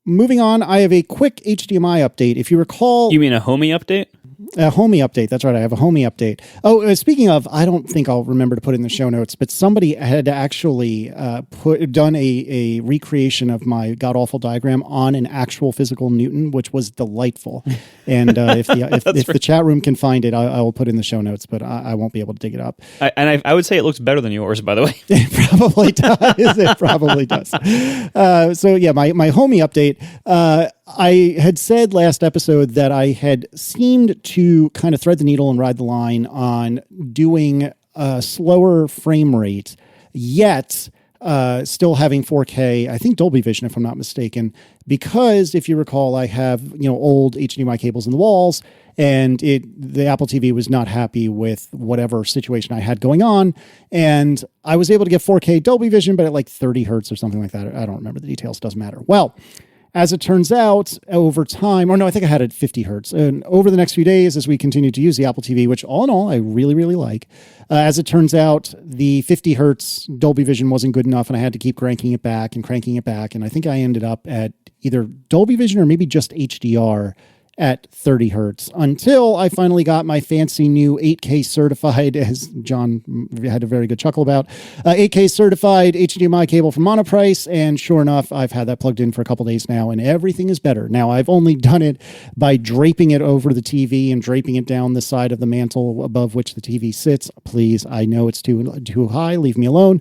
moving on, I have a quick HDMI update. If you recall... You mean a HOMI update? A HOMI update. That's right. I have a HOMI update. Oh, speaking of, I don't think I'll remember to put in the show notes, but somebody had actually done a recreation of my god-awful diagram on an actual physical Newton, which was delightful. And if the chat room can find it, I will put in the show notes, but I won't be able to dig it up. I would say it looks better than yours, by the way. It probably does. It probably does. So yeah, my HOMI update. I had said last episode that I had seemed to kind of thread the needle and ride the line on doing a slower frame rate, yet still having 4K, I think Dolby Vision, if I'm not mistaken, because if you recall, I have, old HDMI cables in the walls, and the Apple TV was not happy with whatever situation I had going on, and I was able to get 4K Dolby Vision, but at like 30 hertz or something like that. I don't remember the details, doesn't matter. Well, as it turns out, over time, or no, I think I had it at 50 hertz. And over the next few days, as we continue to use the Apple TV, which all in all, I really, really like, as it turns out, the 50 hertz Dolby Vision wasn't good enough, and I had to keep cranking it back. And I think I ended up at either Dolby Vision or maybe just HDR at 30 hertz until I finally got my fancy new 8K certified, as John had a very good chuckle about, 8K certified HDMI cable from Monoprice. And sure enough, I've had that plugged in for a couple days now, and everything is better. Now, I've only done it by draping it over the TV and draping it down the side of the mantle above which the TV sits. Please, I know it's too high. Leave me alone.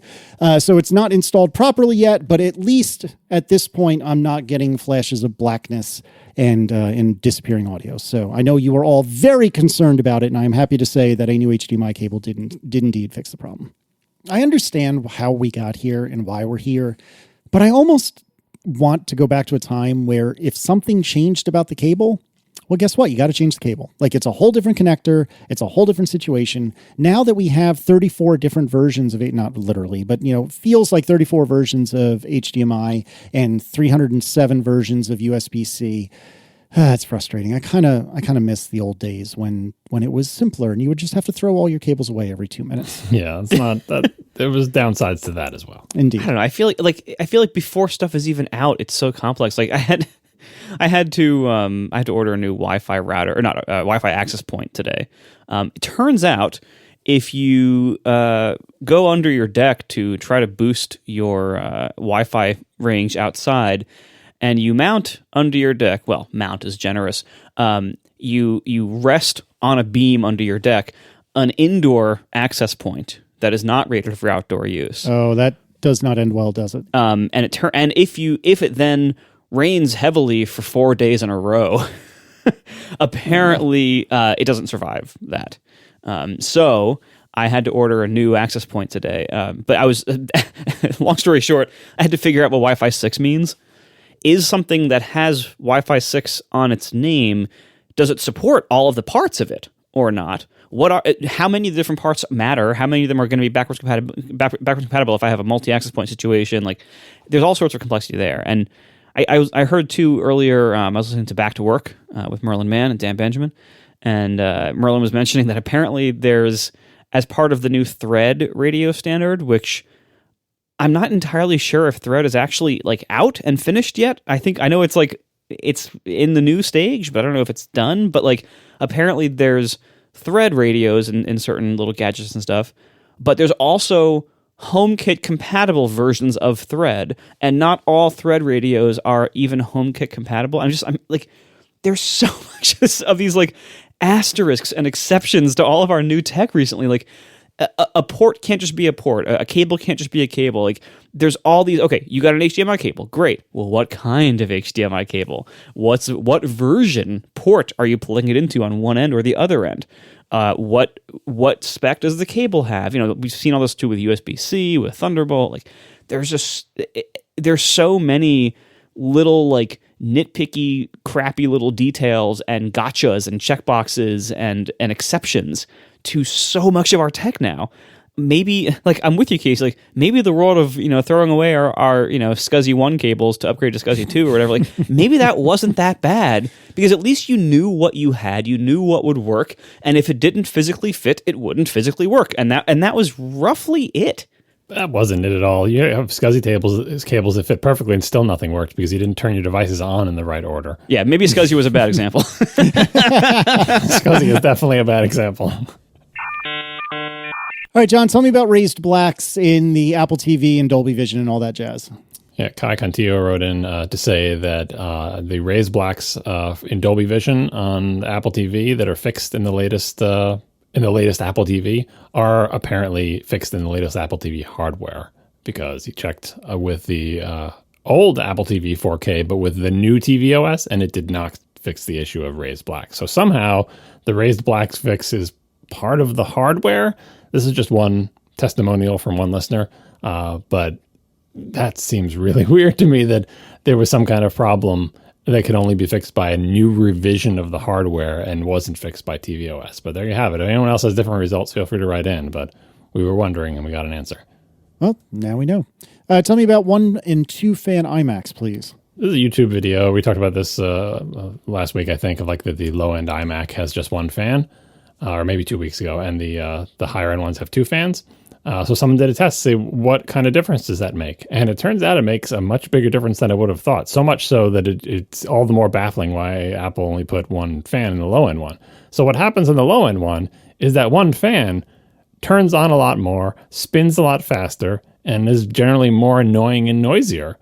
So it's not installed properly yet, but at least at this point, I'm not getting flashes of blackness and disappearing audio. So I know you are all very concerned about it, and I am happy to say that a new HDMI cable did indeed fix the problem. I understand how we got here and why we're here, but I almost want to go back to a time where if something changed about the cable, well, guess what? You got to change the cable. Like, it's a whole different connector. It's a whole different situation. Now that we have 34 different versions of it, not literally, but, feels like 34 versions of HDMI and 307 versions of USB-C. It's frustrating. I kind of miss the old days when it was simpler and you would just have to throw all your cables away every 2 minutes. Yeah, it's not that. There was downsides to that as well. Indeed. I don't know. I feel like before stuff is even out, it's so complex. Like I had to order a new Wi-Fi router, or not Wi-Fi access point today. It turns out if you go under your deck to try to boost your Wi-Fi range outside, and you mount under your deck, well, mount is generous. You rest on a beam under your deck, an indoor access point that is not rated for outdoor use. Oh, that does not end well, does it? And if it then rains heavily for 4 days in a row, apparently it doesn't survive that. So I had to order a new access point today. But I was, long story short, I had to figure out what Wi-Fi 6 means. Is something that has Wi-Fi 6 on its name, does it support all of the parts of it or not? How many of the different parts matter? How many of them are going to be backwards compatible if I have a multi-access point situation? Like, there's all sorts of complexity there. And I heard too earlier, I was listening to Back to Work with Merlin Mann and Dan Benjamin, and Merlin was mentioning that apparently there's, as part of the new Thread radio standard, which I'm not entirely sure if Thread is actually like out and finished yet. I know it's like it's in the new stage, but I don't know if it's done. But like apparently there's Thread radios in certain little gadgets and stuff, but there's also HomeKit compatible versions of Thread, and not all Thread radios are even HomeKit compatible. I'm like, there's so much of these like asterisks and exceptions to all of our new tech recently. Like a port can't just be a port. A cable can't just be a cable. Like there's all these. Okay, you got an HDMI cable. Great. Well, what kind of HDMI cable? What version port are you plugging it into on one end or the other end? What spec does the cable have? We've seen all this too with USB-C, with Thunderbolt. Like there's so many little like nitpicky, crappy little details and gotchas and checkboxes and exceptions to so much of our tech now. Maybe, like, I'm with you, Casey, like, maybe the world of, throwing away our SCSI 1 cables to upgrade to SCSI 2 or whatever, like, maybe that wasn't that bad, because at least you knew what you had, you knew what would work, and if it didn't physically fit, it wouldn't physically work, and that was roughly it. That wasn't it at all. You have SCSI cables that fit perfectly and still nothing worked because you didn't turn your devices on in the right order. Yeah, maybe SCSI was a bad example. SCSI is definitely a bad example. All right, John, tell me about raised blacks in the Apple TV and Dolby Vision and all that jazz. Yeah, Kai Contillo wrote in to say that the raised blacks in Dolby Vision on Apple TV that are fixed in the latest Apple TV are apparently fixed in the latest Apple TV hardware, because he checked with the old Apple TV 4K, but with the new TV OS, and it did not fix the issue of raised blacks. So somehow the raised blacks fix is part of the hardware. This is just one testimonial from one listener, but that seems really weird to me that there was some kind of problem that could only be fixed by a new revision of the hardware and wasn't fixed by tvOS. But there you have it. If anyone else has different results, feel free to write in. But we were wondering, and we got an answer. Well, now we know. Tell me about 1 and 2 fan iMacs, please. This is a YouTube video. We talked about this last week, I think, of like the low-end iMac has just 1 fan, or maybe 2 weeks ago, and the higher-end ones have 2 fans. So someone did a test to say, what kind of difference does that make? And it turns out it makes a much bigger difference than I would have thought. So much so that it's all the more baffling why Apple only put 1 fan in the low-end one. So what happens in the low-end one is that 1 fan turns on a lot more, spins a lot faster, and is generally more annoying and noisier.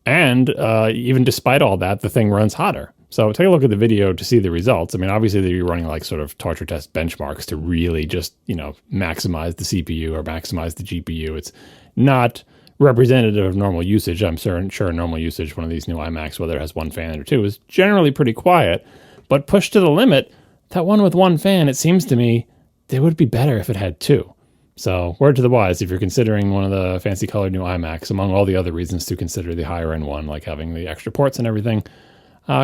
And even despite all that, the thing runs hotter. So take a look at the video to see the results. I mean, obviously they're running like sort of torture test benchmarks to really just, maximize the CPU or maximize the GPU. It's not representative of normal usage. I'm sure normal usage, one of these new iMacs, whether it has 1 fan or 2, is generally pretty quiet. But pushed to the limit, that one with 1 fan, it seems to me, it would be better if it had 2. So word to the wise, if you're considering one of the fancy colored new iMacs, among all the other reasons to consider the higher end one, like having the extra ports and everything,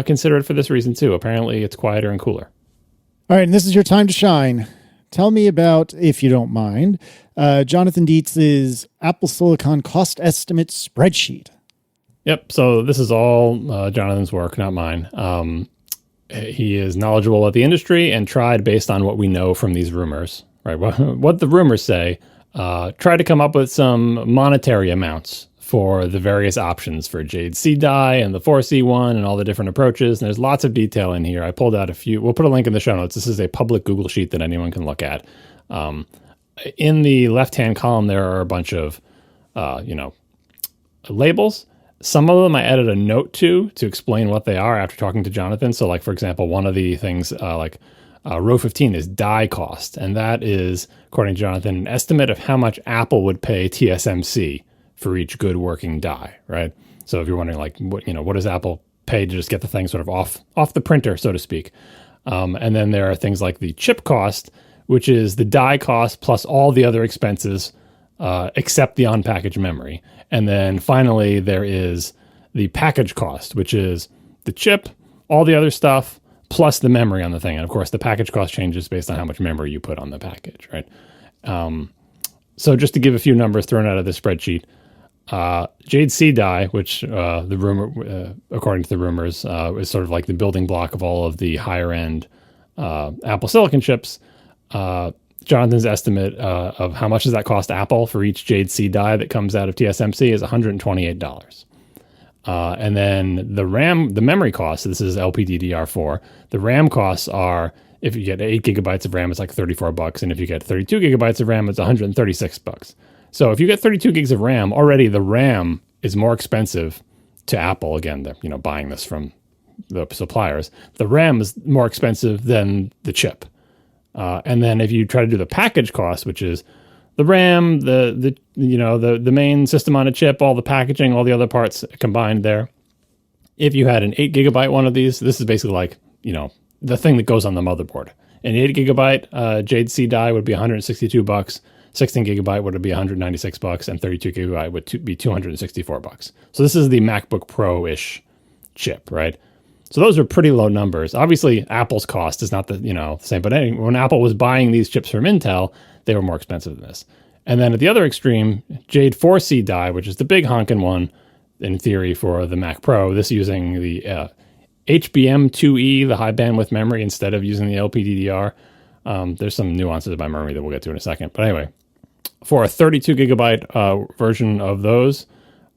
consider it for this reason too. Apparently it's quieter and cooler. All right, and this is your time to shine. Tell me about, if you don't mind, Jonathan Dietz's Apple Silicon cost estimate spreadsheet. Yep, so this is all Jonathan's work, not mine. He is knowledgeable about the industry and tried, based on what we know from these rumors, right? What the rumors say, try to come up with some monetary amounts for the various options for Jade C die and the 4C one and all the different approaches. And there's lots of detail in here. I pulled out a few. We'll put a link in the show notes. This is a public Google sheet that anyone can look at. In the left-hand column, there are a bunch of, labels. Some of them I added a note to explain what they are after talking to Jonathan. So like, for example, one of the things row 15 is die cost. And that is, according to Jonathan, an estimate of how much Apple would pay TSMC for each good working die, right? So if you're wondering, like, what does Apple pay to just get the thing sort of off the printer, so to speak? And then there are things like the chip cost, which is the die cost plus all the other expenses except the unpackaged memory. And then finally, there is the package cost, which is the chip, all the other stuff, plus the memory on the thing. And of course, the package cost changes based on how much memory you put on the package, right? So just to give a few numbers thrown out of the spreadsheet, Jade C die, which the rumor, according to the rumors, is sort of like the building block of all of the higher end Apple Silicon chips. Jonathan's estimate of how much does that cost Apple for each Jade C die that comes out of TSMC is $128. And then the memory cost, this is LPDDR4. The RAM costs are, if you get 8 gigabytes of RAM, it's like $34. And if you get 32 gigabytes of RAM, it's $136. So if you get 32 gigs of RAM, already the RAM is more expensive to Apple. Again, they're buying this from the suppliers. The RAM is more expensive than the chip. And then if you try to do the package cost, which is the RAM, the main system on a chip, all the packaging, all the other parts combined there. If you had an 8 gigabyte one of these, this is basically like, the thing that goes on the motherboard. An 8 gigabyte Jade C die would be $162. 16 gigabyte would be $196, and 32 gigabyte would be $264. So this is the MacBook Pro-ish chip, right? So those are pretty low numbers. Obviously, Apple's cost is not the same, but when Apple was buying these chips from Intel, they were more expensive than this. And then at the other extreme, Jade 4C die, which is the big honkin' one, in theory, for the Mac Pro, this using the HBM2E, the high bandwidth memory, instead of using the LPDDR. There's some nuances about memory that we'll get to in a second. But anyway, for a 32 gigabyte version of those,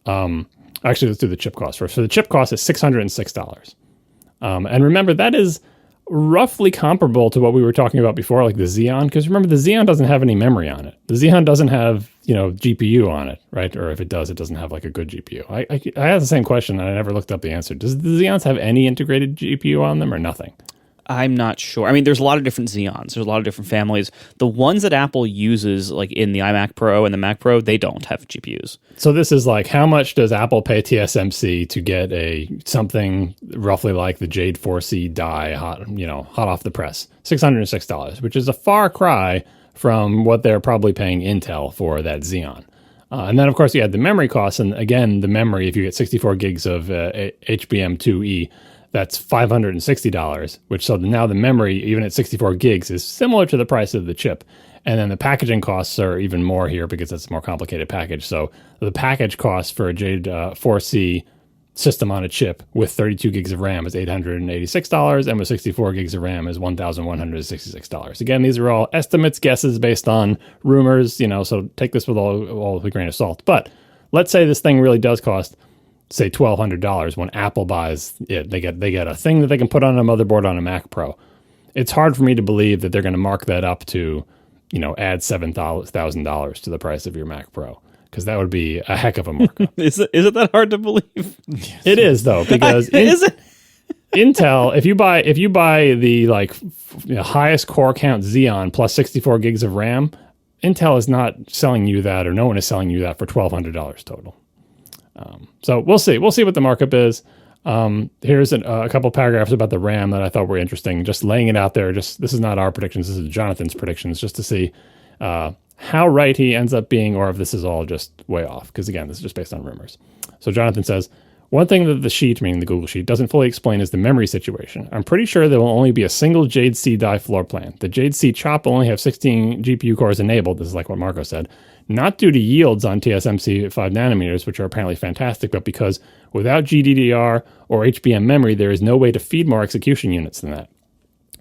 actually, let's do the chip cost first. So the chip cost is $606. And remember, that is roughly comparable to what we were talking about before, like the Xeon, because remember, the Xeon doesn't have any memory on it. The Xeon doesn't have, GPU on it, right? Or if it does, it doesn't have like a good GPU. I had the same question, and I never looked up the answer. Does the Xeons have any integrated GPU on them or nothing? I'm not sure. I mean, there's a lot of different Xeons. There's a lot of different families. The ones that Apple uses, like in the iMac Pro and the Mac Pro, they don't have GPUs. So this is like, how much does Apple pay TSMC to get something roughly like the Jade 4C die hot off the press? $606, which is a far cry from what they're probably paying Intel for that Xeon. And then, of course, you had the memory costs. And again, the memory, if you get 64 gigs of HBM2E, that's $560, which so now the memory, even at 64 gigs, is similar to the price of the chip. And then the packaging costs are even more here because it's a more complicated package. So the package cost for a Jade 4C system on a chip with 32 gigs of RAM is $886, and with 64 gigs of RAM is $1,166. Again, these are all estimates, guesses based on rumors, so take this with all a grain of salt. But let's say this thing really does cost, say, $1,200 when Apple buys it. They get a thing that they can put on a motherboard on a Mac Pro. It's hard for me to believe that they're going to mark that up to, add $7,000 to the price of your Mac Pro, because that would be a heck of a markup. Is it that hard to believe? Yes. It is, though, because is it? Intel, if you buy the highest core count Xeon plus 64 gigs of RAM, Intel is not selling you that, or no one is selling you that for $1,200 total. So we'll see. We'll see what the markup is. Here's a couple paragraphs about the RAM that I thought were interesting. Just laying it out there. This is not our predictions. This is Jonathan's predictions, just to see how right he ends up being, or if this is all just way off. Because again, this is just based on rumors. So Jonathan says, one thing that the sheet, meaning the Google Sheet, doesn't fully explain is the memory situation. I'm pretty sure there will only be a single Jade C die floor plan. The Jade C chop will only have 16 GPU cores enabled. This is like what Marco said. Not due to yields on TSMC 5 nanometers, which are apparently fantastic, but because without GDDR or HBM memory, there is no way to feed more execution units than that.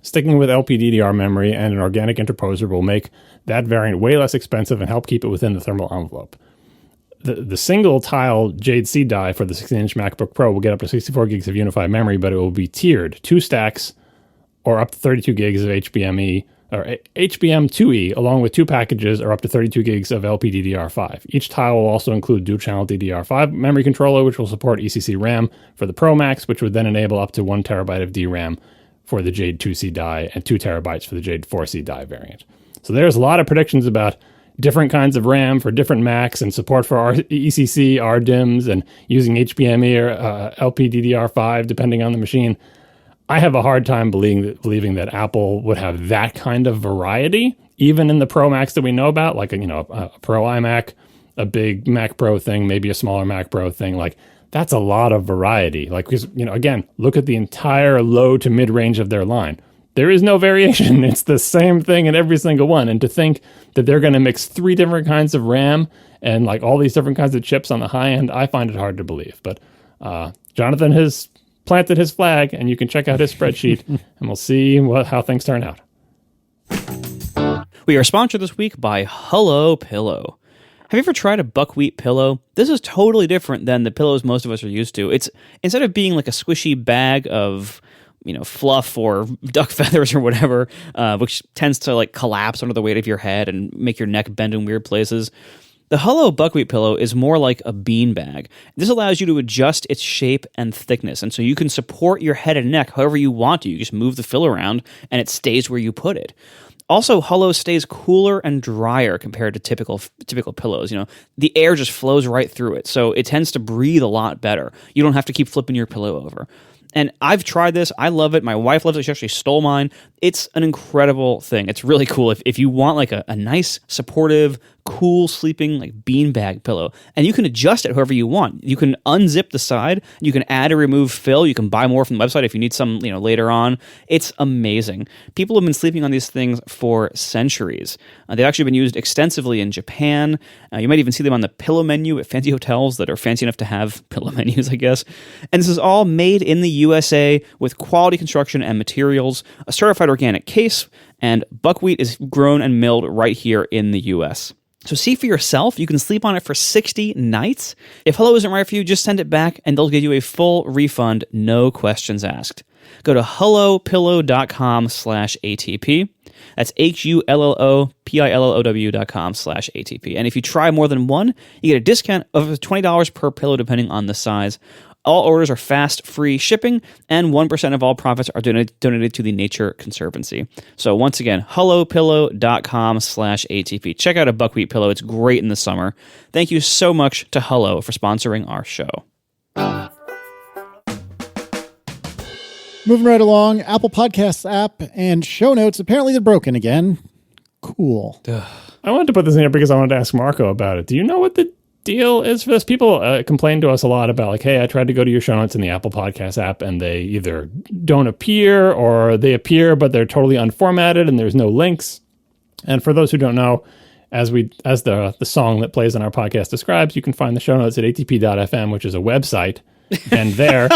Sticking with LPDDR memory and an organic interposer will make that variant way less expensive and help keep it within the thermal envelope. The single tile Jade C die for the 16-inch MacBook Pro will get up to 64 gigs of unified memory, but it will be tiered, 2 stacks, or up to 32 gigs of HBM2E, along with 2 packages, or up to 32 gigs of LPDDR5. Each tile will also include dual-channel DDR5 memory controller, which will support ECC RAM for the Pro Max, which would then enable up to 1 terabyte of DRAM for the Jade 2C die and 2 terabytes for the Jade 4C die variant. So there's a lot of predictions about different kinds of RAM for different Macs and support for ECC, RDIMMs, and using HBME or LPDDR5, depending on the machine. I have a hard time believing that Apple would have that kind of variety, even in the Pro Macs that we know about, like a Pro iMac, a big Mac Pro thing, maybe a smaller Mac Pro thing. Like, that's a lot of variety. Like, because, again, look at the entire low to mid range of their line. There is no variation. It's the same thing in every single one. And to think that they're going to mix 3 different kinds of RAM and like all these different kinds of chips on the high end, I find it hard to believe. But Jonathan has planted his flag, and you can check out his spreadsheet, and we'll see how things turn out. We are sponsored this week by Hullo Pillow. Have you ever tried a buckwheat pillow? This is totally different than the pillows most of us are used to. It's, instead of being like a squishy bag of fluff or duck feathers or whatever, which tends to like collapse under the weight of your head and make your neck bend in weird places. The Hullo buckwheat pillow is more like a bean bag. This allows you to adjust its shape and thickness, and so you can support your head and neck however you want to. You just move the fill around, and it stays where you put it. Also, Hullo stays cooler and drier compared to typical pillows. The air just flows right through it, so it tends to breathe a lot better. You don't have to keep flipping your pillow over. And I've tried this. I love it. My wife loves it. She actually stole mine. It's an incredible thing. It's really cool. If you want like a nice, supportive, cool sleeping like beanbag pillow, and you can adjust it however you want. You can unzip the side. You can add or remove fill. You can buy more from the website if you need some later on. It's amazing. People have been sleeping on these things for centuries. They've actually been used extensively in Japan. You might even see them on the pillow menu at fancy hotels that are fancy enough to have pillow menus, I guess. And this is all made in the USA with quality construction and materials, a certified organic case, and buckwheat is grown and milled right here in the US. So see for yourself. You can sleep on it for 60 nights. If Hullo isn't right for you, just send it back and they'll give you a full refund, no questions asked. Go to hullopillow.com/ATP. That's HULLOPILLOW.com/ATP. And if you try more than one, you get a discount of $20 per pillow depending on the size. All orders are fast, free shipping, and 1% of all profits are donated to the Nature Conservancy. So once again, hullopillow.com/ATP. Check out a buckwheat pillow. It's great in the summer. Thank you so much to Hullo for sponsoring our show. Moving right along, Apple Podcasts app and show notes. Apparently they're broken again. Cool. I wanted to put this in here because I wanted to ask Marco about it. Do you know what the deal is for this? People complain to us a lot about like, hey, I tried to go to your show notes in the Apple Podcast app and they either don't appear or they appear, but they're totally unformatted and there's no links. And for those who don't know, as the song that plays on our podcast describes, you can find the show notes at atp.fm, which is a website. And there,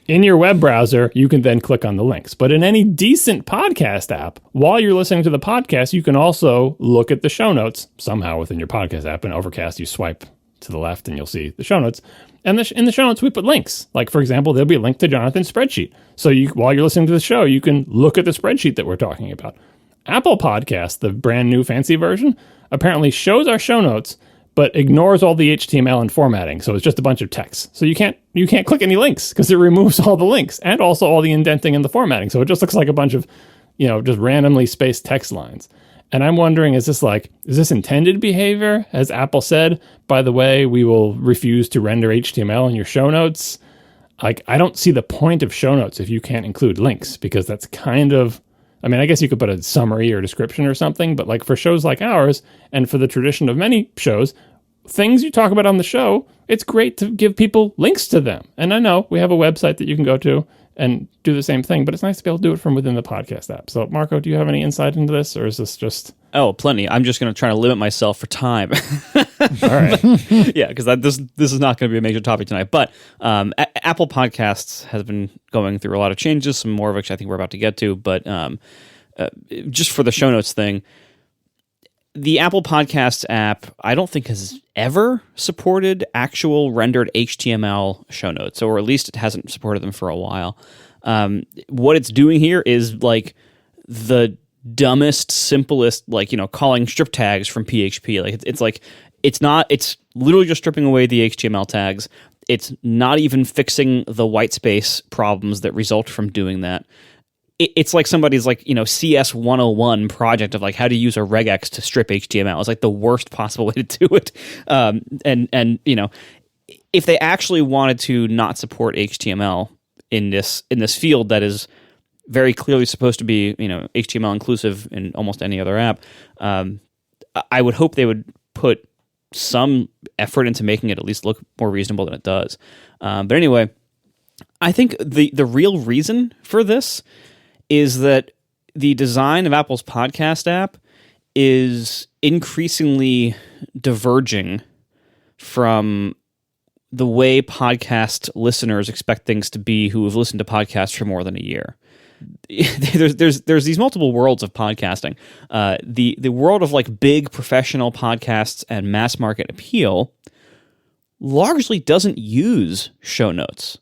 in your web browser, you can then click on the links. But in any decent podcast app, while you're listening to the podcast, you can also look at the show notes somehow within your podcast app. In Overcast, you swipe to the left and you'll see the show notes. And in the show notes, we put links. Like, for example, there'll be a link to Jonathan's spreadsheet. So while you're listening to the show, you can look at the spreadsheet that we're talking about. Apple Podcast, the brand new fancy version, apparently shows our show notes, but ignores all the HTML and formatting. So it's just a bunch of text. So you can't click any links because it removes all the links and also all the indenting and the formatting. So it just looks like a bunch of, just randomly spaced text lines. And I'm wondering, is this intended behavior? Has Apple said, by the way, we will refuse to render HTML in your show notes? Like, I don't see the point of show notes if you can't include links, because that's kind of, I guess you could put a summary or description or something, but like for shows like ours, and for the tradition of many shows, things you talk about on the show, it's great to give people links to them. And I know we have a website that you can go to and do the same thing, but it's nice to be able to do it from within the podcast app. So, Marco, do you have any insight into this, or is this just... Oh, plenty. I'm just going to try to limit myself for time. All right. Yeah, because this is not going to be a major topic tonight. But Apple Podcasts has been going through a lot of changes, some more of which I think we're about to get to. But just for the show notes thing, the Apple Podcasts app, I don't think has ever supported actual rendered HTML show notes, or at least it hasn't supported them for a while. What it's doing here is like the dumbest, simplest, calling strip tags from PHP. Like it's literally just stripping away the HTML tags. It's not even fixing the white space problems that result from doing that. It's like somebody's CS 101 project of like how to use a regex to strip HTML. It's like the worst possible way to do it. And if they actually wanted to not support HTML in this field that is very clearly supposed to be, HTML inclusive in almost any other app, I would hope they would put some effort into making it at least look more reasonable than it does. But anyway, I think the real reason for this is that the design of Apple's podcast app is increasingly diverging from the way podcast listeners expect things to be who have listened to podcasts for more than a year. There's these multiple worlds of podcasting. The world of like big professional podcasts and mass market appeal largely doesn't use show notes.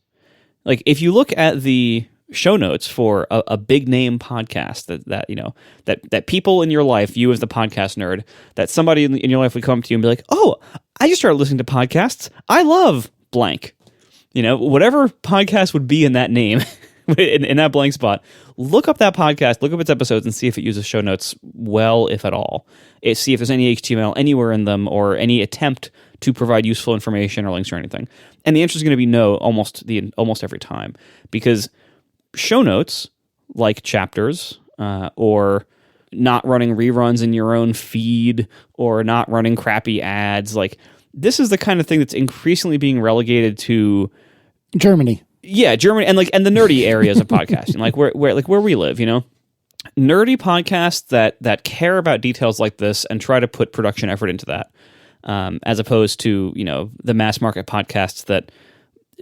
Like if you look at the show notes for a big name podcast that people in your life, you as the podcast nerd, that somebody in your life would come up to you and be like, oh, I just started listening to podcasts. I love blank. Whatever podcast would be in that name, in that blank spot, look up that podcast, look up its episodes and see if it uses show notes well, if at all. See if there's any HTML anywhere in them or any attempt to provide useful information or links or anything. And the answer is going to be no almost every time, because show notes, like chapters, or not running reruns in your own feed, or not running crappy ads, like this is the kind of thing that's increasingly being relegated to Germany. Yeah, Germany, and the nerdy areas of podcasting, like where we live, nerdy podcasts that care about details like this and try to put production effort into that, as opposed to the mass market podcasts that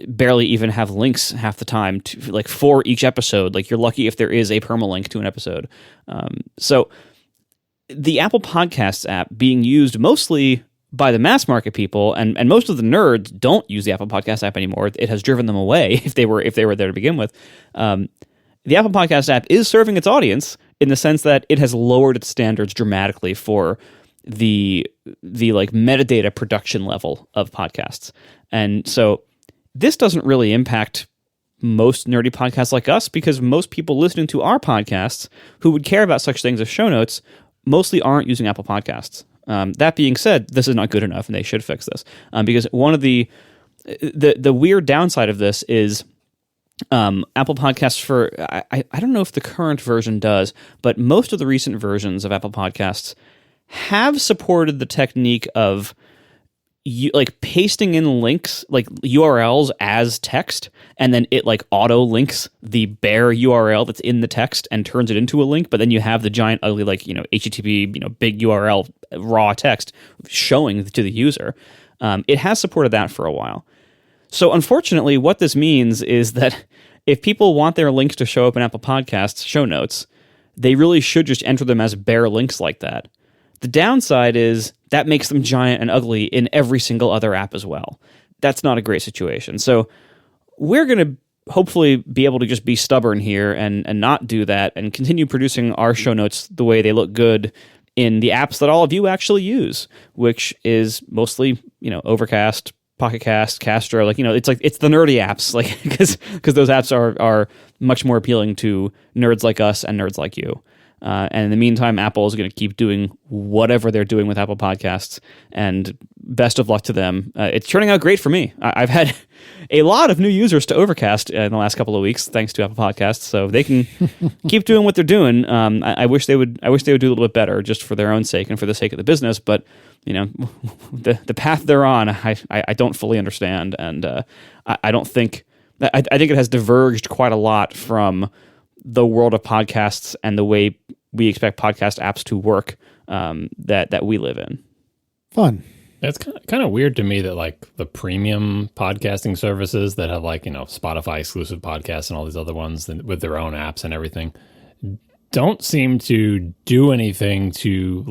barely even have links half the time to for each episode. Like you're lucky if there is a permalink to an episode. So the Apple Podcasts app being used mostly by the mass market people, and most of the nerds don't use the Apple Podcast app anymore. It has driven them away if they were there to begin with. The Apple Podcast app is serving its audience in the sense that it has lowered its standards dramatically for the like metadata production level of podcasts. And so this doesn't really impact most nerdy podcasts like us, because most people listening to our podcasts who would care about such things as show notes mostly aren't using Apple Podcasts. That being said, this is not good enough, and they should fix this. Because one of the weird downside of this is Apple Podcasts I don't know if the current version does, but most of the recent versions of Apple Podcasts have supported the technique of like pasting in links, like URLs as text, and then it like auto links the bare URL that's in the text and turns it into a link. But then you have the giant ugly HTTP big URL raw text showing to the user. It has supported that for a while. So unfortunately, what this means is that if people want their links to show up in Apple Podcasts show notes, they really should just enter them as bare links like that. The downside is that makes them giant and ugly in every single other app as well. That's not a great situation. So we're going to hopefully be able to just be stubborn here and not do that and continue producing our show notes the way they look good in the apps that all of you actually use, which is mostly, Overcast, Pocket Cast, Castro, it's the nerdy apps, because those apps are much more appealing to nerds like us and nerds like you. And in the meantime, Apple is going to keep doing whatever they're doing with Apple Podcasts, and best of luck to them. It's turning out great for me. I've had a lot of new users to Overcast in the last couple of weeks, thanks to Apple Podcasts, so they can keep doing what they're doing. I wish they would do a little bit better, just for their own sake and for the sake of the business. But the path they're on, I don't fully understand, and I don't think I think it has diverged quite a lot from the world of podcasts and the way we expect podcast apps to work that we live in. Fun. It's kind of weird to me that like the premium podcasting services that have Spotify exclusive podcasts and all these other ones with their own apps and everything don't seem to do anything to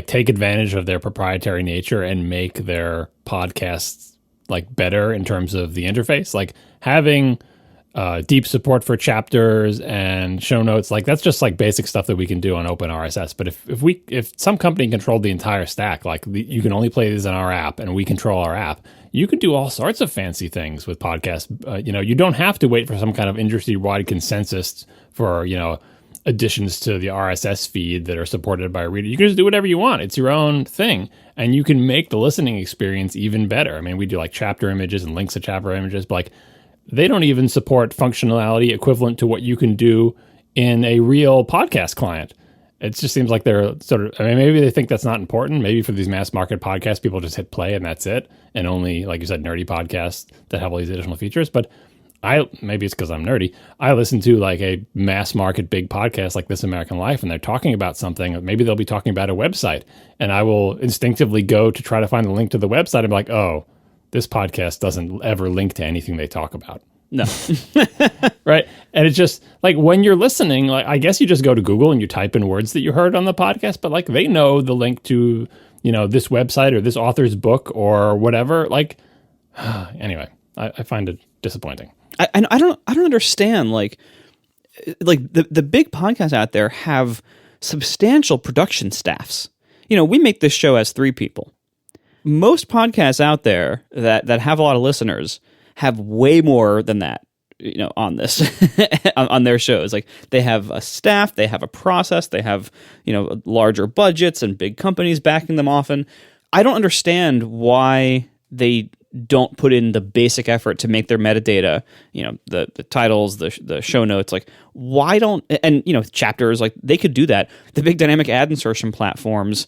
take advantage of their proprietary nature and make their podcasts better in terms of the interface. Like having deep support for chapters and show notes, that's just basic stuff that we can do on OpenRSS. But if some company controlled the entire stack, you can only play these in our app and we control our app, you can do all sorts of fancy things with podcasts. You don't have to wait for some kind of industry-wide consensus for additions to the RSS feed that are supported by a reader. You can just do whatever you want. It's your own thing, and you can make the listening experience even better. I mean, we do chapter images and links to chapter images, but they don't even support functionality equivalent to what you can do in a real podcast client. It just seems like they're maybe they think that's not important. Maybe for these mass market podcasts, people just hit play and that's it. And only, like you said, nerdy podcasts that have all these additional features. But maybe it's because I'm nerdy. I listen to a mass market big podcast like This American Life, and they're talking about something. Maybe they'll be talking about a website, and I will instinctively go to try to find the link to the website and be like, oh, this podcast doesn't ever link to anything they talk about. No. Right. And it's just when you're listening, I guess you just go to Google and you type in words that you heard on the podcast, but they know the link to, this website or this author's book or whatever. Anyway, I find it disappointing. I don't understand. The big podcasts out there have substantial production staffs. We make this show as 3 people. Most podcasts out there that have a lot of listeners have way more than that, on this, on their shows. They have a staff, they have a process, they have, larger budgets and big companies backing them often. I don't understand why they don't put in the basic effort to make their metadata, the titles, the show notes, why don't, and, chapters, they could do that. The big dynamic ad insertion platforms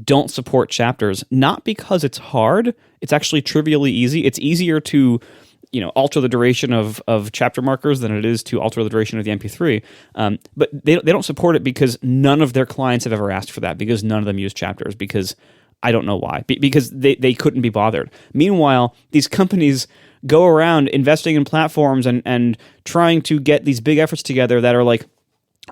don't support chapters, not because it's hard. It's actually trivially easy. It's easier to, alter the duration of chapter markers than it is to alter the duration of the MP3. But they don't support it because none of their clients have ever asked for that, because none of them use chapters, because I don't know why, because they couldn't be bothered. Meanwhile, these companies go around investing in platforms and trying to get these big efforts together that are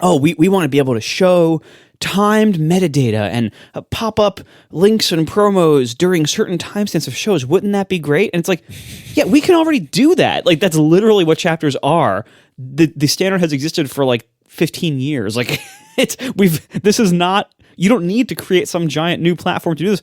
oh, we want to be able to show timed metadata and pop up links and promos during certain timestamps of shows. Wouldn't that be great? And it's like, yeah, we can already do that. Like, that's literally what chapters are. The standard has existed for like 15 years. Like, this is not, you don't need to create some giant new platform to do this.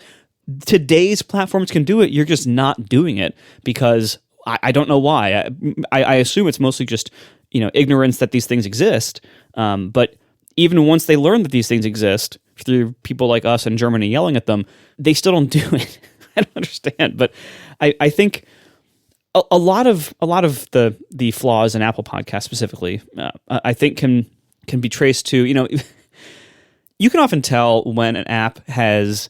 Today's platforms can do it. You're just not doing it because I don't know why. I assume it's mostly just, ignorance that these things exist. But even once they learn that these things exist through people like us in Germany yelling at them, they still don't do it. I don't understand. But I think a lot of the flaws in Apple Podcasts specifically, I think can be traced to, you can often tell when an app has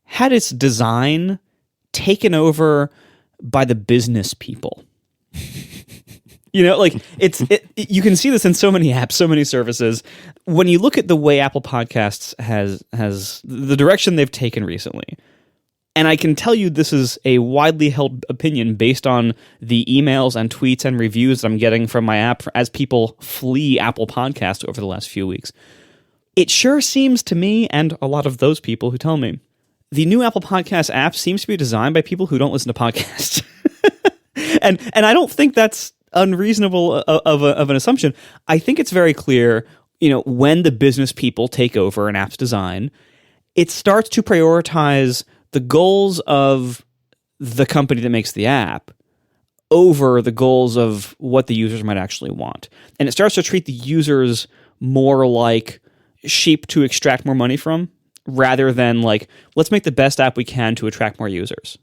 had its design taken over by the business people. You can see this in so many apps, so many services. When you look at the way Apple Podcasts has the direction they've taken recently, and I can tell you this is a widely held opinion based on the emails and tweets and reviews that I'm getting from my app as people flee Apple Podcasts over the last few weeks. It sure seems to me, and a lot of those people who tell me, the new Apple Podcast app seems to be designed by people who don't listen to podcasts. and I don't think that's unreasonable of an assumption. I think it's very clear, when the business people take over an app's design, it starts to prioritize the goals of the company that makes the app over the goals of what the users might actually want. And it starts to treat the users more like sheep to extract more money from, rather than like, let's make the best app we can to attract more users.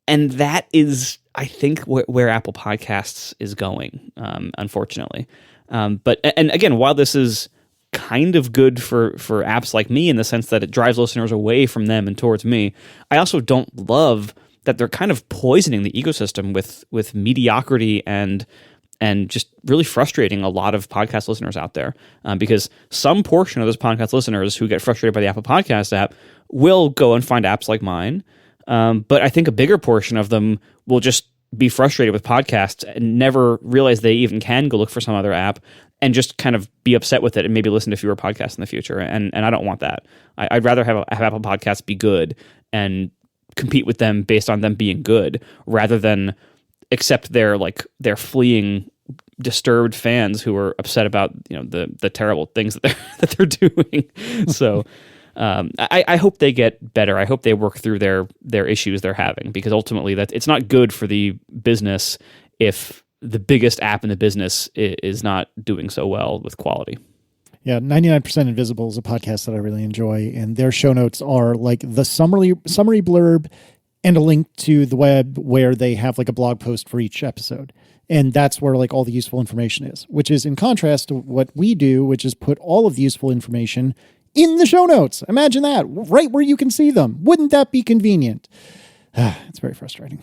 And that is, I think, where Apple Podcasts is going, unfortunately. But again, while this is kind of good for apps like me in the sense that it drives listeners away from them and towards me, I also don't love that they're kind of poisoning the ecosystem with mediocrity and just really frustrating a lot of podcast listeners out there, because some portion of those podcast listeners who get frustrated by the Apple Podcast app will go and find apps like mine. But I think a bigger portion of them will just be frustrated with podcasts and never realize they even can go look for some other app and just kind of be upset with it and maybe listen to fewer podcasts in the future. And I don't want that. I'd rather have Apple Podcasts be good and compete with them based on them being good, rather than accept their fleeing, disturbed fans who are upset about the terrible things that they're doing. So. I hope they get better. I hope they work through their issues they're having, because ultimately it's not good for the business if the biggest app in the business is not doing so well with quality. Yeah, 99% Invisible is a podcast that I really enjoy, and their show notes are like the summary blurb and a link to the web where they have like a blog post for each episode. And that's where like all the useful information is, which is in contrast to what we do, which is put all of the useful information in the show notes. Imagine that, right where you can see them. Wouldn't that be convenient? It's very frustrating.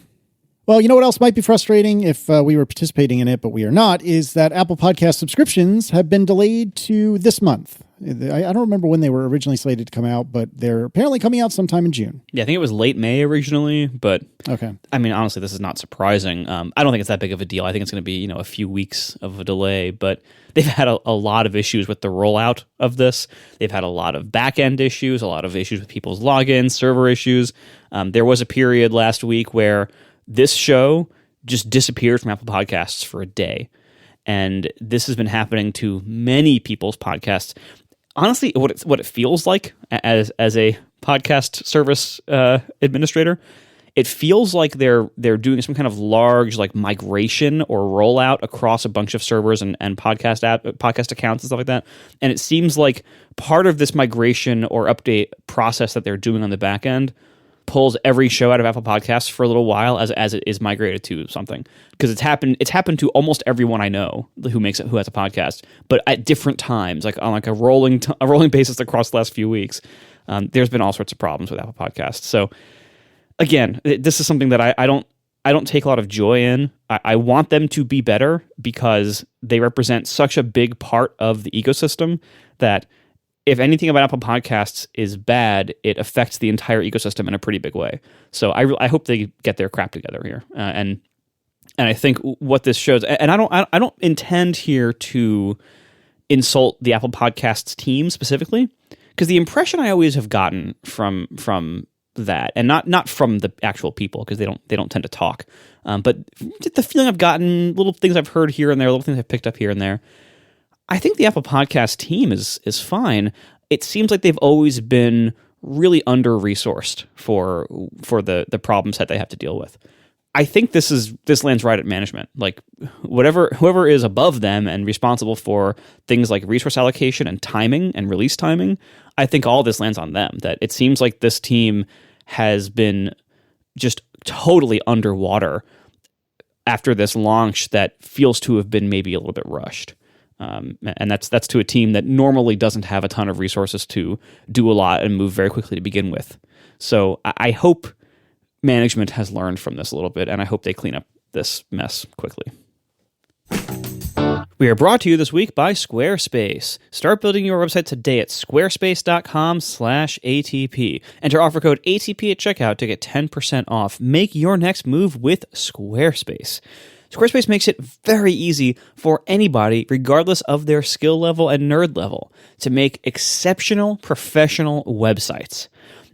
Well, you know what else might be frustrating if we were participating in it, but we are not, is that Apple Podcast subscriptions have been delayed to this month. I don't remember when they were originally slated to come out, but they're apparently coming out sometime in June. Yeah, I think it was late May originally, but okay. I mean, honestly, this is not surprising. I don't think it's that big of a deal. I think it's going to be, a few weeks of a delay, but they've had a lot of issues with the rollout of this. They've had a lot of back-end issues, a lot of issues with people's logins, server issues. There was a period last week where this show just disappeared from Apple Podcasts for a day. And this has been happening to many people's podcasts. Honestly, what it feels like as a podcast service administrator, it feels like they're doing some kind of large like migration or rollout across a bunch of servers and podcast accounts and stuff like that. And it seems like part of this migration or update process that they're doing on the back end pulls every show out of Apple Podcasts for a little while as it is migrated to something. Because it's happened to almost everyone I know who has a podcast, but at different times, like on like a rolling basis across the last few weeks. There's been all sorts of problems with Apple Podcasts. So again, this is something that I don't take a lot of joy in. I want them to be better because they represent such a big part of the ecosystem that if anything about Apple Podcasts is bad, it affects the entire ecosystem in a pretty big way. So I hope they get their crap together here. And I think what this shows, and I don't intend here to insult the Apple Podcasts team specifically, because the impression I always have gotten from that, and not from the actual people, because they don't tend to talk, but the feeling I've gotten, little things I've heard here and there, little things I've picked up here and there, I think the Apple Podcast team is fine. It seems like they've always been really under-resourced for the problems that they have to deal with. I think this lands right at management. Like whoever is above them and responsible for things like resource allocation and timing and release timing, I think all this lands on them. That it seems like this team has been just totally underwater after this launch that feels to have been maybe a little bit rushed. And that's to a team that normally doesn't have a ton of resources to do a lot and move very quickly to begin with. So I hope management has learned from this a little bit, and I hope they clean up this mess quickly. We are brought to you this week by Squarespace. Start building your website today at squarespace.com/ATP. Enter offer code ATP at checkout to get 10% off. Make your next move with Squarespace. Squarespace makes it very easy for anybody, regardless of their skill level and nerd level, to make exceptional professional websites.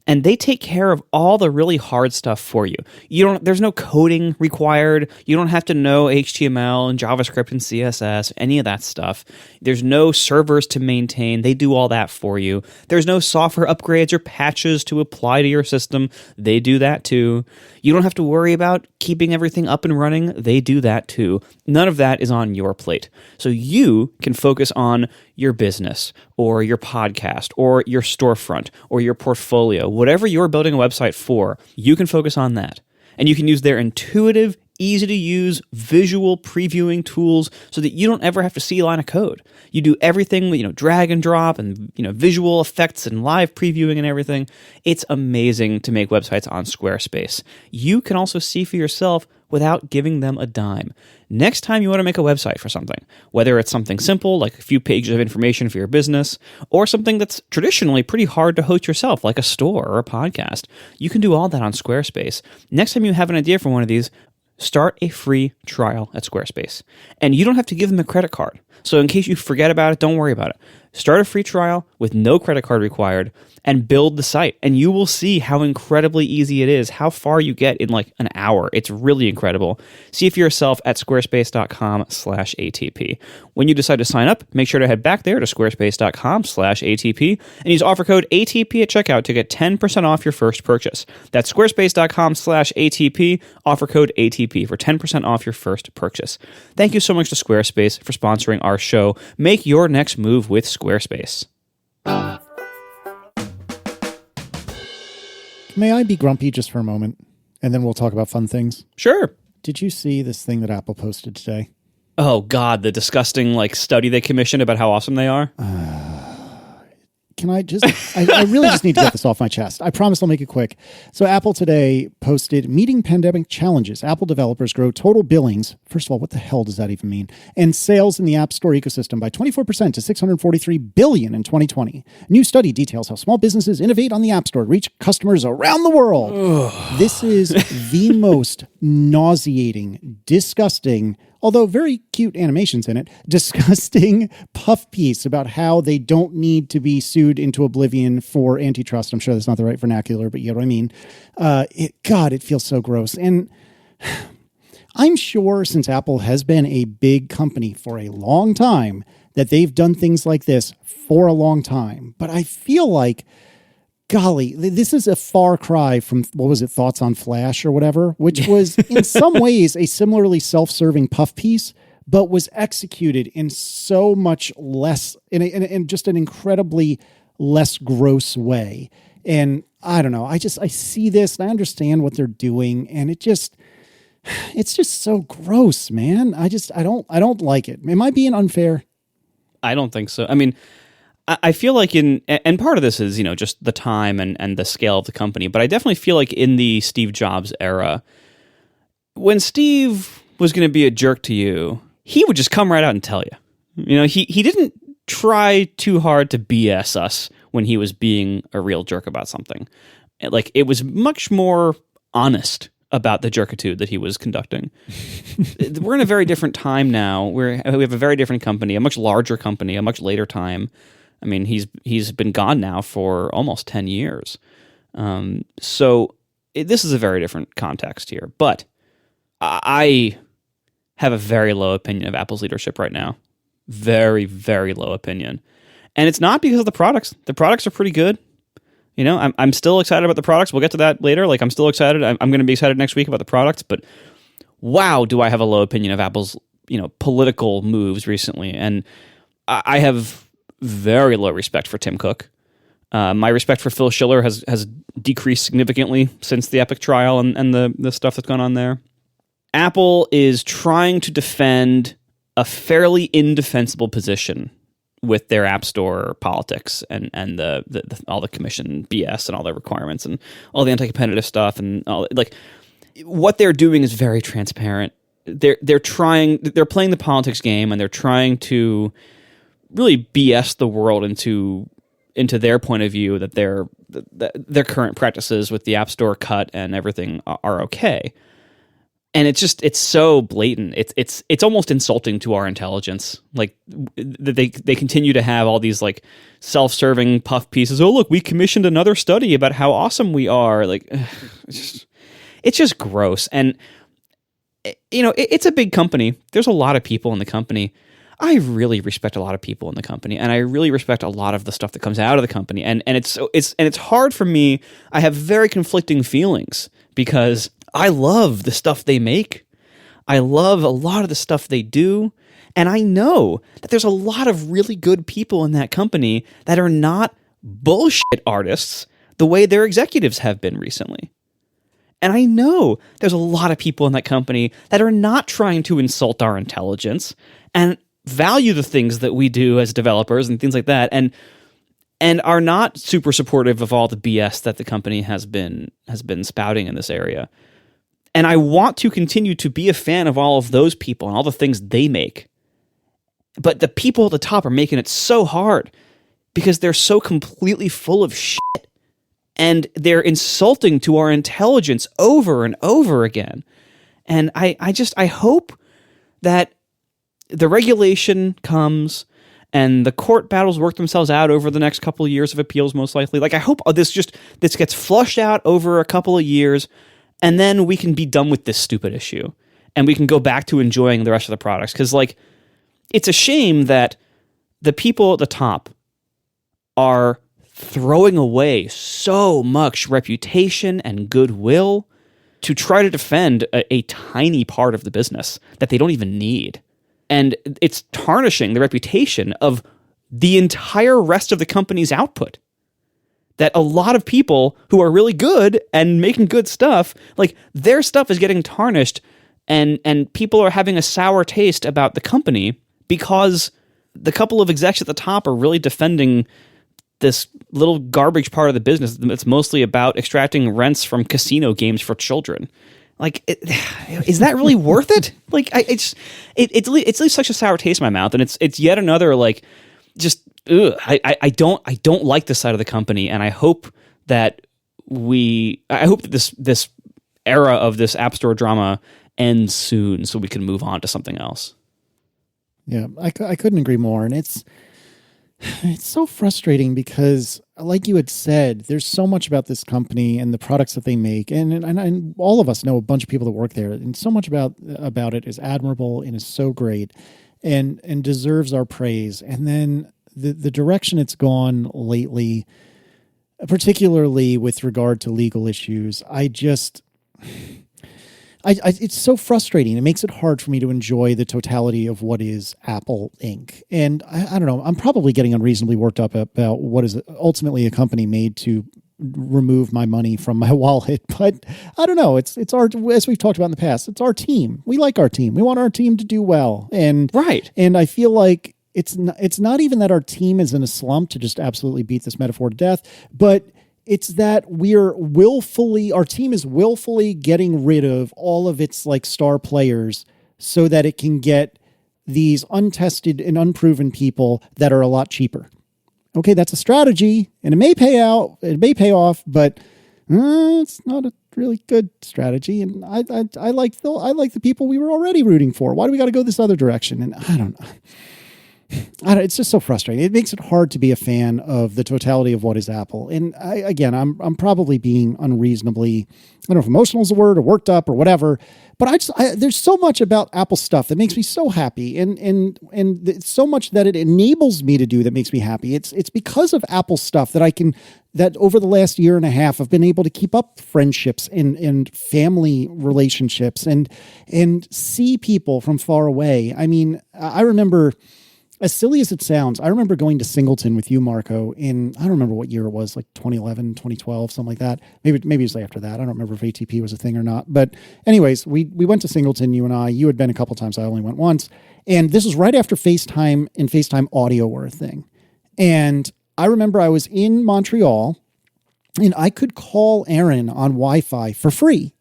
And they take care of all the really hard stuff for you. There's no coding required. You don't have to know HTML and JavaScript and CSS, any of that stuff. There's no servers to maintain. They do all that for you. There's no software upgrades or patches to apply to your system. They do that too. You don't have to worry about keeping everything up and running. They do that too. None of that is on your plate. So you can focus on your business or your podcast or your storefront or your portfolio. Whatever you're building a website for, you can focus on that. And you can use their intuitive, easy-to-use visual previewing tools so that you don't ever have to see a line of code. You do everything with, drag and drop and, visual effects and live previewing and everything. It's amazing to make websites on Squarespace. You can also see for yourself without giving them a dime. Next time you want to make a website for something, whether it's something simple like a few pages of information for your business, or something that's traditionally pretty hard to host yourself like a store or a podcast, you can do all that on Squarespace. Next time you have an idea for one of these, start a free trial at Squarespace. And you don't have to give them a credit card. So in case you forget about it, don't worry about it. Start a free trial with no credit card required and build the site. And you will see how incredibly easy it is, how far you get in like an hour. It's really incredible. See it for yourself at squarespace.com/ATP. When you decide to sign up, make sure to head back there to squarespace.com/ATP and use offer code ATP at checkout to get 10% off your first purchase. That's squarespace.com/ATP, offer code ATP for 10% off your first purchase. Thank you so much to Squarespace for sponsoring our show. Make your next move with Squarespace. May I be grumpy just for a moment, and then we'll talk about fun things? Sure. Did you see this thing that Apple posted today? Oh, God, the disgusting study they commissioned about how awesome they are. Can I just, I really just need to get this off my chest. I promise I'll make it quick. So Apple today posted meeting pandemic challenges. Apple developers grow total billings. First of all, what the hell does that even mean? And sales in the App Store ecosystem by 24% to $643 billion in 2020. New study details how small businesses innovate on the App Store to reach customers around the world. This is the most nauseating, disgusting, although very cute animations in it, disgusting puff piece about how they don't need to be sued into oblivion for antitrust. I'm sure that's not the right vernacular, but you know what I mean. It feels so gross. And I'm sure since Apple has been a big company for a long time, that they've done things like this for a long time. But I feel like, golly, this is a far cry from, Thoughts on Flash or whatever, which was in some ways a similarly self-serving puff piece, but was executed in so much less, in just an incredibly less gross way. And I don't know, I see this and I understand what they're doing, and it's just so gross, man. I don't like it. Am I being unfair? I don't think so. I mean, I feel like and part of this is, just the time and the scale of the company, but I definitely feel like in the Steve Jobs era, when Steve was going to be a jerk to you, he would just come right out and tell you. He didn't try too hard to BS us when he was being a real jerk about something. Like, it was much more honest about the jerkitude that he was conducting. We're in a very different time now. We have a very different company, a much larger company, a much later time. I mean, he's been gone now for almost 10 years. So this is a very different context here. But I have a very low opinion of Apple's leadership right now. Very, very low opinion. And it's not because of the products. The products are pretty good. You know, I'm still excited about the products. We'll get to that later. Like, I'm still excited. I'm going to be excited next week about the products. But wow, do I have a low opinion of Apple's, political moves recently. And I have very low respect for Tim Cook. My respect for Phil Schiller has decreased significantly since the Epic trial and the stuff that's gone on there. Apple is trying to defend a fairly indefensible position with their App Store politics and the all the commission BS and all their requirements and all the anti-competitive stuff and all, like, what they're doing is very transparent. They're playing the politics game, and they're trying to really BS the world into their point of view that their current practices with the App Store cut and everything are okay. And it's so blatant. It's almost insulting to our intelligence. Like, they continue to have all these like self-serving puff pieces. Oh, look, we commissioned another study about how awesome we are. Like, it's just gross. And it's a big company. There's a lot of people in the company. I really respect a lot of people in the company, and I really respect a lot of the stuff that comes out of the company. And it's hard for me. I have very conflicting feelings because I love the stuff they make. I love a lot of the stuff they do. And I know that there's a lot of really good people in that company that are not bullshit artists the way their executives have been recently. And I know there's a lot of people in that company that are not trying to insult our intelligence and value the things that we do as developers and things like that, and are not super supportive of all the BS that the company has been spouting in this area. And I want to continue to be a fan of all of those people and all the things they make. But the people at the top are making it so hard because they're so completely full of shit. And they're insulting to our intelligence over and over again. And I hope that the regulation comes and the court battles work themselves out over the next couple of years of appeals, most likely. Like, I hope this gets flushed out over a couple of years, and then we can be done with this stupid issue, and we can go back to enjoying the rest of the products. Because, like, it's a shame that the people at the top are throwing away so much reputation and goodwill to try to defend a tiny part of the business that they don't even need. And it's tarnishing the reputation of the entire rest of the company's output. That a lot of people who are really good and making good stuff, like, their stuff is getting tarnished, and people are having a sour taste about the company because the couple of execs at the top are really defending this little garbage part of the business that's mostly about extracting rents from casino games for children. Like, is that really worth it? Like, it leaves such a sour taste in my mouth, and it's yet another, like, just I don't like this side of the company, and I hope that this era of this App Store drama ends soon, so we can move on to something else. Yeah, I couldn't agree more, and it's so frustrating because, like you had said, there's so much about this company and the products that they make, and all of us know a bunch of people that work there, and so much about it is admirable and is so great, and deserves our praise. And then the direction it's gone lately, particularly with regard to legal issues, it's so frustrating. It makes it hard for me to enjoy the totality of what is Apple Inc. And I don't know, I'm probably getting unreasonably worked up about what is ultimately a company made to remove my money from my wallet. But I don't know. It's our, as we've talked about in the past, it's our team. We like our team. We want our team to do well. And right. And I feel like it's not even that our team is in a slump to just absolutely beat this metaphor to death, but it's that our team is willfully getting rid of all of its, like, star players so that it can get these untested and unproven people that are a lot cheaper. Okay, that's a strategy, and it may pay off, but It's not a really good strategy. And I like the people we were already rooting for. Why do we got to go this other direction? And I don't know. It's just so frustrating. It makes it hard to be a fan of the totality of what is Apple. And I'm probably being unreasonably, I don't know if emotional is a word or worked up or whatever, but there's so much about Apple stuff that makes me so happy. And so much that it enables me to do that makes me happy. It's because of Apple stuff that over the last year and a half, I've been able to keep up friendships and family relationships and see people from far away. I mean, I remember, as silly as it sounds, I remember going to Singleton with you, Marco, in, I don't remember what year it was, like 2011, 2012, something like that. Maybe it was after that. I don't remember if ATP was a thing or not. But anyways, we went to Singleton, you and I. You had been a couple times. I only went once. And this was right after FaceTime and FaceTime audio were a thing. And I remember I was in Montreal and I could call Aaron on Wi-Fi for free,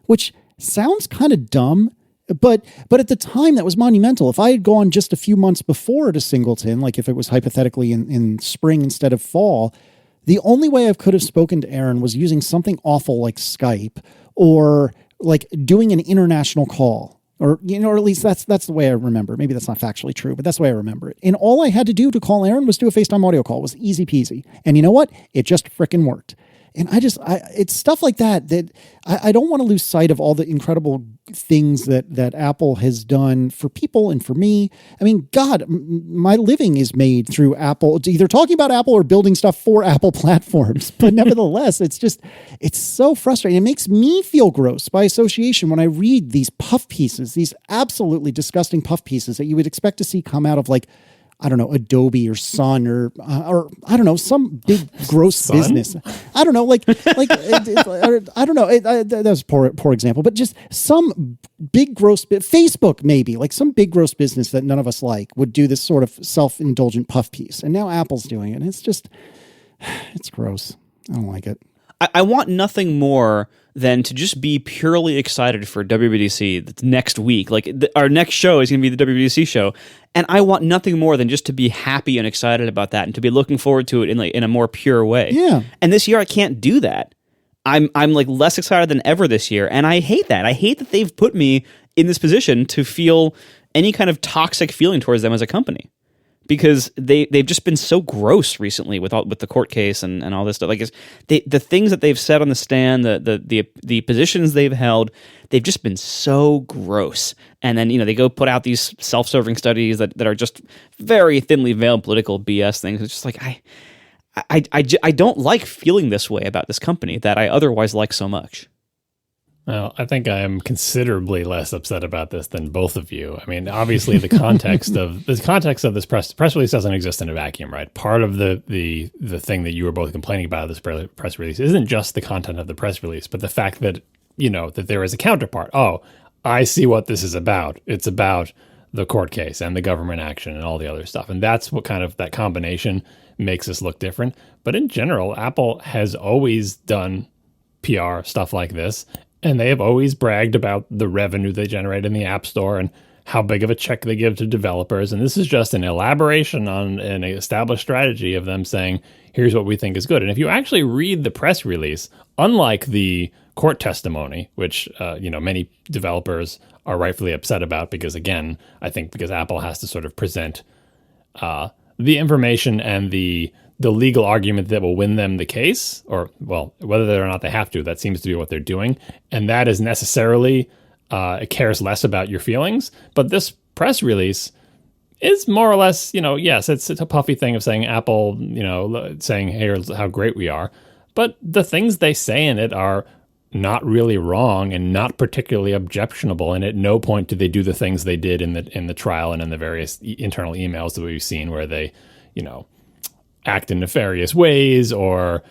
which sounds kind of dumb. But at the time, that was monumental. If I had gone just a few months before to Singleton, like if it was hypothetically in spring instead of fall, the only way I could have spoken to Aaron was using something awful like Skype or like doing an international call. Or, or at least that's the way I remember. Maybe that's not factually true, but that's the way I remember it. And all I had to do to call Aaron was do a FaceTime audio call. It was easy peasy. And you know what? It just frickin' worked. And it's stuff like that I don't want to lose sight of all the incredible things that Apple has done for people and for me. I mean, God, my living is made through Apple, either talking about Apple or building stuff for Apple platforms. But nevertheless, it's so frustrating. It makes me feel gross by association when I read these puff pieces, these absolutely disgusting puff pieces that you would expect to see come out of, like, I don't know, Adobe or Sun or I don't know, some big gross business. I don't know, like I don't know. That was a poor example, but just some big gross Facebook maybe, like some big gross business that none of us like would do this sort of self-indulgent puff piece, and now Apple's doing it. And it's gross. I don't like it. I want nothing more than to just be purely excited for WWDC next week. Like our next show is going to be the WWDC show, and I want nothing more than just to be happy and excited about that, and to be looking forward to it in a more pure way. Yeah. And this year I can't do that. I'm like less excited than ever this year, and I hate that. I hate that they've put me in this position to feel any kind of toxic feeling towards them as a company. Because they've just been so gross recently with the court case and all this stuff. Like the things that they've said on the stand, the positions they've held, they've just been so gross. And then they go put out these self-serving studies that are just very thinly veiled political BS things. It's just like I don't like feeling this way about this company that I otherwise like so much. Well, I think I am considerably less upset about this than both of you. I mean, obviously, the context of this press release doesn't exist in a vacuum, right? Part of the thing that you were both complaining about this press release isn't just the content of the press release, but the fact that that there is a counterpart. Oh, I see what this is about. It's about the court case and the government action and all the other stuff, and that's what kind of that combination makes us look different. But in general, Apple has always done PR stuff like this. And they have always bragged about the revenue they generate in the App Store and how big of a check they give to developers. And this is just an elaboration on an established strategy of them saying, here's what we think is good. And if you actually read the press release, unlike the court testimony, which many developers are rightfully upset about because, again, I think because Apple has to sort of present the information and the legal argument that will win them the case, or, well, whether or not they have to, that seems to be what they're doing. And that is necessarily, it cares less about your feelings. But this press release is more or less, yes, it's a puffy thing of saying Apple, saying, here's how great we are. But the things they say in it are not really wrong and not particularly objectionable. And at no point do they do the things they did in the trial and in the various internal emails that we've seen where they, act in nefarious ways or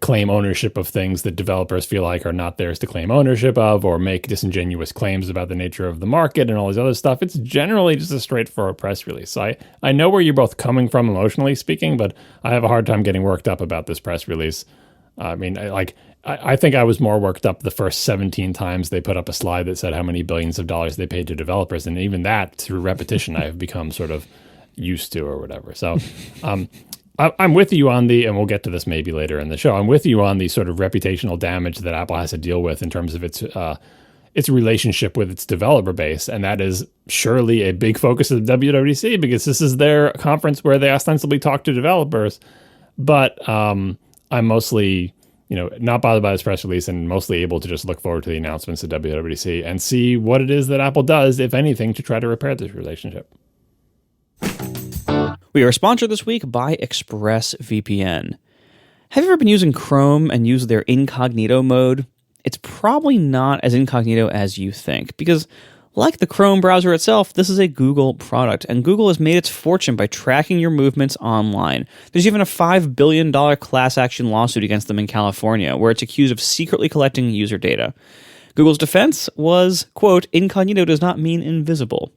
claim ownership of things that developers feel like are not theirs to claim ownership of, or make disingenuous claims about the nature of the market and all this other stuff. It's generally just a straightforward press release. So I know where you're both coming from emotionally speaking, but I have a hard time getting worked up about this press release. I mean, I think I was more worked up the first 17 times they put up a slide that said how many billions of dollars they paid to developers. And even that, through repetition, I have become sort of used to or whatever. So I'm with you on and we'll get to this maybe later in the show. I'm with you on the sort of reputational damage that Apple has to deal with in terms of its relationship with its developer base, and that is surely a big focus of WWDC because this is their conference where they ostensibly talk to developers. But I'm mostly, not bothered by this press release and mostly able to just look forward to the announcements at WWDC and see what it is that Apple does, if anything, to try to repair this relationship. We are sponsored this week by ExpressVPN. Have you ever been using Chrome and used their incognito mode? It's probably not as incognito as you think, because like the Chrome browser itself, this is a Google product, and Google has made its fortune by tracking your movements online. There's even a $5 billion class action lawsuit against them in California, where it's accused of secretly collecting user data. Google's defense was, quote, incognito does not mean invisible.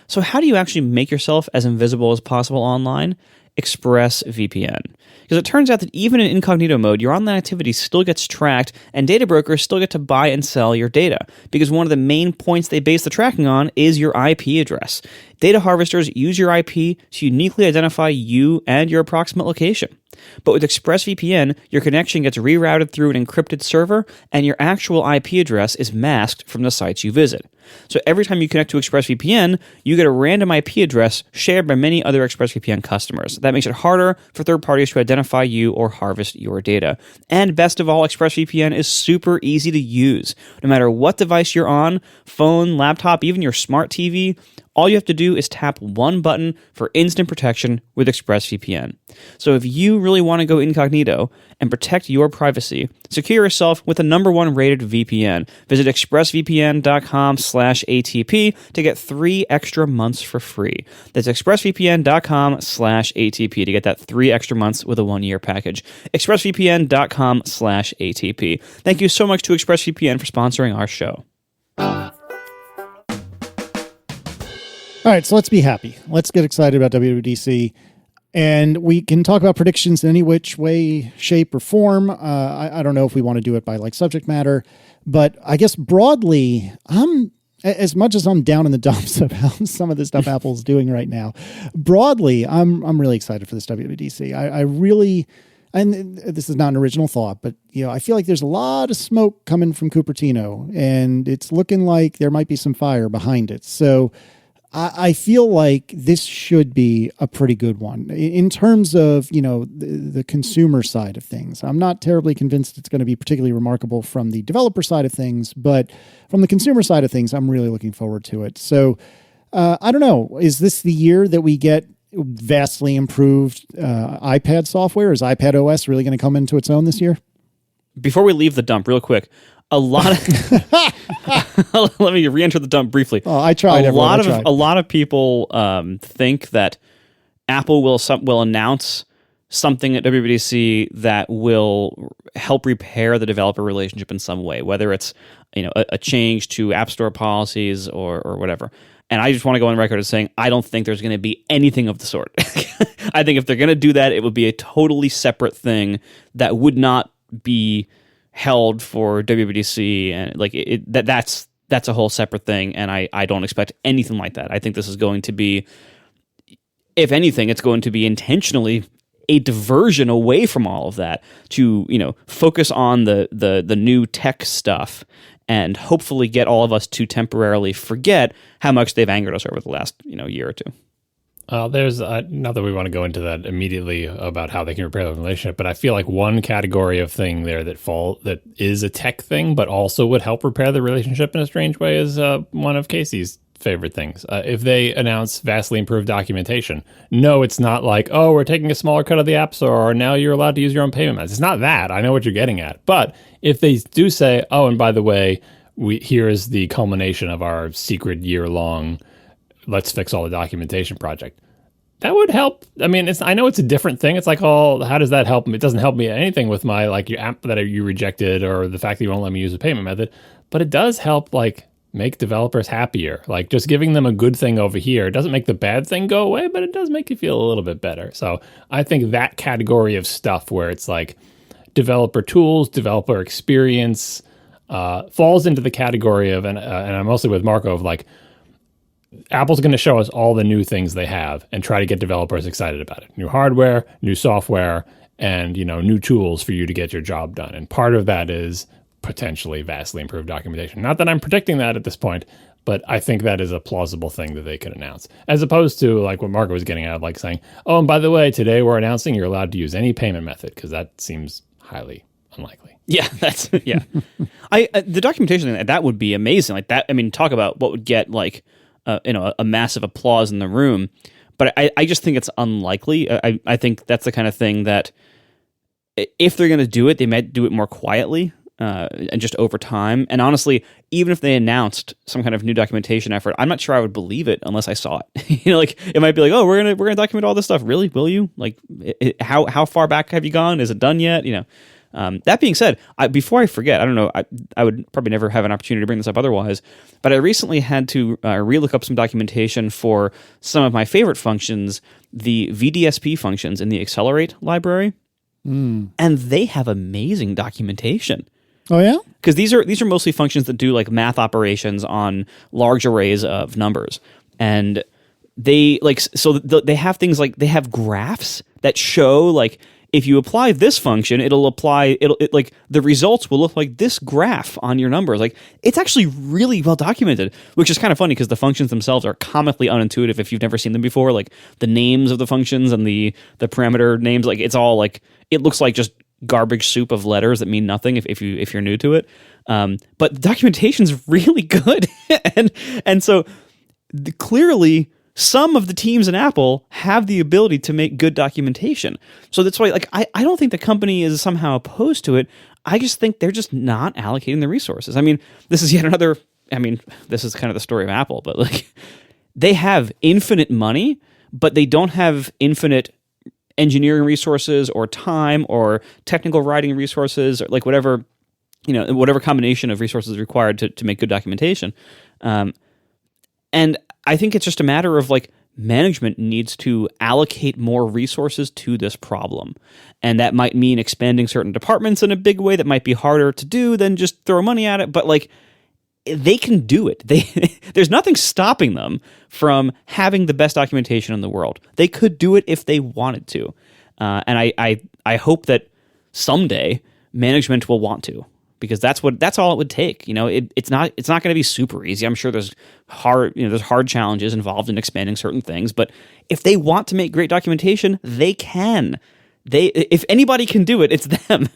So how do you actually make yourself as invisible as possible online? ExpressVPN. Because it turns out that even in incognito mode, your online activity still gets tracked, and data brokers still get to buy and sell your data. Because one of the main points they base the tracking on is your IP address. Data harvesters use your IP to uniquely identify you and your approximate location. But with ExpressVPN, your connection gets rerouted through an encrypted server, and your actual IP address is masked from the sites you visit. So every time you connect to ExpressVPN, you get a random IP address shared by many other ExpressVPN customers. That makes it harder for third parties to identify you or harvest your data. And best of all, ExpressVPN is super easy to use. No matter what device you're on, phone, laptop, even your smart TV, all you have to do is tap one button for instant protection with ExpressVPN. So if you really want to go incognito and protect your privacy, secure yourself with a #1 rated VPN. Visit expressvpn.com/ATP to get 3 extra months for free. That's expressvpn.com/ATP to get that 3 extra months with a 1-year package. expressvpn.com/ATP. Thank you so much to ExpressVPN for sponsoring our show. All right, so let's be happy. Let's get excited about WWDC. And we can talk about predictions in any which way, shape, or form. I don't know if we want to do it by subject matter, but I guess broadly, as much as I'm down in the dumps about some of the stuff Apple's doing right now, broadly, I'm really excited for this WWDC. I really, and this is not an original thought, but I feel like there's a lot of smoke coming from Cupertino, and it's looking like there might be some fire behind it. So I feel like this should be a pretty good one in terms of, the consumer side of things. I'm not terribly convinced it's going to be particularly remarkable from the developer side of things, but from the consumer side of things, I'm really looking forward to it. So I don't know. Is this the year that we get vastly improved iPad software? Is iPad OS really going to come into its own this year? Before we leave the dump, real quick, a lot of let me re-enter the dump briefly. Oh, I tried. A lot of people think that Apple will announce something at WWDC that will help repair the developer relationship in some way, whether it's a change to App Store policies or whatever. And I just want to go on record as saying I don't think there's going to be anything of the sort. I think if they're going to do that, it would be a totally separate thing that would not be held for WWDC, and that's a whole separate thing, and I don't expect anything like that. I think this is going to be, if anything, it's going to be intentionally a diversion away from all of that to focus on the new tech stuff and hopefully get all of us to temporarily forget how much they've angered us over the last year or two. There's not that we want to go into that immediately about how they can repair the relationship, but I feel like one category of thing there that is a tech thing, but also would help repair the relationship in a strange way is one of Casey's favorite things. If they announce vastly improved documentation, no, it's not like, oh, we're taking a smaller cut of the App Store, or now you're allowed to use your own payment methods. It's not that. I know what you're getting at. But if they do say, oh, and by the way, here is the culmination of our secret year-long let's fix all the documentation project, that would help. I mean, I know it's a different thing. It's like, oh, how does that help me? It doesn't help me anything with my your app that you rejected or the fact that you won't let me use a payment method. But it does help make developers happier. Just giving them a good thing over here, it doesn't make the bad thing go away, but it does make you feel a little bit better. So I think that category of stuff where it's developer tools, developer experience falls into the category of, and I'm mostly with Marco, of Apple's going to show us all the new things they have and try to get developers excited about it. New hardware, new software, and new tools for you to get your job done. And part of that is potentially vastly improved documentation. Not that I'm predicting that at this point, but I think that is a plausible thing that they could announce, as opposed to like what Marco was getting at, like saying, "Oh, and by the way, today we're announcing you're allowed to use any payment method," because that seems highly unlikely. Yeah, the documentation that would be amazing. Like that, I mean, talk about what would get like a massive applause in the room. But I just think it's unlikely. I think that's the kind of thing that if they're going to do it, they might do it more quietly and just over time. And honestly, even if they announced some kind of new documentation effort, I'm not sure I would believe it unless I saw it. Like it might be like, oh, we're gonna document all this stuff. Really? Will you? Like, how far back have you gone? Is it done yet? That being said, before I forget, I don't know, I would probably never have an opportunity to bring this up otherwise, but I recently had to relook up some documentation for some of my favorite functions, the VDSP functions in the Accelerate library, and they have amazing documentation. Oh yeah, because these are mostly functions that do like math operations on large arrays of numbers, and they they have things like they have graphs that show like, if you apply this function, like the results will look like this graph on your numbers. Like it's actually really well documented, which is kind of funny because the functions themselves are comically unintuitive if you've never seen them before. Like the names of the functions and the parameter names, like it's all like, it looks like just garbage soup of letters that mean nothing if you're new to it. But the documentation's really good, and so clearly, some of the teams in Apple have the ability to make good documentation. So that's why, like, I don't think the company is somehow opposed to it. I just think they're just not allocating the resources. I mean, this is yet another, this is kind of the story of Apple, but like, they have infinite money, but they don't have infinite engineering resources or time or technical writing resources or like whatever combination of resources is required to make good documentation. And I think it's just a matter of like management needs to allocate more resources to this problem. And that might mean expanding certain departments in a big way that might be harder to do than just throw money at it. But like they can do it. There's nothing stopping them from having the best documentation in the world. They could do it if they wanted to. And I hope that someday management will want to. Because that's all it would take. It's not going to be super easy. I'm sure there's hard challenges involved in expanding certain things. But if they want to make great documentation, they can. If anybody can do it, it's them.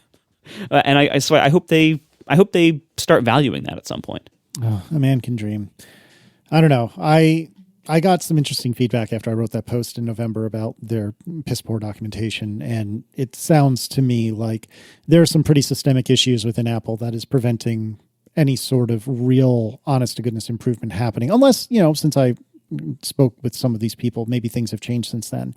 And I hope they start valuing that at some point. Oh, a man can dream. I don't know. I got some interesting feedback after I wrote that post in November about their piss poor documentation, and it sounds to me like there are some pretty systemic issues within Apple that is preventing any sort of real honest-to-goodness improvement happening, unless, since I spoke with some of these people, maybe things have changed since then.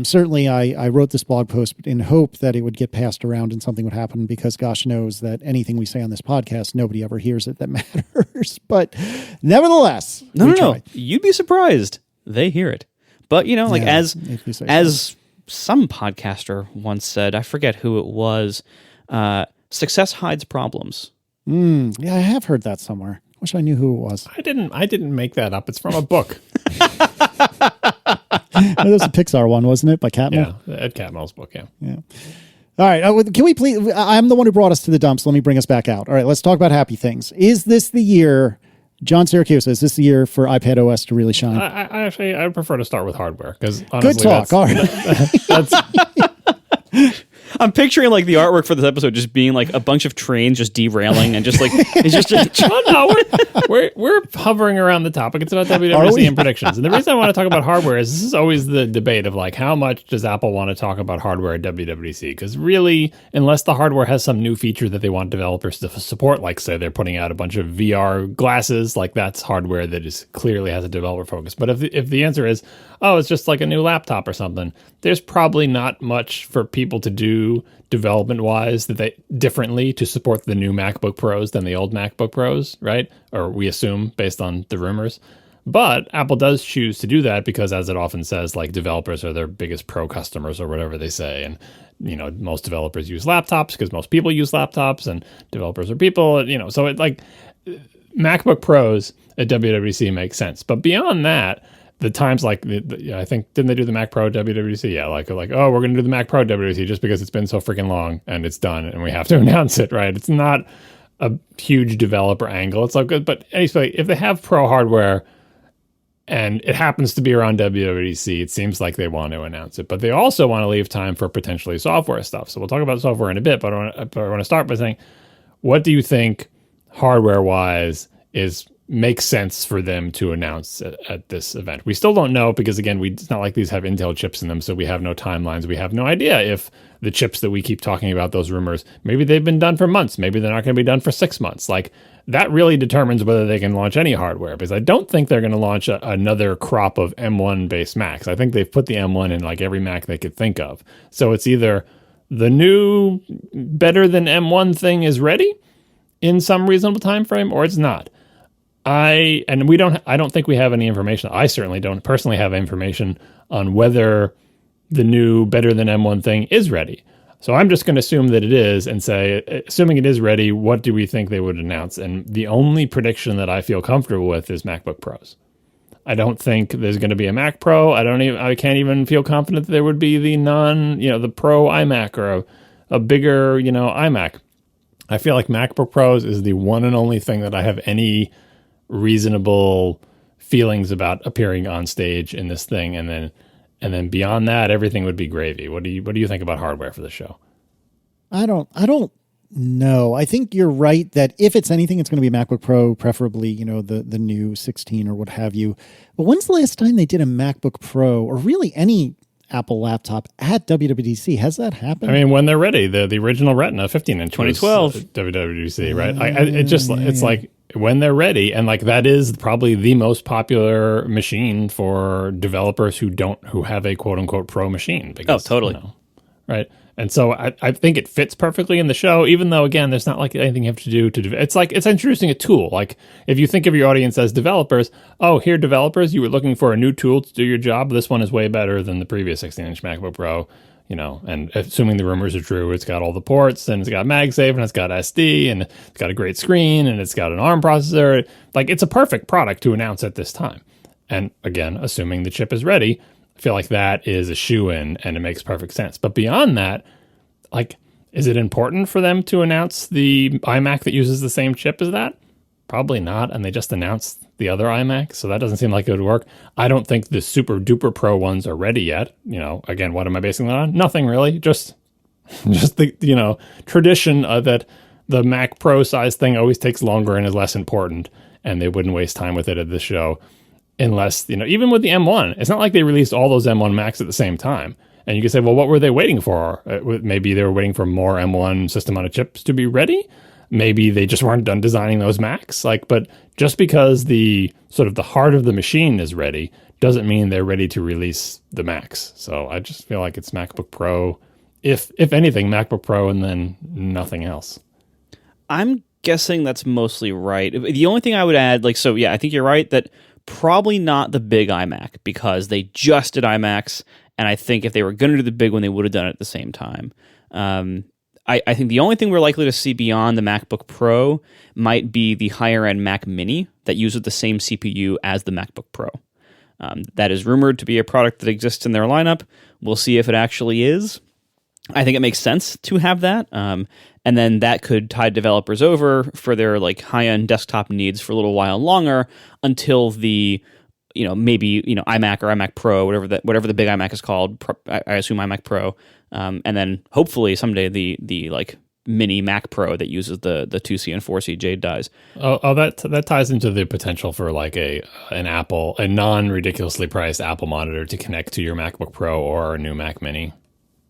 Certainly, I wrote this blog post in hope that it would get passed around and something would happen, because gosh knows that anything we say on this podcast, nobody ever hears it that matters. But nevertheless, no, you'd be surprised. They hear it. But, as some podcaster once said, I forget who it was, success hides problems. Yeah, I have heard that somewhere. Wish I knew who it was. I didn't make that up. It's from a book. That was a Pixar one, wasn't it? By Catmull? Yeah, Ed Catmull's book, yeah. All right. Can we please... I'm the one who brought us to the dumps. Let me bring us back out. All right, let's talk about happy things. Is this the year... John Syracuse, is this the year for iPad OS to really shine? I prefer to start with hardware, because honestly... Good talk. All right. I'm picturing like the artwork for this episode just being like a bunch of trains just derailing and just like it's just we're hovering around the topic. It's about WWDC and predictions. And the reason I want to talk about hardware is this is always the debate of like, how much does Apple want to talk about hardware at WWDC? Because really, unless the hardware has some new feature that they want developers to support, like say they're putting out a bunch of VR glasses, like that's hardware that is clearly has a developer focus. But if the answer is, oh, it's just like a new laptop or something, there's probably not much for people to do development-wise that they differently to support the new MacBook Pros than the old MacBook Pros, right? Or we assume based on the rumors. But Apple does choose to do that because, as it often says, like developers are their biggest pro customers or whatever they say. And, most developers use laptops because most people use laptops and developers are people, so it like MacBook Pros at WWDC make sense. But beyond that, the times like, I think, didn't they do the Mac Pro at WWDC? Yeah, like, oh, we're going to do the Mac Pro at WWDC just because it's been so freaking long and it's done and we have to announce it, right? It's not a huge developer angle. It's like, but anyway, if they have Pro hardware and it happens to be around WWDC, it seems like they want to announce it. But they also want to leave time for potentially software stuff. So we'll talk about software in a bit, but I want to start by saying, what do you think hardware-wise makes sense for them to announce at this event? We still don't know because, again, it's not like these have Intel chips in them, so we have no timelines. We have no idea if the chips that we keep talking about, those rumors, maybe they've been done for months. Maybe they're not going to be done for 6 months. Like, that really determines whether they can launch any hardware, because I don't think they're going to launch another crop of M1-based Macs. I think they've put the M1 in like every Mac they could think of. So it's either the new, better than M1 thing is ready in some reasonable time frame, or it's not. I don't think we have any information. I certainly don't personally have information on whether the new better than M1 thing is ready. So I'm just going to assume that it is and say, assuming it is ready, what do we think they would announce? And the only prediction that I feel comfortable with is MacBook Pros. I don't think there's going to be a Mac Pro. I can't even feel confident that there would be the Pro iMac or a bigger, iMac. I feel like MacBook Pros is the one and only thing that I have any reasonable feelings about appearing on stage in this thing, and then beyond that, everything would be gravy. What do you think about hardware for the show? I don't know. I think you're right that if it's anything, it's going to be a MacBook Pro, preferably, the new 16 or what have you. But when's the last time they did a MacBook Pro, or really any Apple laptop, at WWDC? Has that happened? I mean, when they're ready, the original Retina 15-inch 2012 WWDC, right? It's like when they're ready, and like that is probably the most popular machine for developers who have a quote unquote pro machine. Because, totally, right? And so I think it fits perfectly in the show, even though, again, there's not like anything you have to do to it's like it's introducing a tool. Like, if you think of your audience as developers, here, developers, you were looking for a new tool to do your job. This one is way better than the previous 16-inch MacBook Pro, and assuming the rumors are true, it's got all the ports, and it's got MagSafe, and it's got SD, and it's got a great screen, and it's got an ARM processor. Like, it's a perfect product to announce at this time. And again, assuming the chip is ready, I feel like that is a shoo-in, and it makes perfect sense. But beyond that, like, is it important for them to announce the iMac that uses the same chip as that? Probably not, and they just announced the other iMac, so that doesn't seem like it would work. I don't think the super duper pro ones are ready yet. Again, what am I basing that on? Nothing really, just the tradition that the Mac Pro size thing always takes longer and is less important, and they wouldn't waste time with it at this show. Unless, even with the M1, it's not like they released all those M1 Macs at the same time. And you can say, well, what were they waiting for? Maybe they were waiting for more M1 system on a chips to be ready. Maybe they just weren't done designing those Macs. But just because the sort of the heart of the machine is ready doesn't mean they're ready to release the Macs. So I just feel like it's MacBook Pro, if anything, MacBook Pro, and then nothing else. I'm guessing that's mostly right. The only thing I would add, I think you're right that probably not the big iMac, because they just did iMacs, and I think if they were going to do the big one, they would have done it at the same time. I think the only thing we're likely to see beyond the MacBook Pro might be the higher-end Mac Mini that uses the same CPU as the MacBook Pro. That is rumored to be a product that exists in their lineup. We'll see if it actually is. I think it makes sense to have that. And then that could tide developers over for their high-end desktop needs for a little while longer until the, maybe, iMac or iMac Pro, whatever the big iMac is called. I assume iMac Pro. And then hopefully someday the mini Mac Pro that uses the 2C and 4C Jade dies. That ties into the potential for a non-ridiculously priced Apple monitor to connect to your MacBook Pro or a new Mac Mini.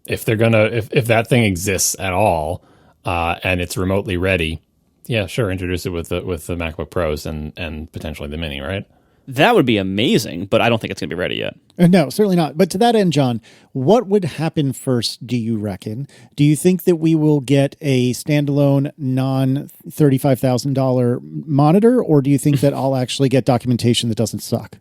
If they're if that thing exists at all, and it's remotely ready, yeah, sure, introduce it with the MacBook Pros and potentially the Mini, right? That would be amazing, but I don't think it's going to be ready yet. No, certainly not. But to that end, John, what would happen first, do you reckon? Do you think that we will get a standalone non-$35,000 monitor, or do you think that I'll actually get documentation that doesn't suck?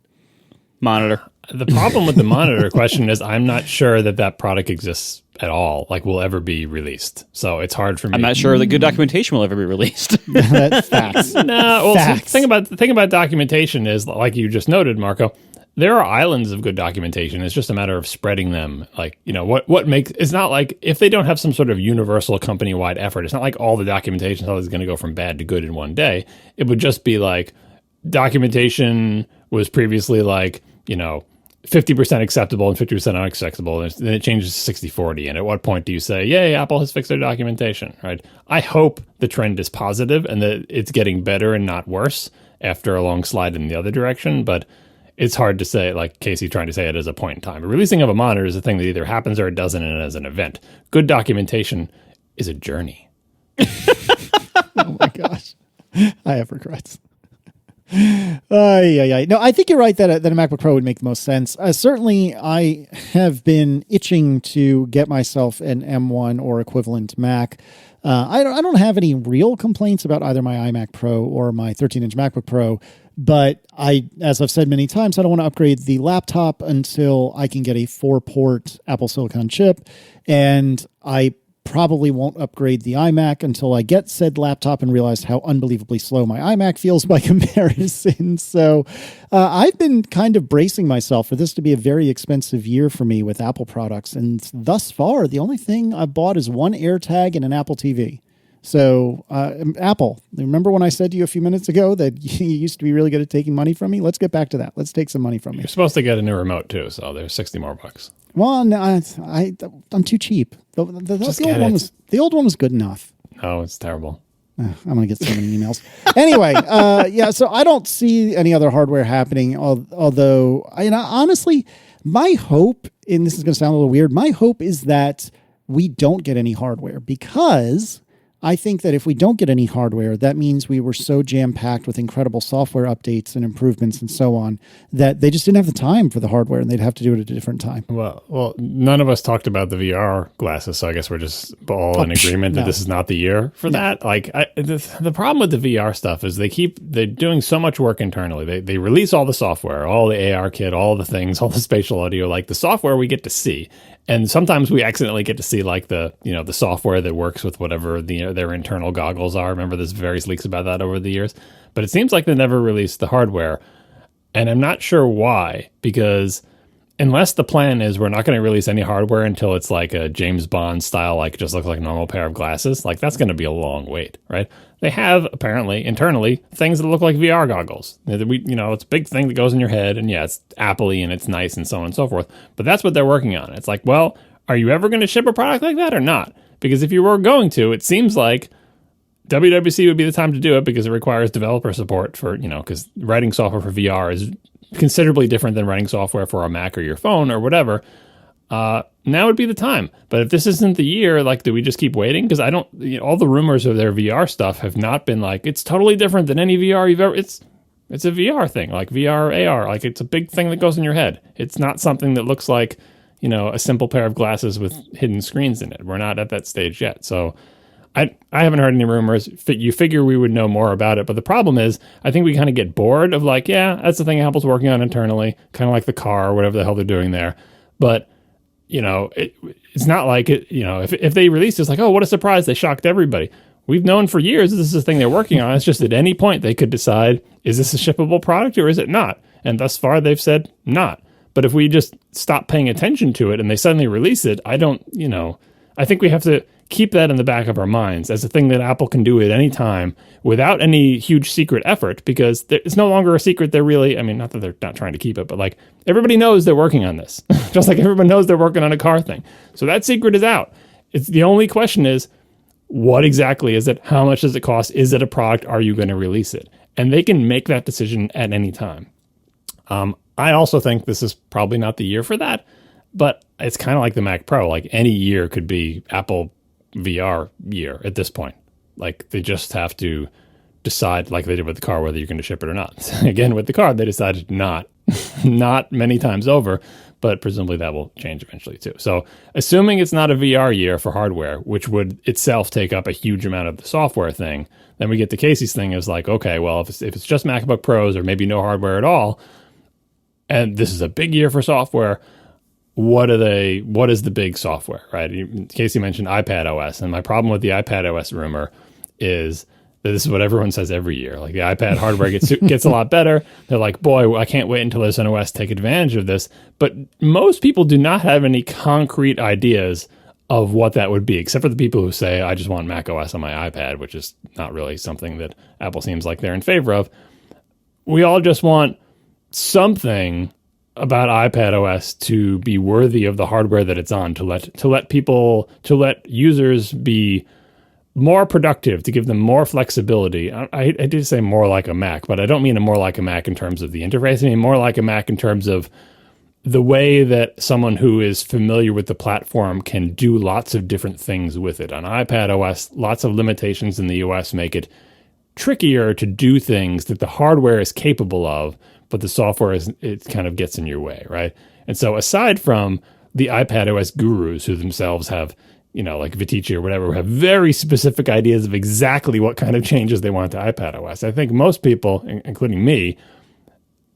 Monitor. The problem with the monitor question is I'm not sure that product exists at all like will ever be released. So it's hard for me. I'm not sure that good documentation will ever be released. That's facts. No, well, Facts. the thing about documentation is, like you just noted, Marco, there are islands of good documentation. It's just a matter of spreading them. Like, what makes, it's not like if they don't have some sort of universal company-wide effort, it's not like all the documentation is going to go from bad to good in one day. It would just be like documentation was previously like, 50% acceptable and 50% unacceptable. And then it changes to 60-40. And at what point do you say, yay, Apple has fixed their documentation, right? I hope the trend is positive and that it's getting better and not worse after a long slide in the other direction. But it's hard to say, like Casey trying to say it as a point in time. A releasing of a monitor is a thing that either happens or it doesn't, and as an event. Good documentation is a journey. Oh my gosh. I have regrets. No, I think you're right that a MacBook Pro would make the most sense. Certainly, I have been itching to get myself an M1 or equivalent Mac. I don't have any real complaints about either my iMac Pro or my 13-inch MacBook Pro, but as I've said many times, I don't want to upgrade the laptop until I can get a 4-port Apple Silicon chip, and I probably won't upgrade the iMac until I get said laptop and realize how unbelievably slow my iMac feels by comparison. So I've been kind of bracing myself for this to be a very expensive year for me with Apple products. And thus far, the only thing I've bought is one AirTag and an Apple TV. So Apple, remember when I said to you a few minutes ago that you used to be really good at taking money from me? Let's get back to that. Let's take some money from me. You're supposed to get a new remote too, so there's $60 more. Well, no, I'm too cheap. The old one was good enough. No, it's terrible. I'm going to get so many emails. Anyway, so I don't see any other hardware happening, although, honestly, my hope, and this is going to sound a little weird, my hope is that we don't get any hardware, because I think that if we don't get any hardware, that means we were so jam-packed with incredible software updates and improvements and so on that they just didn't have the time for the hardware, and they'd have to do it at a different time. Well, none of us talked about the VR glasses, so I guess we're just all in agreement that this is not the year for that. Like, the problem with the VR stuff is they're doing so much work internally. They release all the software, all the AR kit, all the things, all the spatial audio, like the software we get to see. And sometimes we accidentally get to see like the software that works with whatever their internal goggles are. Remember, there's various leaks about that over the years. But it seems like they never released the hardware. And I'm not sure why, because unless the plan is we're not going to release any hardware until it's like a James Bond style, like just look like a normal pair of glasses, like that's going to be a long wait, right? They have apparently internally things that look like VR goggles. It's a big thing that goes in your head, and yeah, it's Apple-y and it's nice and so on and so forth. But that's what they're working on. It's like, well, are you ever going to ship a product like that or not? Because if you were going to, it seems like WWDC would be the time to do it, because it requires developer support for, because writing software for VR is considerably different than writing software for a Mac or your phone or whatever. Now would be the time. But if this isn't the year, like, do we just keep waiting? Because all the rumors of their VR stuff have not been like, it's totally different than any VR you've ever, it's a VR thing, like VR, AR, like it's a big thing that goes in your head. It's not something that looks like, a simple pair of glasses with hidden screens in it. We're not at that stage yet. So I haven't heard any rumors. You figure we would know more about it. But the problem is, I think we kind of get bored of like, yeah, that's the thing Apple's working on internally, kind of like the car or whatever the hell they're doing there. But, it's not like it, if they released it, it's like, oh, what a surprise. They shocked everybody. We've known for years this is the thing they're working on. It's just at any point they could decide, is this a shippable product or is it not? And thus far they've said not. But if we just stop paying attention to it and they suddenly release it, I think we have to keep that in the back of our minds as a thing that Apple can do at any time without any huge secret effort, because it's no longer a secret. They're really, not that they're not trying to keep it, but like everybody knows they're working on this, just like everyone knows they're working on a car thing. So that secret is out. It's the only question is, what exactly is it? How much does it cost? Is it a product? Are you going to release it? And they can make that decision at any time. I also think this is probably not the year for that, but it's kind of like the Mac Pro. Like any year could be Apple VR year at this point. Like they just have to decide, like they did with the car, whether you're going to ship it or not. Again, with the car, they decided not many times over, but presumably that will change eventually too. So assuming it's not a VR year for hardware, which would itself take up a huge amount of the software thing, then we get to Casey's thing is like, okay, well, if it's just MacBook Pros or maybe no hardware at all, and this is a big year for software, what is the big software, right? Casey mentioned iPad OS, and my problem with the iPad OS rumor is that this is what everyone says every year. Like the iPad hardware gets a lot better. They're like, boy, I can't wait until there's an OS to take advantage of this. But most people do not have any concrete ideas of what that would be, except for the people who say, I just want Mac OS on my iPad, which is not really something that Apple seems like they're in favor of. We all just want something about iPad OS to be worthy of the hardware that it's on, to let users be more productive, to give them more flexibility. I did say more like a Mac, but I don't mean a more like a Mac in terms of the interface. I mean more like a Mac in terms of the way that someone who is familiar with the platform can do lots of different things with it. On iPad OS, lots of limitations in the US make it trickier to do things that the hardware is capable of, but the software it kind of gets in your way, right? And so aside from the iPad OS gurus who themselves have, like Viticci or whatever, who have very specific ideas of exactly what kind of changes they want to iPad OS, I think most people, including me,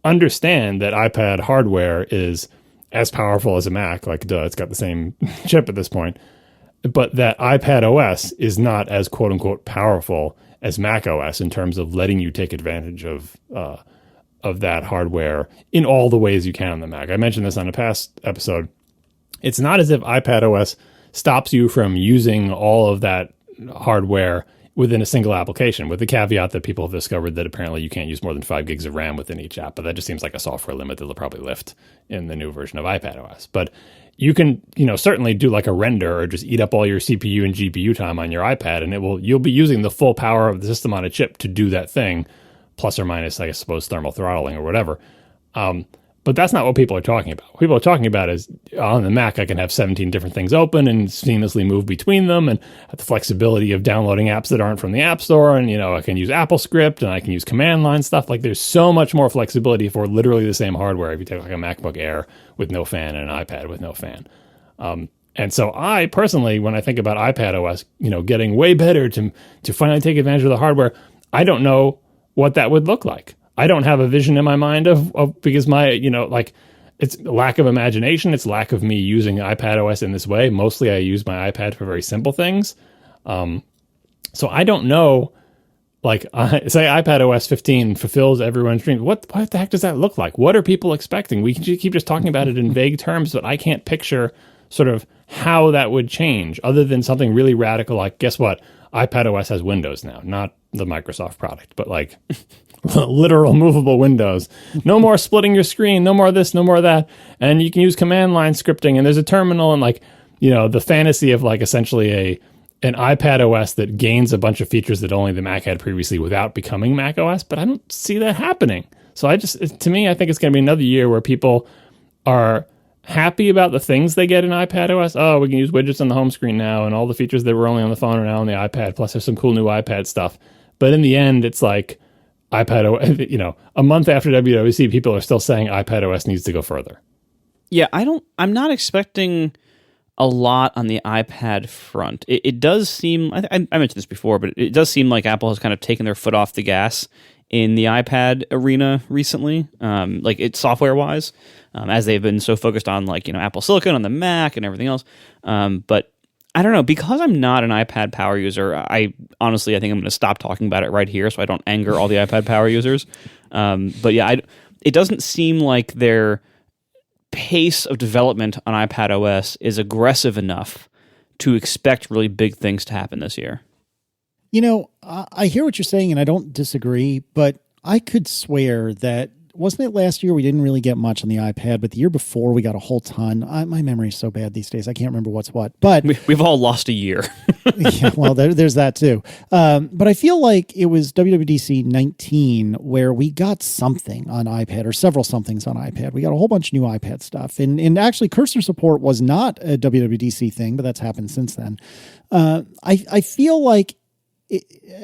understand that iPad hardware is as powerful as a Mac, like duh, it's got the same chip at this point, but that iPad OS is not as quote unquote powerful as Mac OS in terms of letting you take advantage of that hardware in all the ways you can on the Mac. I mentioned this on a past episode. It's not as if iPad OS stops you from using all of that hardware within a single application, with the caveat that people have discovered that apparently you can't use more than 5 gigs of RAM within each app, but that just seems like a software limit that they'll probably lift in the new version of iPad OS. But you can, certainly do like a render or just eat up all your CPU and GPU time on your iPad, and you'll be using the full power of the system on a chip to do that thing, plus or minus, I suppose, thermal throttling or whatever. But that's not what people are talking about. What people are talking about is on the Mac, I can have 17 different things open and seamlessly move between them, and have the flexibility of downloading apps that aren't from the App Store. And, I can use AppleScript and I can use command line stuff. Like there's so much more flexibility for literally the same hardware if you take like a MacBook Air with no fan and an iPad with no fan. And so I personally, when I think about iPad OS, getting way better to finally take advantage of the hardware, I don't know what that would look like. I don't have a vision in my mind of because my, it's lack of imagination. It's lack of me using iPad OS in this way. Mostly I use my iPad for very simple things. So I don't know, say iPad OS 15 fulfills everyone's dream. What the heck does that look like? What are people expecting? We can keep just talking about it in vague terms, but I can't picture sort of how that would change other than something really radical. Like, guess what? iPad OS has Windows now, not the Microsoft product, but like literal movable windows. No more splitting your screen, no more this, no more that. And you can use command line scripting, and there's a terminal, and the fantasy of essentially an iPad OS that gains a bunch of features that only the Mac had previously without becoming Mac OS, but I don't see that happening. So I think it's going to be another year where people are happy about the things they get in iPad OS. Oh, we can use widgets on the home screen now, and all the features that were only on the phone are now on the iPad, plus there's some cool new iPad stuff. But in the end, it's like iPad OS, a month after WWDC, people are still saying iPad OS needs to go further. Yeah, I'm not expecting a lot on the iPad front. It does seem, I mentioned this before, but it does seem like Apple has kind of taken their foot off the gas in the iPad arena recently, it's software-wise, as they've been so focused on Apple Silicon on the Mac and everything else. But I don't know, because I'm not an iPad power user, I think I'm going to stop talking about it right here so I don't anger all the iPad power users. But yeah, it doesn't seem like their pace of development on iPad OS is aggressive enough to expect really big things to happen this year. I hear what you're saying, and I don't disagree, but I could swear that, wasn't it last year we didn't really get much on the iPad, but the year before we got a whole ton. My memory is so bad these days, I can't remember what's what. But we've all lost a year. Yeah, well, there's that too. But I feel like it was WWDC 19 where we got something on iPad, or several somethings on iPad. We got a whole bunch of new iPad stuff. And actually, cursor support was not a WWDC thing, but that's happened since then. I feel like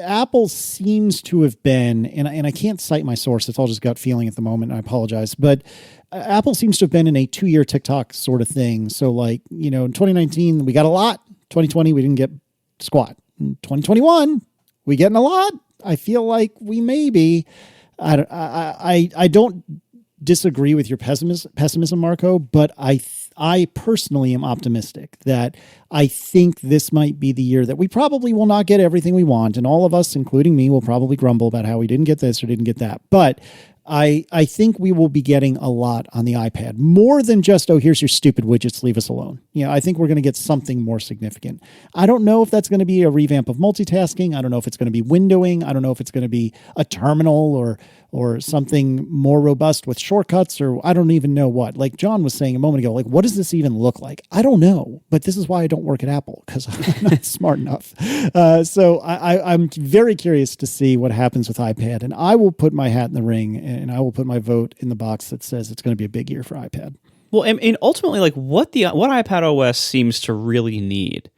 Apple seems to have been, and I can't cite my source, it's all just gut feeling at the moment, I apologize, but Apple seems to have been in a 2-year TikTok sort of thing. So in 2019, we got a lot. 2020, we didn't get squat. In 2021, we getting a lot. I feel like we may be. I don't disagree with your pessimism, Marco, but I I personally am optimistic that I think this might be the year that we probably will not get everything we want. And all of us, including me, will probably grumble about how we didn't get this or didn't get that. But I think we will be getting a lot on the iPad, more than just, oh, here's your stupid widgets, leave us alone. I think we're going to get something more significant. I don't know if that's going to be a revamp of multitasking. I don't know if it's going to be windowing. I don't know if it's going to be a terminal or something more robust with shortcuts, or I don't even know what. Like John was saying a moment ago, like, what does this even look like? I don't know, but this is why I don't work at Apple, because I'm not smart enough. So I'm very curious to see what happens with iPad, and I will put my hat in the ring, and I will put my vote in the box that says it's going to be a big year for iPad. Well, and ultimately, like what iPad OS seems to really need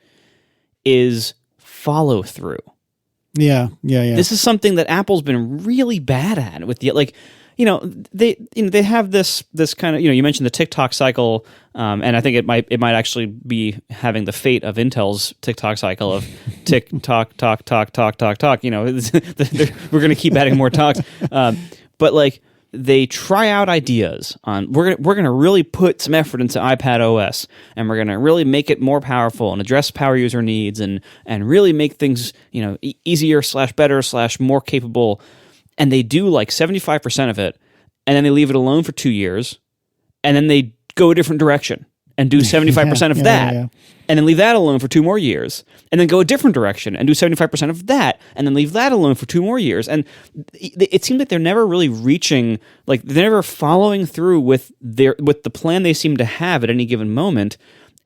is follow through. Yeah. This is something that Apple's been really bad at with they have this kind of, you mentioned the TikTok cycle, and I think it might actually be having the fate of Intel's TikTok cycle of tick tock talk talk talk talk talk. We're going to keep adding more talks, but like they try out ideas on we're going to really put some effort into iPad OS, and we're going to really make it more powerful and address power user needs and really make things easier / better / more capable. And they do like 75% of it, and then they leave it alone for 2 years, and then they go a different direction and do 75% of that, and then leave that alone for 2 more years, and then go a different direction and do 75% of that, and then leave that alone for 2 more years. And it seems like they're never really reaching, like they're never following through with the plan they seem to have at any given moment,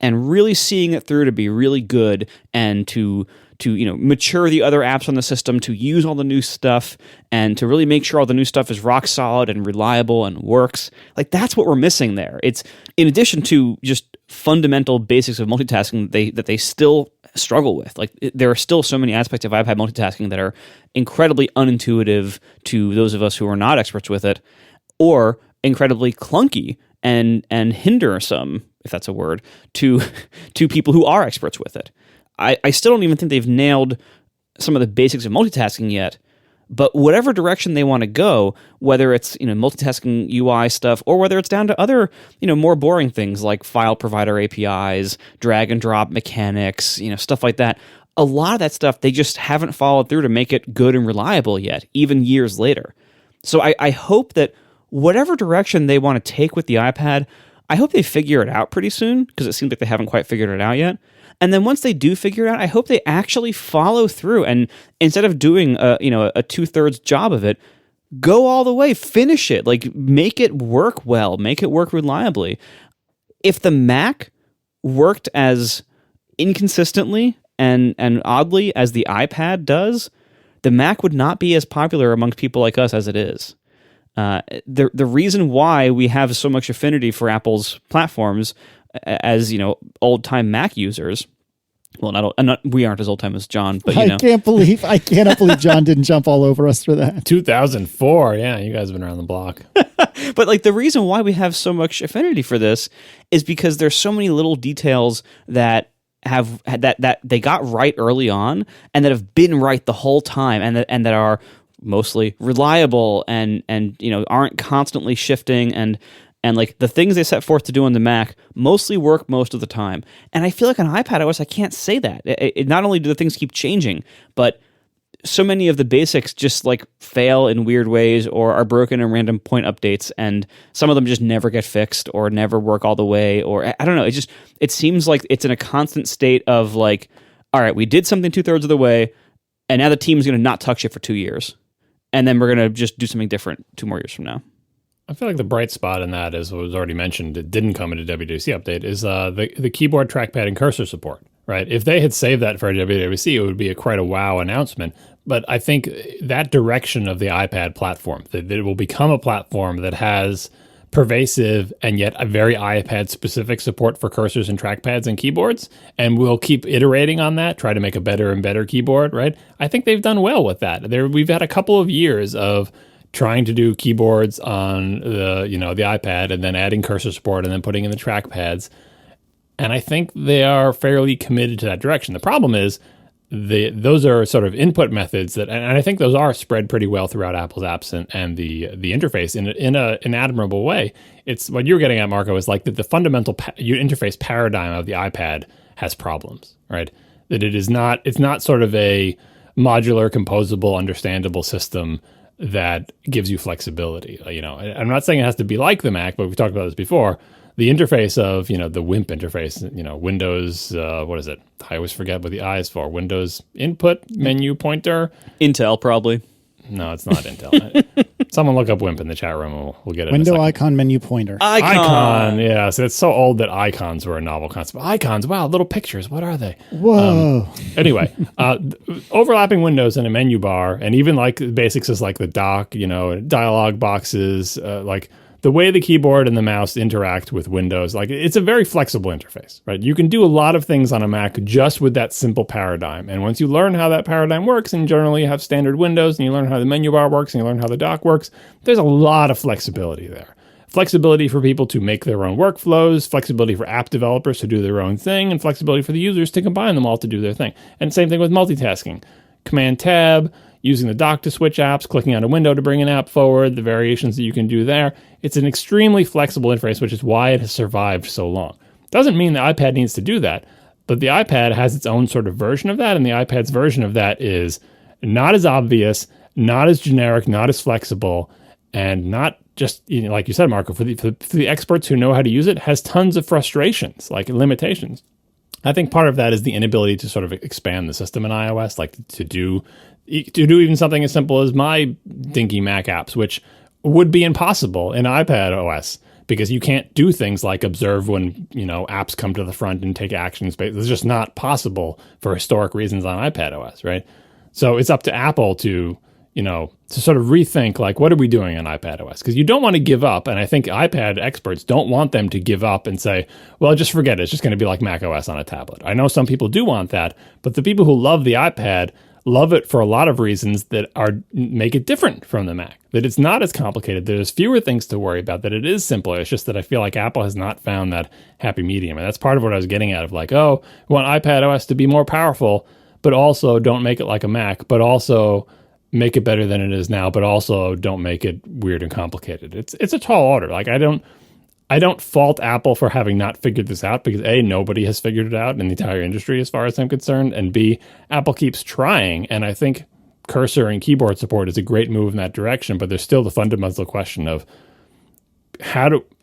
and really seeing it through to be really good and to mature the other apps on the system, to use all the new stuff, and to really make sure all the new stuff is rock solid and reliable and works. Like that's what we're missing there. It's in addition to just fundamental basics of multitasking that they still struggle with. Like there are still so many aspects of iPad multitasking that are incredibly unintuitive to those of us who are not experts with it, or incredibly clunky and hinder some, if that's a word, to people who are experts with it. I still don't even think they've nailed some of the basics of multitasking yet, but whatever direction they want to go, whether it's multitasking UI stuff, or whether it's down to other more boring things like file provider APIs, drag and drop mechanics, stuff like that. A lot of that stuff they just haven't followed through to make it good and reliable yet, even years later. So I hope that whatever direction they want to take with the iPad, I hope they figure it out pretty soon, because it seems like they haven't quite figured it out yet. And then once they do figure it out, I hope they actually follow through, and instead of doing a 2/3 job of it, go all the way, finish it, like make it work well, make it work reliably. If the Mac worked as inconsistently and oddly as the iPad does, the Mac would not be as popular amongst people like us as it is. The reason why we have so much affinity for Apple's platforms as old time Mac users, well, we aren't as old time as John, but I cannot believe John didn't jump all over us for that. 2004, yeah, you guys have been around the block. But like the reason why we have so much affinity for this is because there's so many little details that that they got right early on, and that have been right the whole time, and that are mostly reliable and aren't constantly shifting, and like the things they set forth to do on the Mac mostly work most of the time. And I feel like on iPad OS, I can't say that. It not only do the things keep changing, but so many of the basics just like fail in weird ways or are broken in random point updates, and some of them just never get fixed or never work all the way, or I don't know. It seems like it's in a constant state of like, all right, we did something 2/3 of the way, and now the team's going to not touch it for 2 years, and then we're going to just do something different 2 more years from now. I feel like the bright spot in that, as was already mentioned, it didn't come into WWDC update, is the keyboard, trackpad, and cursor support, right? If they had saved that for WWDC, it would be quite a wow announcement. But I think that direction of the iPad platform, that it will become a platform that has pervasive and yet a very iPad-specific support for cursors and trackpads and keyboards, and we'll keep iterating on that, try to make a better and better keyboard, right? I think they've done well with that. We've had a couple of years of trying to do keyboards on the iPad, and then adding cursor support, and then putting in the trackpads. And I think they are fairly committed to that direction. The problem is those are sort of input methods that, and I think those are spread pretty well throughout Apple's apps and the interface in an admirable way. It's what you're getting at, Marco, is like that the fundamental interface paradigm of the iPad has problems, right? That it's not sort of a modular, composable, understandable system that gives you flexibility. I'm not saying it has to be like the Mac, but we've talked about this before. The interface of, the WIMP interface, Windows, what is it? I always forget what the I is for. Windows input menu pointer. Intel, probably. No, it's not Intel. Someone look up WIMP in the chat room and we'll get it. Window icon menu pointer. Icon. Yeah, so it's so old that icons were a novel concept. Icons, wow, little pictures. What are they? Whoa. Anyway, overlapping windows in a menu bar, and even like the basics is like the dock, dialog boxes, like the way the keyboard and the mouse interact with Windows, like it's a very flexible interface, right? You can do a lot of things on a Mac just with that simple paradigm. And once you learn how that paradigm works, and generally you have standard Windows, and you learn how the menu bar works, and you learn how the dock works, there's a lot of flexibility there. Flexibility for people to make their own workflows, flexibility for app developers to do their own thing, and flexibility for the users to combine them all to do their thing. And same thing with multitasking. Command-Tab, using the dock to switch apps, clicking on a window to bring an app forward, the variations that you can do there. It's an extremely flexible interface, which is why it has survived so long. Doesn't mean the iPad needs to do that, but the iPad has its own sort of version of that, and the iPad's version of that is not as obvious, not as generic, not as flexible, and not just, like you said, Marco, for the experts who know how to use it, has tons of frustrations, like limitations. I think part of that is the inability to sort of expand the system in iOS, like to do even something as simple as my dinky Mac apps, which would be impossible in iPad OS because you can't do things like observe when, apps come to the front and take actions. It's just not possible for historic reasons on iPad OS, right? So it's up to Apple to sort of rethink, like, what are we doing on iPad OS? Because you don't want to give up, and I think iPad experts don't want them to give up and say, well, just forget it. It's just going to be like Mac OS on a tablet. I know some people do want that, but the people who love the iPad love it for a lot of reasons that make it different from the Mac, that it's not as complicated, there's fewer things to worry about, that it is simpler. It's just that I feel like Apple has not found that happy medium. And that's part of what I was getting at of like, oh, we want iPad OS to be more powerful, but also don't make it like a Mac, but also make it better than it is now, but also don't make it weird and complicated. It's a tall order. Like I don't fault Apple for having not figured this out because A, nobody has figured it out in the entire industry as far as I'm concerned, and B, Apple keeps trying, and I think cursor and keyboard support is a great move in that direction, but there's still the fundamental question of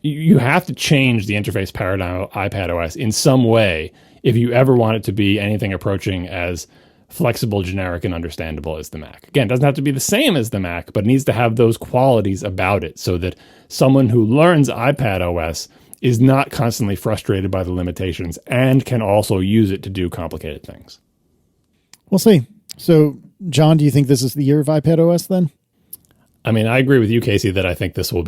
you have to change the interface paradigm of iPad OS in some way if you ever want it to be anything approaching as flexible, generic, and understandable as the Mac. Again, it doesn't have to be the same as the Mac, but it needs to have those qualities about it so that someone who learns iPad OS is not constantly frustrated by the limitations and can also use it to do complicated things. We'll see. So, John, do you think this is the year of iPad OS then? I mean, I agree with you, Casey, that I think there will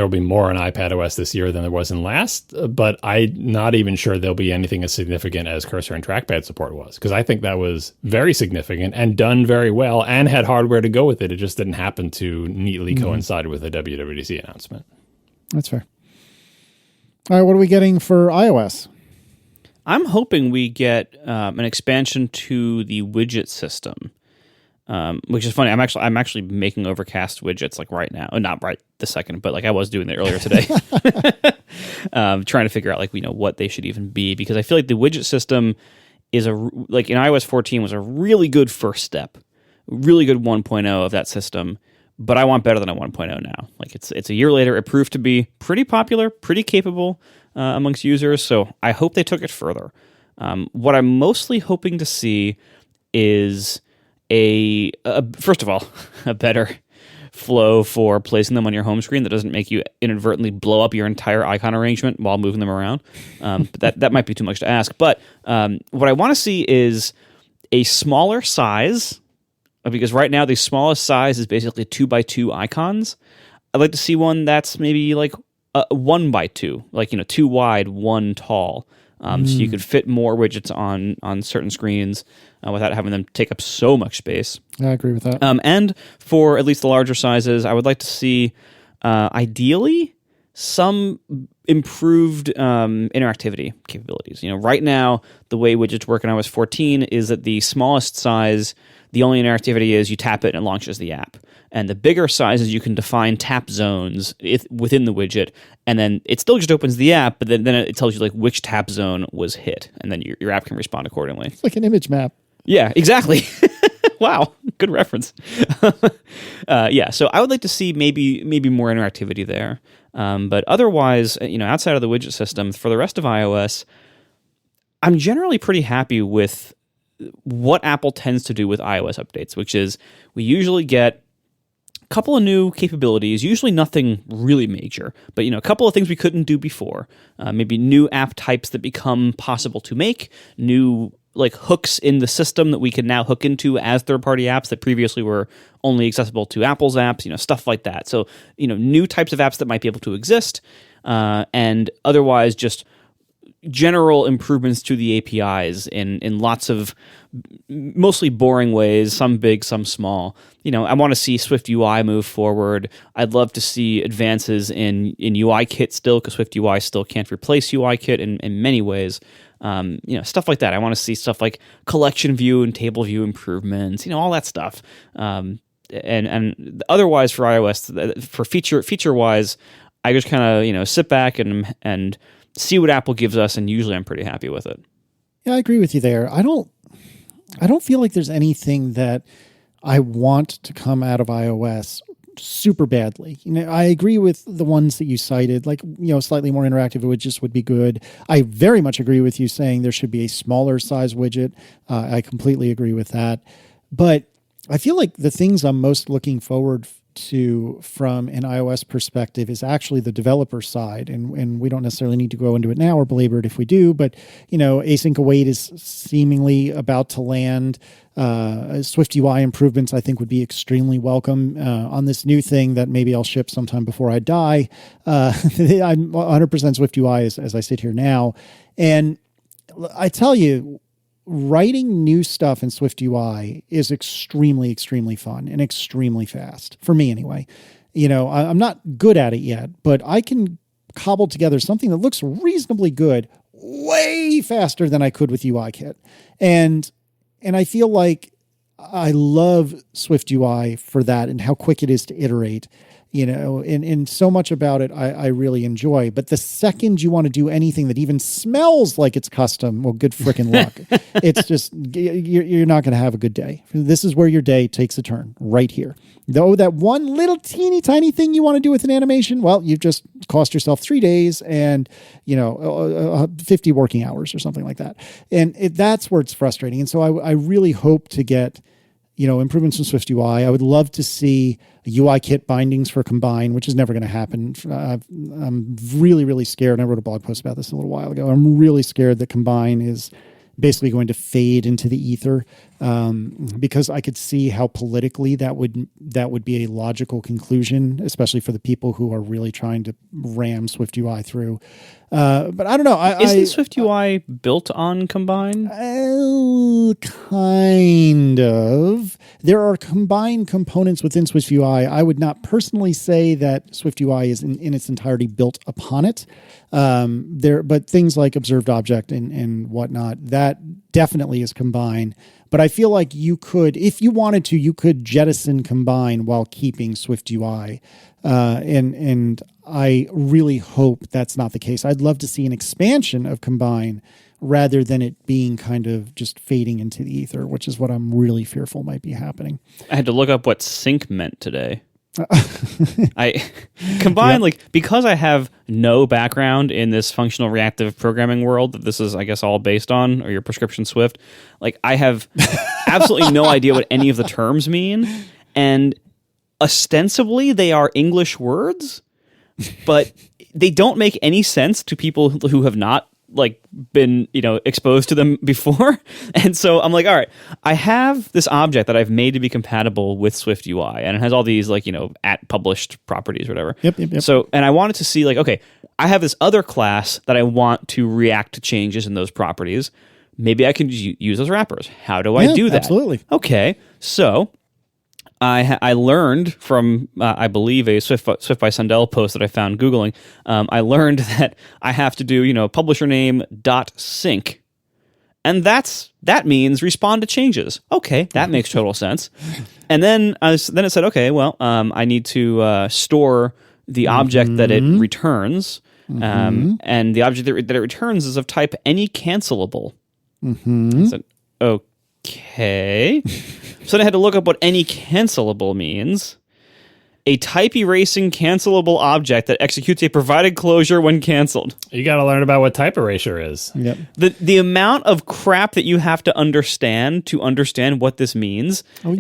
be more on iPad OS this year than there was in last, but I'm not even sure there'll be anything as significant as cursor and trackpad support was, because I think that was very significant and done very well and had hardware to go with it. It just didn't happen to neatly coincide with the WWDC announcement. That's fair. All right, what are we getting for iOS? I'm hoping we get an expansion to the widget system. Which is funny. I'm actually making Overcast widgets like right now, not right this second, but like I was doing it earlier today, trying to figure out like what they should even be, because I feel like the widget system is like in iOS 14 was a really good first step, really good 1.0 of that system, but I want better than a 1.0 now. Like it's a year later, it proved to be pretty popular, pretty capable amongst users. So I hope they took it further. What I'm mostly hoping to see is first of all, a better flow for placing them on your home screen that doesn't make you inadvertently blow up your entire icon arrangement while moving them around. But that might be too much to ask. But what I want to see is a smaller size, because right now the smallest size is basically 2x2 icons. I'd like to see one that's maybe like 1x2, like 2 wide, 1 tall. So you could fit more widgets on certain screens without having them take up so much space. I agree with that. And for at least the larger sizes, I would like to see, ideally, some improved interactivity capabilities. Right now, the way widgets work in iOS 14 is that the smallest size, the only interactivity is you tap it and it launches the app. And the bigger sizes, you can define tap zones within the widget, and then it still just opens the app, but then it tells you like which tap zone was hit, and then your app can respond accordingly. It's like an image map. Yeah, exactly. Wow, good reference. Yeah, so I would like to see maybe more interactivity there. But otherwise, outside of the widget system, for the rest of iOS, I'm generally pretty happy with what Apple tends to do with iOS updates, which is we usually get a couple of new capabilities, usually nothing really major, but a couple of things we couldn't do before. Maybe new app types that become possible to make, new like hooks in the system that we can now hook into as third-party apps that previously were only accessible to Apple's apps, stuff like that. So, new types of apps that might be able to exist, and otherwise just general improvements to the APIs in lots of mostly boring ways, some big, some small. I want to see Swift UI move forward. I'd love to see advances in UIKit still, because Swift UI still can't replace UIKit in many ways. Stuff like that. I want to see stuff like collection view and table view improvements, all that stuff. And otherwise for iOS, for feature wise, I just kind of, sit back and see what Apple gives us, and usually I'm pretty happy with it. Yeah, I agree with you there. I don't feel like there's anything that I want to come out of iOS super badly. I agree with the ones that you cited, like, slightly more interactive widgets would be good. I very much agree with you saying there should be a smaller size widget. I completely agree with that. But I feel like the things I'm most looking forward to from an iOS perspective is actually the developer side. And we don't necessarily need to go into it now or belabor it if we do, but, async await is seemingly about to land. Swift UI improvements, I think, would be extremely welcome on this new thing that maybe I'll ship sometime before I die. I'm 100% Swift UI as I sit here now. And I tell you, writing new stuff in Swift UI is extremely, extremely fun and extremely fast, for me anyway. I'm not good at it yet, but I can cobble together something that looks reasonably good way faster than I could with UIKit. And I feel like I love Swift UI for that and how quick it is to iterate, and so much about it I really enjoy. But the second you want to do anything that even smells like it's custom, well, good freaking luck. It's just, you're not going to have a good day. This is where your day takes a turn, right here. Though that one little teeny tiny thing you want to do with an animation, well, you've just cost yourself 3 days and, 50 working hours or something like that. And that's where it's frustrating. And so I really hope to get, improvements in Swift UI. I would love to see UIKit bindings for Combine, which is never going to happen. I'm really, really scared. I wrote a blog post about this a little while ago. I'm really scared that Combine is basically going to fade into the ether, because I could see how politically that would be a logical conclusion, especially for the people who are really trying to ram Swift UI through. But I don't know. Isn't Swift UI built on Combine? Kind of. There are Combine components within Swift UI. I would not personally say that Swift UI is in its entirety built upon it. But things like observed object and whatnot, that definitely is Combine. But I feel like you could, if you wanted to, you could jettison Combine while keeping Swift UI. And I really hope that's not the case. I'd love to see an expansion of Combine rather than it being kind of just fading into the ether, which is what I'm really fearful might be happening. I had to look up what sync meant today. I combine, because I have no background in this functional reactive programming world that this is, I guess, all based on, or your prescription Swift, I have absolutely no idea what any of the terms mean. And ostensibly they are English words, but they don't make any sense to people who have not been, exposed to them before. And so I'm like, all right, I have this object that I've made to be compatible with Swift UI, and it has all these at published properties or whatever. Yep. So, and I wanted to see okay, I have this other class that I want to react to changes in those properties. Maybe I can use those wrappers. How do I do that? Absolutely. Okay. So I learned from, I believe, a Swift by Sundell post that I found Googling. I learned that I have to do, publisher name .sync. And that means respond to changes. Okay, that makes total sense. And then it said, okay, well, I need to store the object that it returns. And the object that it returns is of type any cancelable. I said, okay. So then I had to look up what any cancelable means. A type erasing cancelable object that executes a provided closure when canceled. You got to learn about what type erasure is. Yep. The amount of crap that you have to understand what this means. Oh,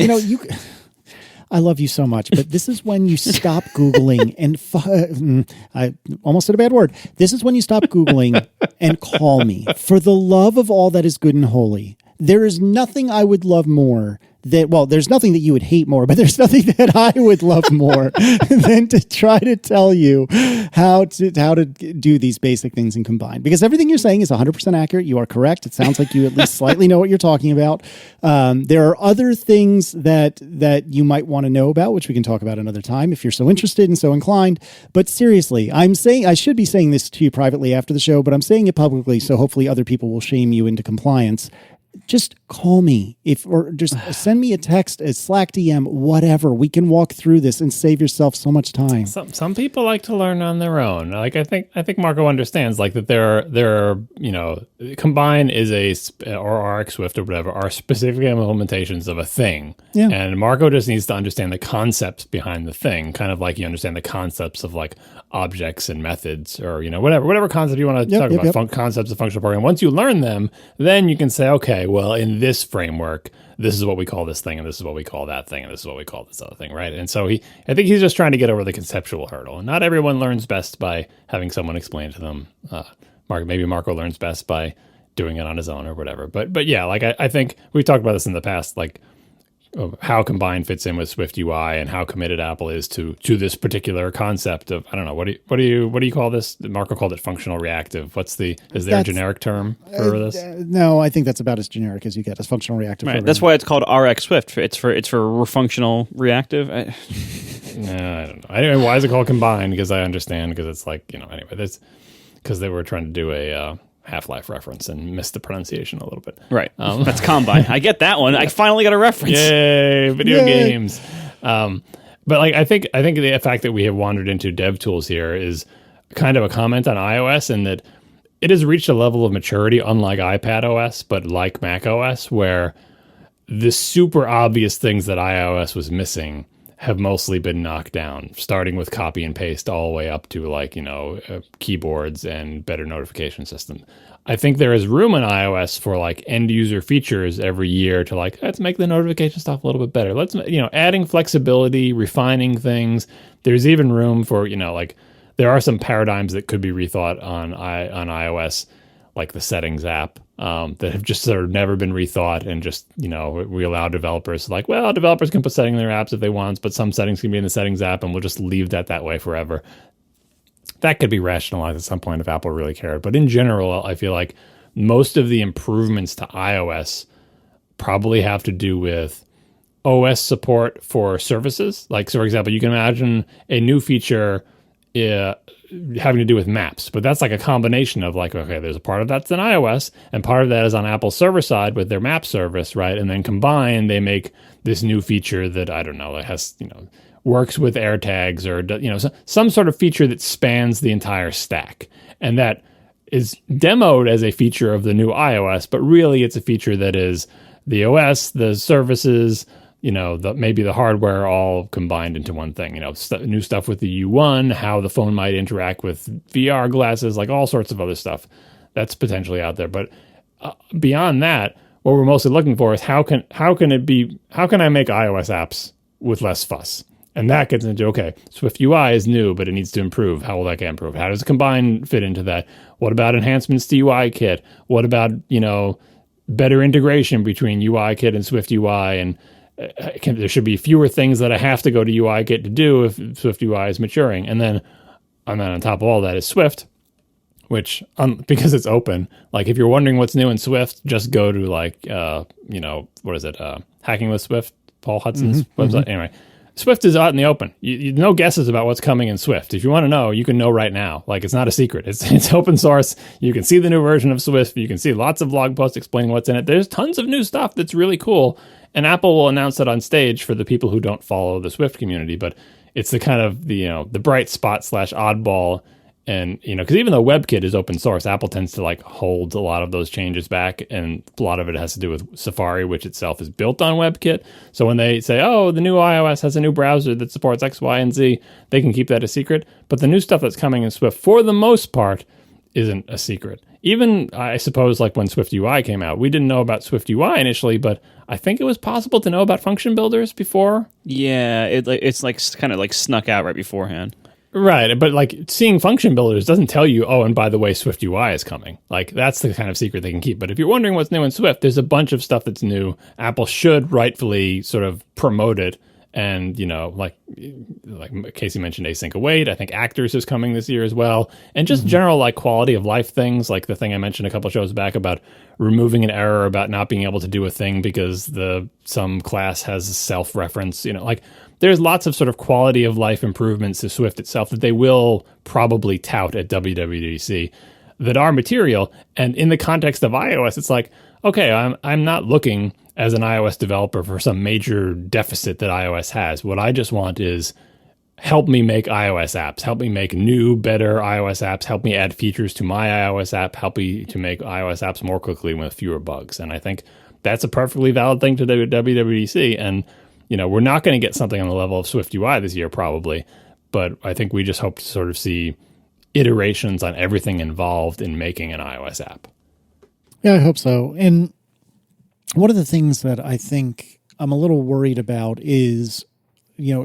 I love you so much, but this is when you stop Googling and I almost said a bad word. This is when you stop Googling and call me. For the love of all that is good and holy, there is nothing I would love more there's nothing that you would hate more, but there's nothing that I would love more than to try to tell you how to do these basic things and combine. Because everything you're saying is 100% accurate. You are correct. It sounds like you at least slightly know what you're talking about. There are other things that you might want to know about, which we can talk about another time if you're so interested and so inclined. But seriously, I should be saying this to you privately after the show, but I'm saying it publicly, so hopefully other people will shame you into compliance. Just call me or just send me a text, a Slack DM, whatever. We can walk through this and save yourself so much time. Some people like to learn on their own. Like I think Marco understands like that there are Combine is or RX Swift or whatever are specific implementations of a thing. Yeah. And Marco just needs to understand the concepts behind the thing, kind of like you understand the concepts of like objects and methods or whatever concept you want to talk about, concepts of functional programming. Once you learn them, then you can say, okay, well, in this framework, this is what we call this thing, and this is what we call that thing, and this is what we call this other thing, right? And so I think he's just trying to get over the conceptual hurdle. And not everyone learns best by having someone explain to them. Maybe Marco learns best by doing it on his own or whatever. But yeah, like I think we've talked about this in the past, like how Combine fits in with Swift UI and how committed Apple is to this particular concept of, I don't know, what do you call this? Marco called it functional reactive. Is there a generic term for this? No, I think that's about as generic as you get as functional reactive. Right. That's why it's called RX Swift. It's for functional reactive. No, I don't know. Anyway, why is it called Combine? Because I understand, because it's like, anyway, that's because they were trying to do a Half-Life reference and missed the pronunciation a little bit. Right. That's Combine. I get that one. I finally got a reference. Yay, video games. But like I think the fact that we have wandered into dev tools here is kind of a comment on iOS, and that it has reached a level of maturity, unlike iPad OS, but like Mac OS, where the super obvious things that iOS was missing have mostly been knocked down, starting with copy and paste all the way up to like, keyboards and better notification system. I think there is room in iOS for like end user features every year to like, let's make the notification stuff a little bit better. Let's, adding flexibility, refining things. There's even room for, like there are some paradigms that could be rethought on iOS, like the settings app, that have just sort of never been rethought, and just, we allow developers developers can put settings in their apps if they want, but some settings can be in the settings app, and we'll just leave that way forever. That could be rationalized at some point if Apple really cared. But in general, I feel like most of the improvements to iOS probably have to do with OS support for services. Like, so for example, you can imagine a new feature having to do with maps, but that's like a combination of like, okay, there's a part of that's in iOS and part of that is on Apple's server side with their map service, right? And then combined, they make this new feature that, I don't know, it has, works with AirTags or, some sort of feature that spans the entire stack. And that is demoed as a feature of the new iOS, but really it's a feature that is the OS, the services, maybe the hardware all combined into one thing, new stuff with the U1, how the phone might interact with VR glasses, like all sorts of other stuff that's potentially out there. But beyond that, what we're mostly looking for is how can I make iOS apps with less fuss? And that gets into, okay, Swift UI is new, but it needs to improve. How will that get improved? How does Combine fit into that? What about enhancements to UIKit? What about, better integration between UIKit and Swift UI? And there should be fewer things that I have to go to UIKit to do if Swift UI is maturing. And then on top of all that is Swift, which, because it's open, like if you're wondering what's new in Swift, just go to like, what is it? Hacking with Swift Paul Hudson's website. Anyway, Swift is out in the open. You no guesses about what's coming in Swift. If you want to know, you can know right now. Like, it's not a secret. It's open source. You can see the new version of Swift. You can see lots of blog posts explaining what's in it. There's tons of new stuff that's really cool. And Apple will announce it on stage for the people who don't follow the Swift community. But it's the kind of the bright spot / oddball. And, because even though WebKit is open source, Apple tends to like hold a lot of those changes back. And a lot of it has to do with Safari, which itself is built on WebKit. So when they say, oh, the new iOS has a new browser that supports X, Y, and Z, they can keep that a secret. But the new stuff that's coming in Swift, for the most part, isn't a secret. Even, I suppose, like when Swift UI came out, we didn't know about Swift UI initially, but I think it was possible to know about function builders before. Yeah, it's like kind of like snuck out right beforehand. Right, but like seeing function builders doesn't tell you, oh, and by the way, Swift UI is coming. Like, that's the kind of secret they can keep. But if you're wondering what's new in Swift, there's a bunch of stuff that's new. Apple should rightfully sort of promote it. And, like Casey mentioned async await. I think Actors is coming this year as well. And just general like quality of life things, like the thing I mentioned a couple shows back about removing an error about not being able to do a thing because some class has self-reference, like there's lots of sort of quality of life improvements to Swift itself that they will probably tout at WWDC that are material. And in the context of iOS, it's like, okay, I'm not looking as an iOS developer for some major deficit that iOS has. What I just want is help me make iOS apps, help me make new, better iOS apps, help me add features to my iOS app, help me to make iOS apps more quickly with fewer bugs. And I think that's a perfectly valid thing to do at WWDC. And, we're not going to get something on the level of Swift UI this year probably, but I think we just hope to sort of see iterations on everything involved in making an iOS app. Yeah, I hope so. And one of the things that I think I'm a little worried about is,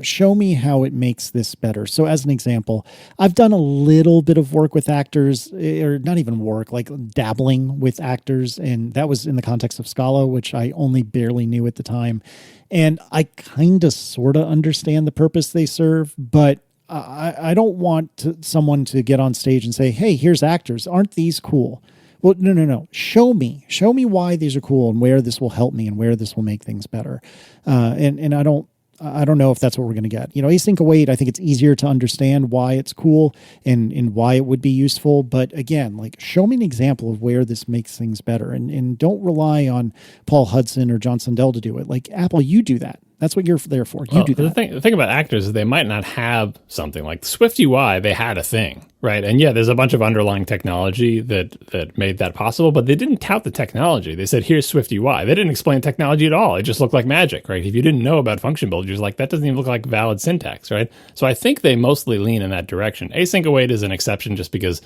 show me how it makes this better. So as an example, I've done a little bit of work with Actors, or not even work, like dabbling with Actors. And that was in the context of Scala, which I only barely knew at the time. And I kind of sort of understand the purpose they serve, but I don't want someone to get on stage and say, hey, here's Actors. Aren't these cool? Well, no. Show me why these are cool and where this will help me and where this will make things better. And I don't know if that's what we're going to get. Async await, I think it's easier to understand why it's cool and why it would be useful. But again, like, show me an example of where this makes things better, and don't rely on Paul Hudson or John Sundell to do it. Like, Apple, you do that. That's what you're there for. You do that. The thing about Actors is they might not have something like Swift UI. They had a thing, right? And yeah, there's a bunch of underlying technology that made that possible, but they didn't tout the technology. They said, here's Swift UI. They didn't explain technology at all. It just looked like magic, right? If you didn't know about function builders, you're like, that doesn't even look like valid syntax, right? So I think they mostly lean in that direction. Async await is an exception just because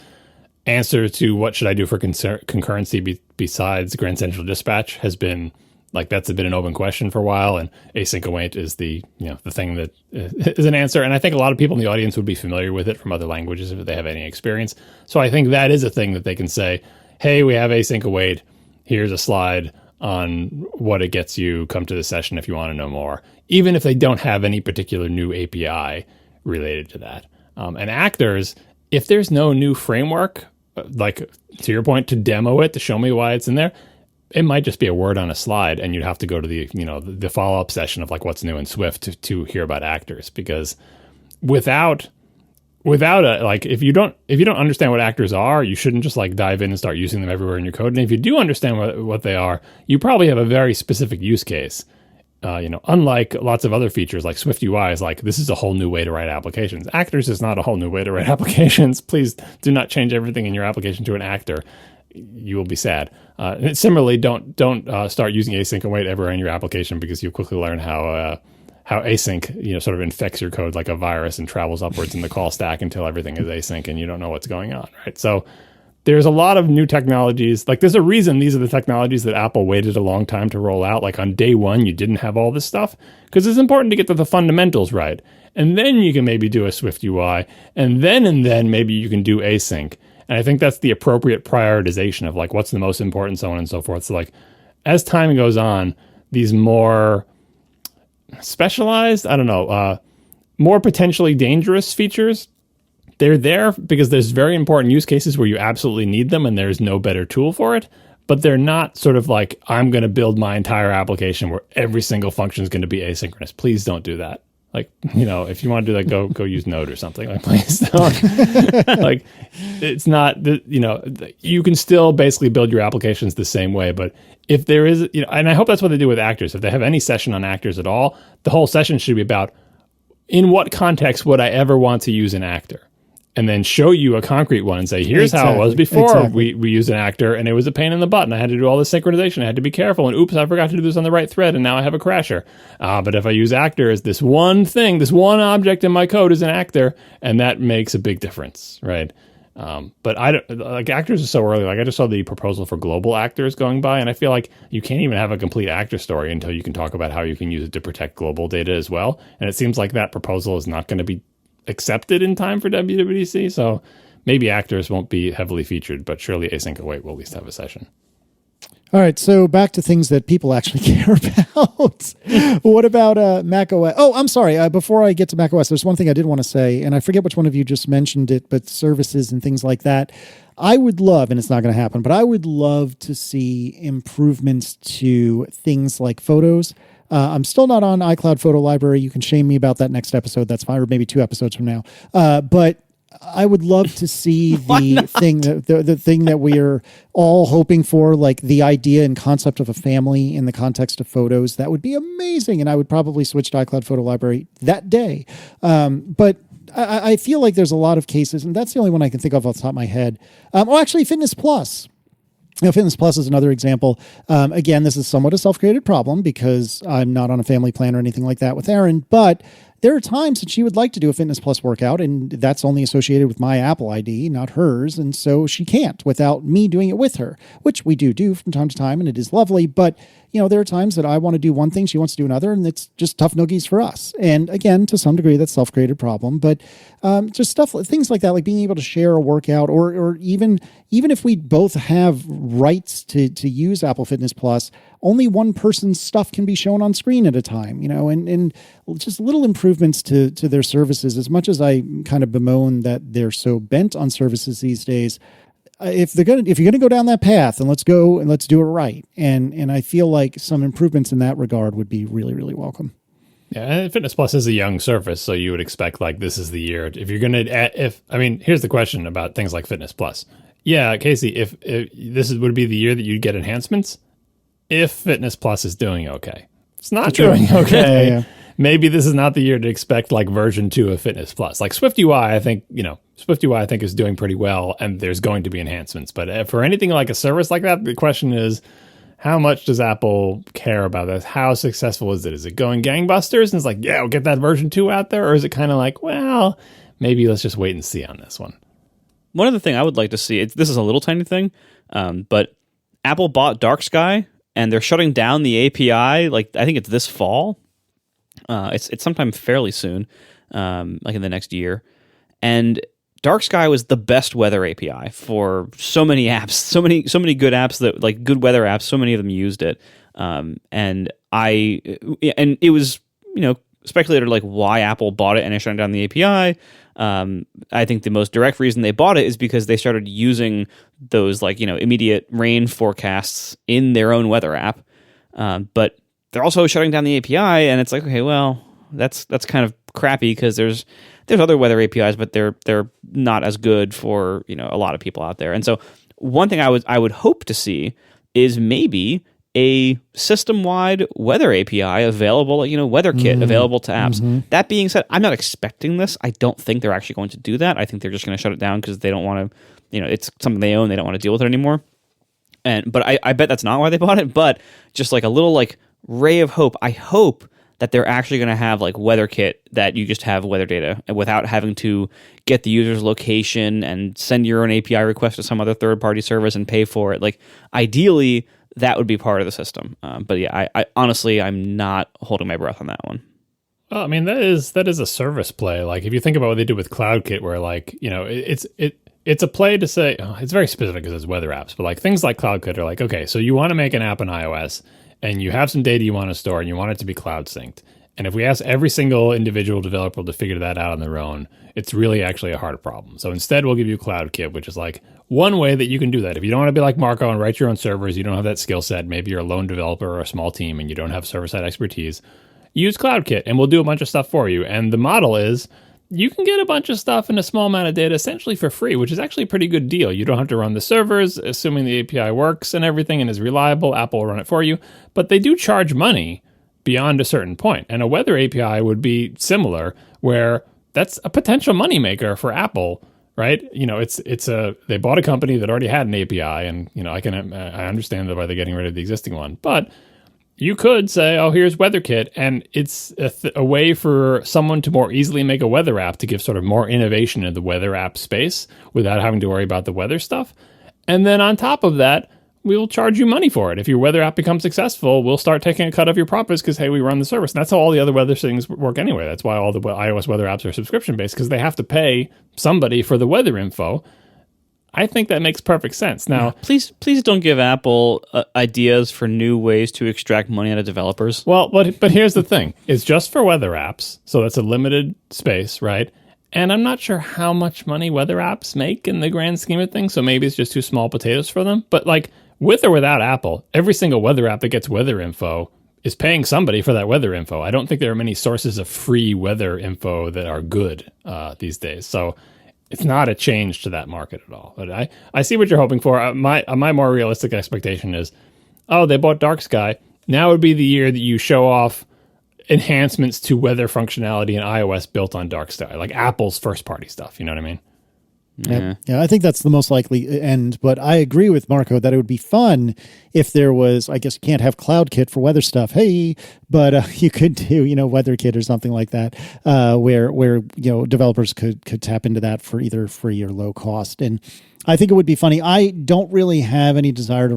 answer to what should I do for concurrency besides Grand Central Dispatch has been like, that's been an open question for a while, and async await is the thing that is an answer. And I think a lot of people in the audience would be familiar with it from other languages if they have any experience. So I think that is a thing that they can say, hey, we have async await. Here's a slide on what it gets you. Come to the session if you want to know more, even if they don't have any particular new API related to that. And Actors, if there's no new framework, like to your point, to demo it, to show me why it's in there, it might just be a word on a slide, and you'd have to go to the follow-up session of like what's new in Swift to hear about Actors, because without a, like, if you don't understand what Actors are, you shouldn't just like dive in and start using them everywhere in your code. And if you do understand what they are, you probably have a very specific use case. Unlike lots of other features like Swift UI is like, this is a whole new way to write applications. Actors is not a whole new way to write applications. Please do not change everything in your application to an actor. You will be sad. Similarly, don't start using async await ever in your application, because you'll quickly learn how async sort of infects your code like a virus and travels upwards in the call stack until everything is async and you don't know what's going on, right? So there's a lot of new technologies. Like, there's a reason these are the technologies that Apple waited a long time to roll out. Like, on day one, you didn't have all this stuff, because it's important to get the fundamentals right. And then you can maybe do a Swift UI, and then maybe you can do async. And I think that's the appropriate prioritization of like what's the most important, so on and so forth. So like, as time goes on, these more specialized, more potentially dangerous features, they're there because there's very important use cases where you absolutely need them and there's no better tool for it. but they're not sort of like, I'm going to build my entire application where every single function is going to be asynchronous. Please don't do that. Like, if you want to do that, go use Node or something. Like, please don't. Like, it's not, you can still basically build your applications the same way. But if there is, and I hope that's what they do with actors. If they have any session on actors at all, the whole session should be about, in what context would I ever want to use an actor? And then show you a concrete one and say, here's how it was before we used an actor, and it was a pain in the butt, and I had to do all this synchronization. I had to be careful, and oops, I forgot to do this on the right thread, and now I have a crasher. But if I use actor as this one thing, this one object in my code is an actor, and that makes a big difference, right? But I don't, like, actors are so early. Like, I just saw the proposal for global actors going by, and I feel like you can't even have a complete actor story until you can talk about how you can use it to protect global data as well. And it seems like that proposal is not going to be accepted in time for WWDC, so maybe actors won't be heavily featured, but surely Async Await will at least have a session. All right, so back to things that people actually care about. What about Mac OS? Oh, I'm sorry. Before I get to Mac OS, there's one thing I did want to say, and I forget which one of you just mentioned it, but services and things like that. I would love, and it's not going to happen, but I would love to see improvements to things like photos. I'm still not on iCloud Photo Library. You can shame me about that next episode. That's fine, or maybe 2 episodes from now. But I would love to see the thing that we're all hoping for, like the idea and concept of a family in the context of photos. That would be amazing, and I would probably switch to iCloud Photo Library that day. But I feel like there's a lot of cases, and that's the only one I can think of off the top of my head. Actually, Fitness Plus. Fitness Plus is another example. Again, this is somewhat a self-created problem because I'm not on a family plan or anything like that with Erin, but there are times that she would like to do a Fitness Plus workout, and that's only associated with my Apple ID, not hers, and so she can't without me doing it with her, which we do from time to time, and it is lovely, but there are times that I want to do one thing, she wants to do another, and it's just tough noogies for us. And again, to some degree, that's self-created problem, but just things like that, like being able to share a workout, or even if we both have rights to use Apple Fitness Plus, only one person's stuff can be shown on screen at a time, and just little improvements to their services. As much as I kind of bemoan that they're so bent on services these days, if you're gonna go down that path, and let's go and let's do it right. And I feel like some improvements in that regard would be really, really welcome. Yeah, and Fitness Plus is a young service, so you would expect like this is the year. If you're gonna, here's the question about things like Fitness Plus. Yeah, Casey, if this would be the year that you'd get enhancements, if Fitness Plus is doing okay. It's not doing okay. Yeah. Maybe this is not the year to expect like version 2 of Fitness Plus. Like SwiftUI, I think, SwiftUI I think is doing pretty well, and there's going to be enhancements. But for anything like a service like that, the question is, how much does Apple care about this? How successful is it? Is it going gangbusters? And it's like, yeah, we'll get that version 2 out there. Or is it kind of like, well, maybe let's just wait and see on this one? One other thing I would like to see, this is a little tiny thing, but Apple bought Dark Sky, and they're shutting down the API. Like, I think it's this fall. It's sometime fairly soon, like in the next year. And Dark Sky was the best weather API for so many apps, so many good apps that like good weather apps. So many of them used it, and it was speculated like why Apple bought it and is shutting down the API. I think the most direct reason they bought it is because they started using those like immediate rain forecasts in their own weather app, but they're also shutting down the API, and it's like, okay, well, that's kind of crappy because there's other weather APIs, but they're not as good for a lot of people out there. And so one thing I would hope to see is maybe a system-wide weather API available, WeatherKit available to apps. Mm-hmm. That being said, I'm not expecting this. I don't think they're actually going to do that. I think they're just going to shut it down because they don't want to, it's something they own. They don't want to deal with it anymore. But I bet that's not why they bought it. But just like a little like ray of hope. I hope that they're actually going to have like WeatherKit that you just have weather data without having to get the user's location and send your own API request to some other third-party service and pay for it. Like ideally, that would be part of the system. But yeah, I honestly, I'm not holding my breath on that one. Well, I mean, that is a service play. Like if you think about what they did with CloudKit, where like it's a play to say it's very specific because it's weather apps, but like things like CloudKit are like, okay, so you want to make an app in iOS, and you have some data you want to store, and you want it to be cloud synced. And if we ask every single individual developer to figure that out on their own, it's really actually a hard problem. So instead, we'll give you CloudKit, which is like one way that you can do that. If you don't want to be like Marco and write your own servers, you don't have that skill set, maybe you're a lone developer or a small team and you don't have server-side expertise, use CloudKit and we'll do a bunch of stuff for you. And the model is you can get a bunch of stuff in a small amount of data essentially for free, which is actually a pretty good deal. You don't have to run the servers, assuming the API works and everything and is reliable. Apple will run it for you. But they do charge money beyond a certain point. And a weather API would be similar, where that's a potential moneymaker for Apple, right? You know, they bought a company that already had an API, and you know, I understand why they're getting rid of the existing one, but you could say, oh, here's WeatherKit, and it's a way for someone to more easily make a weather app to give sort of more innovation in the weather app space without having to worry about the weather stuff. And then on top of that, we'll charge you money for it. If your weather app becomes successful, we'll start taking a cut of your profits because, hey, we run the service. And that's how all the other weather things work anyway. That's why all the iOS weather apps are subscription-based, because they have to pay somebody for the weather info. I think that makes perfect sense. Now, please don't give Apple ideas for new ways to extract money out of developers. Well, but here's the thing. It's just for weather apps, so that's a limited space, right? And I'm not sure how much money weather apps make in the grand scheme of things, so maybe it's just too small potatoes for them. But like, with or without Apple, every single weather app that gets weather info is paying somebody for that weather info. I don't think there are many sources of free weather info that are good these days. So it's not a change to that market at all. But I see what you're hoping for. My more realistic expectation is, oh, they bought Dark Sky. Now would be the year that you show off enhancements to weather functionality in iOS built on Dark Sky, like Apple's first-party stuff. You know what I mean? Yeah. I think that's the most likely end, but I agree with Marco that it would be fun if there was, I guess you can't have CloudKit for weather stuff, hey, but you could do, WeatherKit or something like that, where developers could tap into that for either free or low cost. And I think it would be funny. I don't really have any desire to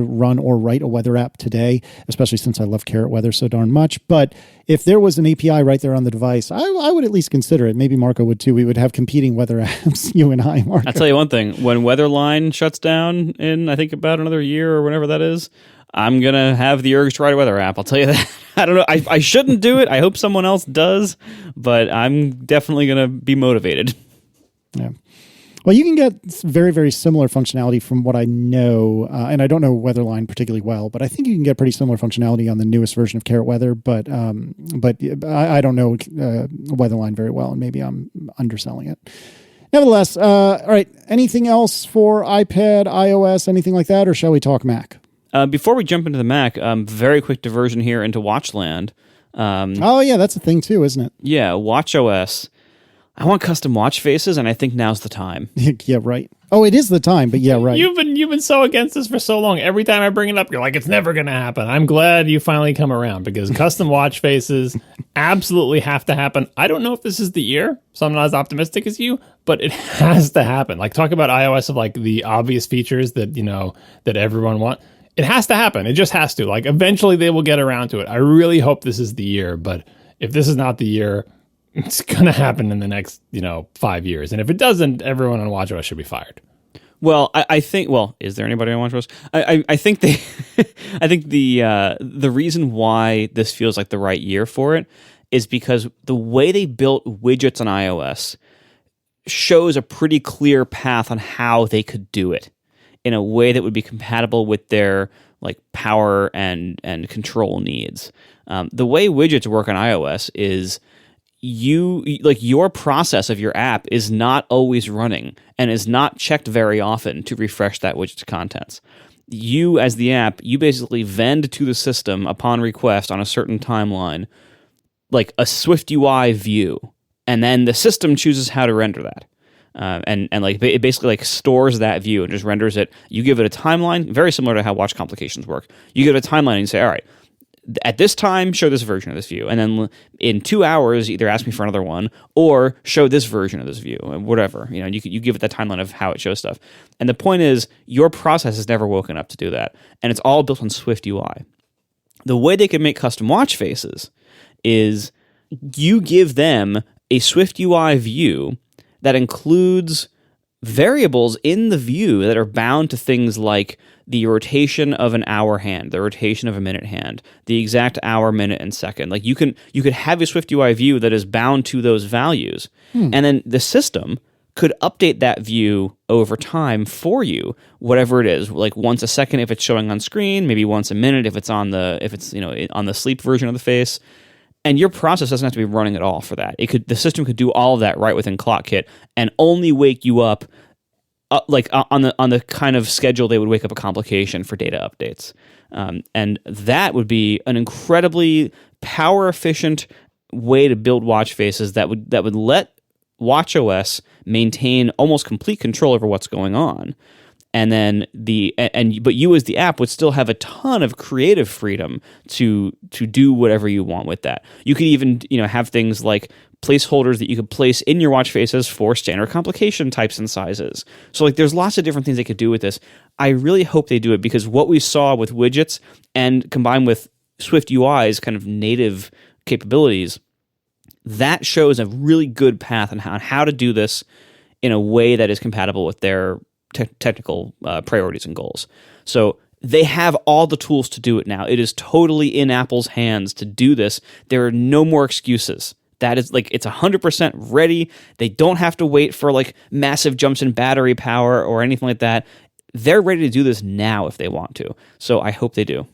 run or write a weather app today, especially since I love Carrot Weather so darn much. But if there was an API right there on the device, I would at least consider it. Maybe Marco would too. We would have competing weather apps, you and I, Marco. I'll tell you one thing. When Weatherline shuts down in, I think, about another year or whenever that is, I'm going to have the urge to write a weather app. I'll tell you that. I don't know. I shouldn't do it. I hope someone else does, but I'm definitely going to be motivated. Yeah. Well, you can get very, very similar functionality from what I know, and I don't know Weatherline particularly well, but I think you can get pretty similar functionality on the newest version of Carrot Weather, but I don't know Weatherline very well, and maybe I'm underselling it. Nevertheless, all right, anything else for iPad, iOS, anything like that, or shall we talk Mac? Before we jump into the Mac, very quick diversion here into Watchland. Oh, yeah, that's a thing too, isn't it? Yeah, WatchOS. I want custom watch faces, and I think now's the time. Yeah, right. Oh, it is the time, but yeah, right. You've been so against this for so long. Every time I bring it up, you're like, it's never going to happen. I'm glad you finally come around, because custom watch faces absolutely have to happen. I don't know if this is the year, so I'm not as optimistic as you, but it has to happen. Like, talk about iOS of like the obvious features that, that everyone wants. It has to happen. It just has to. Like, eventually they will get around to it. I really hope this is the year, but if this is not the year, it's going to happen in the next, 5 years. And if it doesn't, everyone on WatchOS should be fired. Well, I think. Well, is there anybody on WatchOS? I think I think the reason why this feels like the right year for it is because the way they built widgets on iOS shows a pretty clear path on how they could do it in a way that would be compatible with their like power and control needs. The way widgets work on iOS is your process of your app is not always running and is not checked very often to refresh that widget's contents. You, as the app, you basically vend to the system upon request on a certain timeline, like a Swift UI view, and then the system chooses how to render that. And like it basically like stores that view and just renders it. You give it a timeline, very similar to how watch complications work. You give it a timeline and you say, all right, at this time, show this version of this view. And then in 2 hours, either ask me for another one or show this version of this view, whatever. You give it the timeline of how it shows stuff. And the point is, your process has never woken up to do that. And it's all built on Swift UI. The way they can make custom watch faces is you give them a Swift UI view that includes variables in the view that are bound to things like the rotation of an hour hand, the rotation of a minute hand, the exact hour, minute, and second. Like you could have a SwiftUI view that is bound to those values, and then the system could update that view over time for you, whatever it is, like once a second if it's showing on screen, maybe once a minute if it's on the sleep version of the face. And your process doesn't have to be running at all for that. The system could do all of that right within ClockKit and only wake you up like on the kind of schedule they would wake up a complication for data updates. And that would be an incredibly power efficient way to build watch faces that would let watchOS maintain almost complete control over what's going on. And then but you as the app would still have a ton of creative freedom to do whatever you want with that. You could even have things like placeholders that you could place in your watch faces for standard complication types and sizes. So like there's lots of different things they could do with this. I really hope they do it, because what we saw with widgets and combined with SwiftUI's kind of native capabilities, that shows a really good path on how to do this in a way that is compatible with their technical priorities and goals. So they have all the tools to do it now. It is totally in Apple's hands to do this. There are no more excuses. That is like, it's 100% ready. They don't have to wait for like massive jumps in battery power or anything like that. They're ready to do this now if they want to. So I hope they do.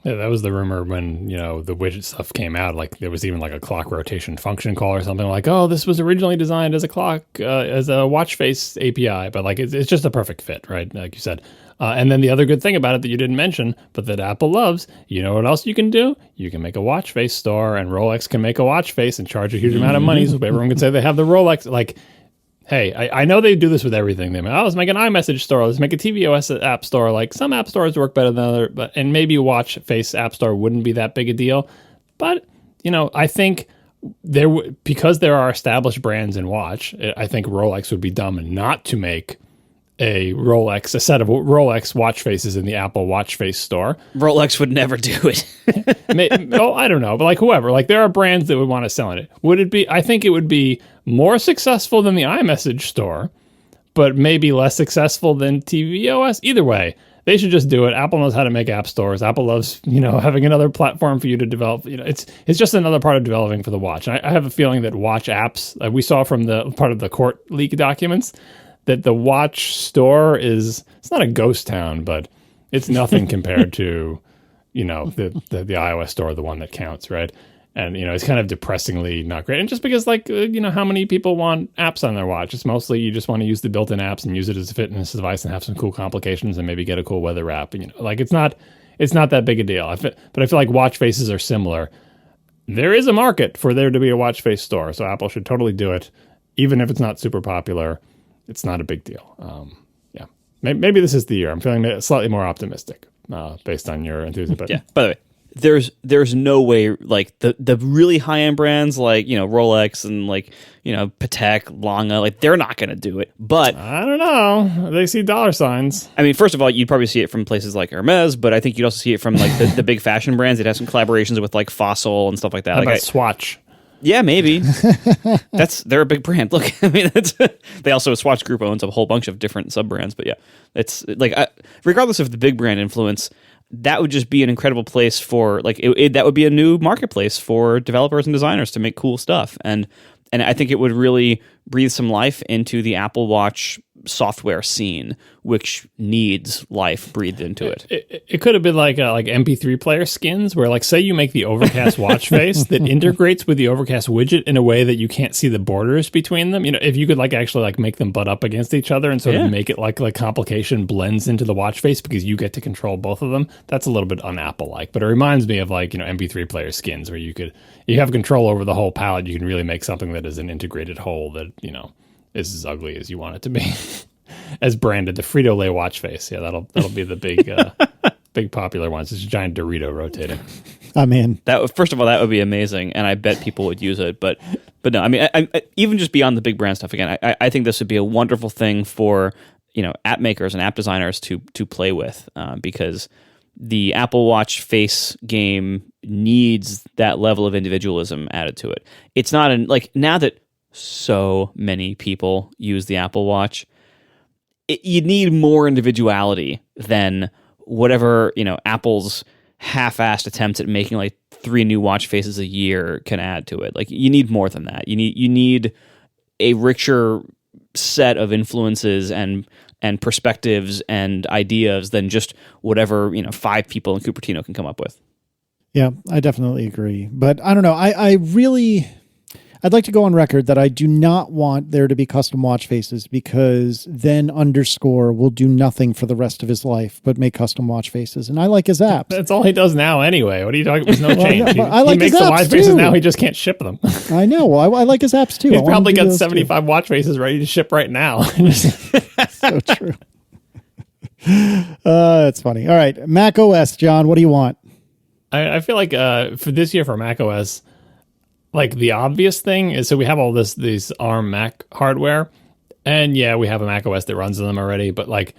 Yeah, that was the rumor when, the widget stuff came out. Like there was even like a clock rotation function call or something like, oh, this was originally designed as a clock, as a watch face API, but like it's just a perfect fit, right? Like you said. And then the other good thing about it that you didn't mention, but that Apple loves, you know what else you can do? You can make a watch face store, and Rolex can make a watch face and charge a huge amount of money so everyone can say they have the Rolex. Like, hey, I know they do this with everything. They let's make an iMessage store. Let's make a tvOS app store. Like some app stores work better than other, and maybe a watch face app store wouldn't be that big a deal. But I think because there are established brands in watch, I think Rolex would be dumb not to make a set of Rolex watch faces in the Apple Watch Face store. Rolex would never do it. I don't know, but like whoever, like there are brands that would want to sell in it. Would it be? I think it would be more successful than the iMessage store, but maybe less successful than tvOS. Either way, they should just do it. Apple knows how to make app stores. Apple loves, having another platform for you to develop. It's just another part of developing for the watch. And I have a feeling that watch apps, we saw from the part of the court leak documents, that the watch store it's not a ghost town, but it's nothing compared to, the iOS store, the one that counts, right? And, it's kind of depressingly not great. And just because, how many people want apps on their watch? It's mostly you just want to use the built-in apps and use it as a fitness device and have some cool complications and maybe get a cool weather app. It's not that big a deal. But I feel like watch faces are similar. There is a market for there to be a watch face store, so Apple should totally do it, even if it's not super popular. It's not a big deal. Maybe this is the year. I'm feeling slightly more optimistic based on your enthusiasm. But yeah. By the way, there's no way like the really high end brands like Rolex and like Patek, Lange, like they're not going to do it. But I don't know. They see dollar signs. I mean, first of all, you'd probably see it from places like Hermes, but I think you'd also see it from like the big fashion brands that have some collaborations with like Fossil and stuff like that. How like about Swatch? Yeah, maybe. They're a big brand. Look, I mean, they also Swatch Group owns a whole bunch of different sub brands. But yeah, it's like regardless of the big brand influence, that would just be an incredible place for like that would be a new marketplace for developers and designers to make cool stuff. And I think it would really breathe some life into the Apple Watch software scene, which needs life breathed into it. It could have been like MP3 player skins, where like say you make the Overcast watch face that integrates with the Overcast widget in a way that you can't see the borders between them. If you could like actually like make them butt up against each other and sort of make it like complication blends into the watch face because you get to control both of them. That's a little bit un-Apple like, but it reminds me of like MP3 player skins where you have control over the whole palette. You can really make something that is an integrated whole that is as ugly as you want it to be. As branded, the Frito-Lay watch face. Yeah, that'll be the big big popular ones. It's a giant Dorito rotating. I'm in. First of all, that would be amazing, and I bet people would use it. But no, I mean, I even just beyond the big brand stuff. Again, I think this would be a wonderful thing for app makers and app designers to play with because the Apple Watch face game needs that level of individualism added to it. It's not like now that so many people use the Apple Watch, you need more individuality than whatever, Apple's half-assed attempts at making like 3 new watch faces a year can add to it. Like, you need more than that. You need a richer set of influences and perspectives and ideas than just whatever 5 people in Cupertino can come up with. Yeah, I definitely agree. But I don't know. I'd like to go on record that I do not want there to be custom watch faces, because then Underscore will do nothing for the rest of his life but make custom watch faces. And I like his apps. That's all he does now anyway. What are you talking about? There's no change. I like he makes his the apps watch faces too. now. He just can't ship them. I know. Well, I like his apps too. He's I want probably him to do got those 75 watch faces ready to ship right now. So true. That's funny. All right. Mac OS, John, what do you want? I feel like for this year for Mac OS, like the obvious thing is, so we have all these ARM Mac hardware, and yeah, we have a Mac OS that runs on them already, but like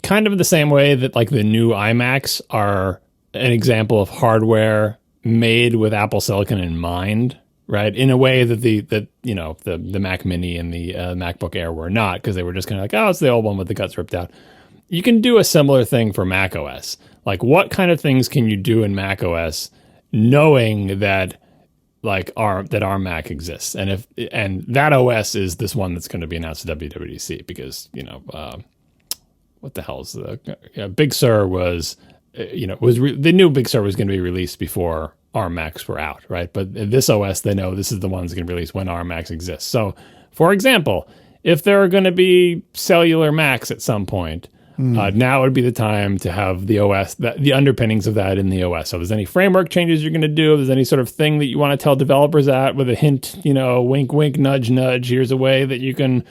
kind of the same way that like the new iMacs are an example of hardware made with Apple Silicon in mind, right? In a way that the Mac Mini and the MacBook Air were not, because they were just kind of like, oh, it's the old one with the guts ripped out. You can do a similar thing for Mac OS. Like, what kind of things can you do in Mac OS knowing that our Mac exists, and that OS is this one that's going to be announced at WWDC, because what the hell is Big Sur was the new Big Sur was going to be released before ARM Macs were out, right? But this OS, they know this is the one that's going to be released when ARM Macs exist. So, for example, if there are going to be cellular Macs at some point, now would be the time to have the OS, the underpinnings of that in the OS. So if there's any framework changes you're going to do, if there's any sort of thing that you want to tell developers at with a hint, wink, wink, nudge, nudge, here's a way that you can,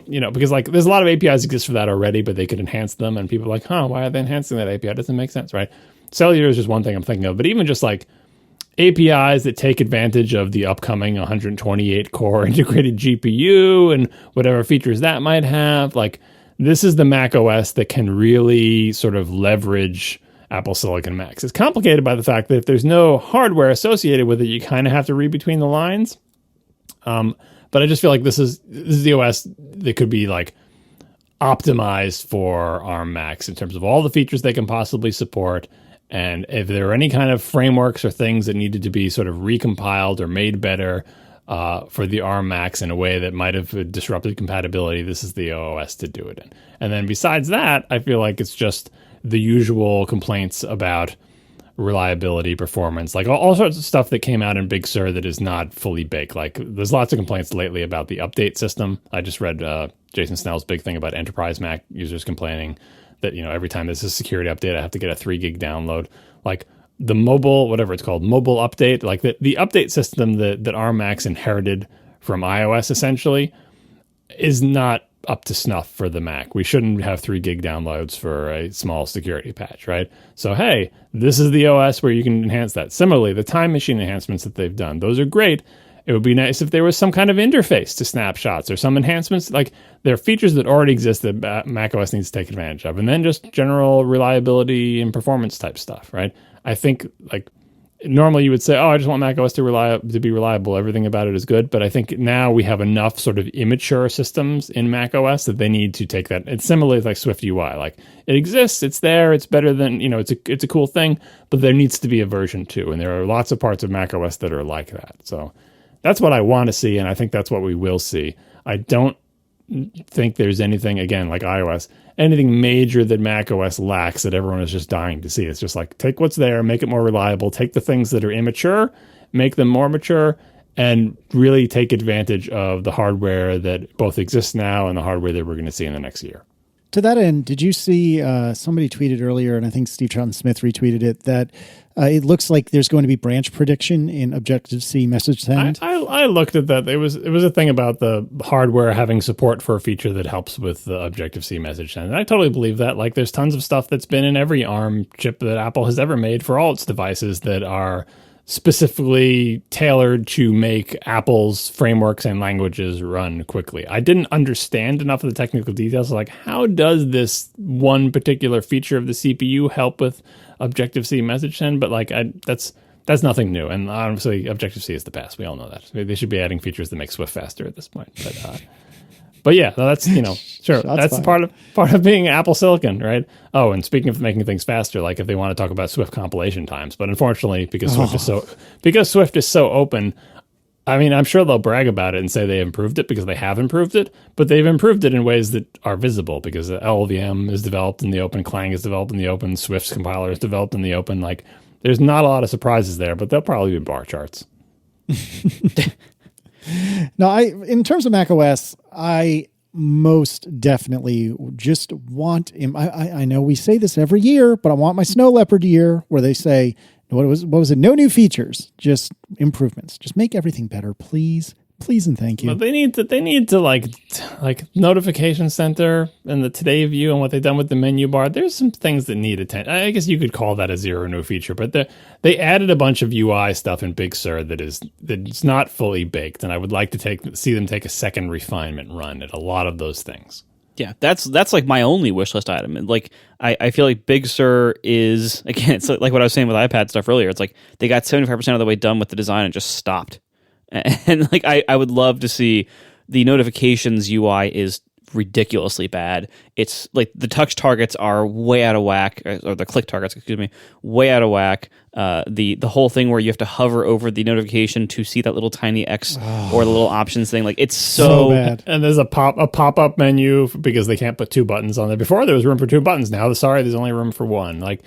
because like there's a lot of APIs exist for that already, but they could enhance them. And people are like, why are they enhancing that API? It doesn't make sense, right? Cellular is just one thing I'm thinking of, but even just like APIs that take advantage of the upcoming 128 core integrated GPU and whatever features that might have, like, this is the Mac OS that can really sort of leverage Apple Silicon Macs. It's complicated by the fact that if there's no hardware associated with it, you kind of have to read between the lines. But I just feel like this is the OS that could be like optimized for ARM Macs in terms of all the features they can possibly support. And if there are any kind of frameworks or things that needed to be sort of recompiled or made better for the ARM Macs in a way that might have disrupted compatibility, this is the OS to do it in. And then besides that, I feel like it's just the usual complaints about reliability, performance, like all sorts of stuff that came out in Big Sur that is not fully baked. Like, there's lots of complaints lately about the update system. I just read Jason Snell's big thing about enterprise Mac users complaining that, every time there's a security update, I have to get a 3 gig download. Like, the mobile, whatever it's called, mobile update, like the update system that ARM Macs inherited from iOS essentially is not up to snuff for the Mac. We shouldn't have 3 gig downloads for a small security patch, right? So, hey, this is the OS where you can enhance that. Similarly, the time machine enhancements that they've done, those are great. It would be nice if there was some kind of interface to snapshots or some enhancements. Like, there are features that already exist that macOS needs to take advantage of. And then just general reliability and performance type stuff, right? I think, like, normally you would say, I just want macOS to be reliable. Everything about it is good. But I think now we have enough sort of immature systems in macOS that they need to take that. It's similarly like Swift UI. Like, it exists, it's there, it's better than, it's a cool thing, but there needs to be a version 2. And there are lots of parts of macOS that are like that. So that's what I want to see, and I think that's what we will see. I don't think there's anything, again, like iOS, anything major that macOS lacks that everyone is just dying to see. It's just like, take what's there, make it more reliable, take the things that are immature, make them more mature, and really take advantage of the hardware that both exists now and the hardware that we're going to see in the next year. To that end, did you see somebody tweeted earlier, and I think Steve Troughton-Smith retweeted it, that it looks like there's going to be branch prediction in Objective-C message send? I looked at that. It was a thing about the hardware having support for a feature that helps with the Objective-C message send. And I totally believe that. Like, there's tons of stuff that's been in every ARM chip that Apple has ever made for all its devices that are specifically tailored to make Apple's frameworks and languages run quickly. I didn't understand enough of the technical details. Like, how does this one particular feature of the CPU help with Objective-C message send? But like, that's nothing new. And honestly, Objective-C is the past. We all know that. They should be adding features that make Swift faster at this point. But But yeah, no, that's, sure. That's fired. part of being Apple Silicon, right? Oh, and speaking of making things faster, like if they want to talk about Swift compilation times, but unfortunately, because Swift is so open, I mean, I'm sure they'll brag about it and say they improved it because they have improved it, but they've improved it in ways that are visible because LLVM is developed in the open, Clang is developed in the open, Swift's compiler is developed in the open. Like, there's not a lot of surprises there, but they'll probably be bar charts. No, in terms of macOS, I most definitely just want him. I know we say this every year, but I want my Snow Leopard year where they say, what was it? No new features, just improvements. Just make everything better, please. Please and thank you. But they need to like Notification Center and the Today View and what they've done with the menu bar. There's some things that need attention. I guess you could call that a zero new feature, but they added a bunch of UI stuff in Big Sur that's not fully baked, and I would like to see them take a second refinement run at a lot of those things. Yeah, that's like my only wish list item. And like I feel like Big Sur is, again, it's like what I was saying with iPad stuff earlier. It's like they got 75% of the way done with the design and just stopped. And like I would love to see the notifications UI is ridiculously bad. It's like the touch targets are way out of whack, or the click targets, excuse me, way out of whack. The whole thing where you have to hover over the notification to see that little tiny X or the little options thing, like it's so bad. And there's a pop-up menu because they can't put two buttons on there. Before there was room for two buttons. Now there's only room for one. Like,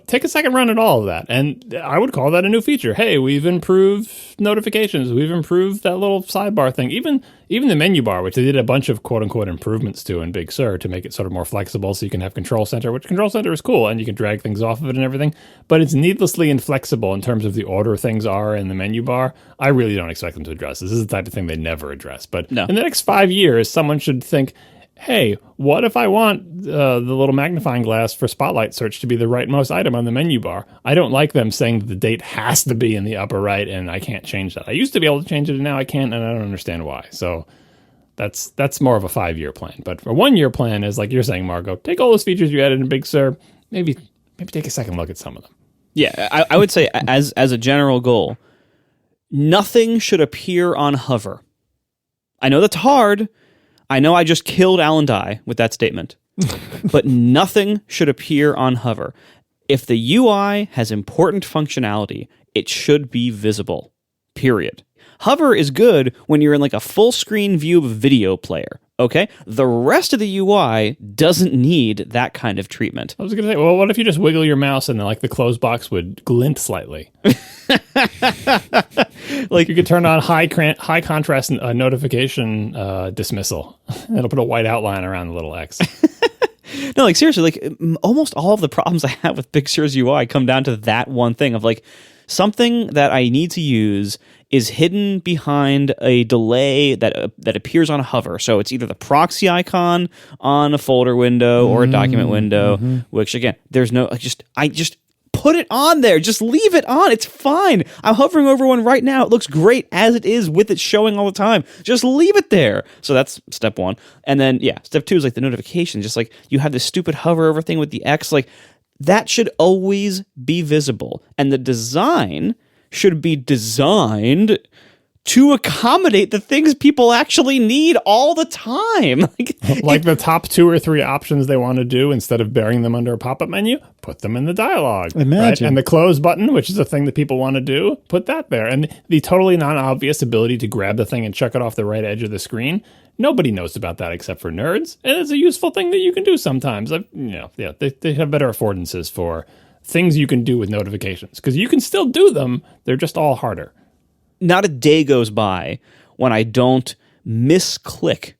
take a second run at all of that. And I would call that a new feature. Hey, we've improved notifications. We've improved that little sidebar thing. Even the menu bar, which they did a bunch of quote-unquote improvements to in Big Sur to make it sort of more flexible so you can have Control Center, which Control Center is cool, and you can drag things off of it and everything. But it's needlessly inflexible in terms of the order things are in the menu bar. I really don't expect them to address this. This is the type of thing they never address. But no. In the next 5 years, someone should think, hey, what if I want the little magnifying glass for Spotlight search to be the rightmost item on the menu bar? I don't like them saying that the date has to be in the upper right and I can't change that. I used to be able to change it and now I can't, and I don't understand why. So that's more of a 5-year plan. But a 1-year plan is, like you're saying, Marco, take all those features you added in Big Sur, maybe take a second look at some of them. Yeah, I would say as a general goal, nothing should appear on hover. I know that's hard. I know I just killed Alan Dye with that statement, but nothing should appear on hover. If the UI has important functionality, it should be visible, period. Hover is good when you're in like a full screen view of a video player, okay? The rest of the UI doesn't need that kind of treatment. I was going to say, well, what if you just wiggle your mouse and then like the close box would glint slightly? Like you could turn on high contrast notification dismissal. It'll put a white outline around the little X. No, like seriously, like almost all of the problems I have with Big Sur's UI come down to that one thing of like something that I need to use is hidden behind a delay that appears on a hover. So it's either the proxy icon on a folder window or a document window, which again, there's no I just put it on there. Just leave it on. It's fine. I'm hovering over one right now. It looks great as it is with it showing all the time. Just leave it there. So that's step one. And then, yeah, step two is like the notification. Just like you have this stupid hover over thing with the X. Like that should always be visible. And the design should be designed to accommodate the things people actually need all the time. Like the top 2 or 3 options they want to do, instead of burying them under a pop-up menu, put them in the dialogue. Imagine. Right? And the close button, which is a thing that people want to do, put that there. And the totally non-obvious ability to grab the thing and chuck it off the right edge of the screen, nobody knows about that except for nerds. And it's a useful thing that you can do sometimes. They have better affordances for things you can do with notifications, because you can still do them. They're just all harder. Not a day goes by when I don't misclick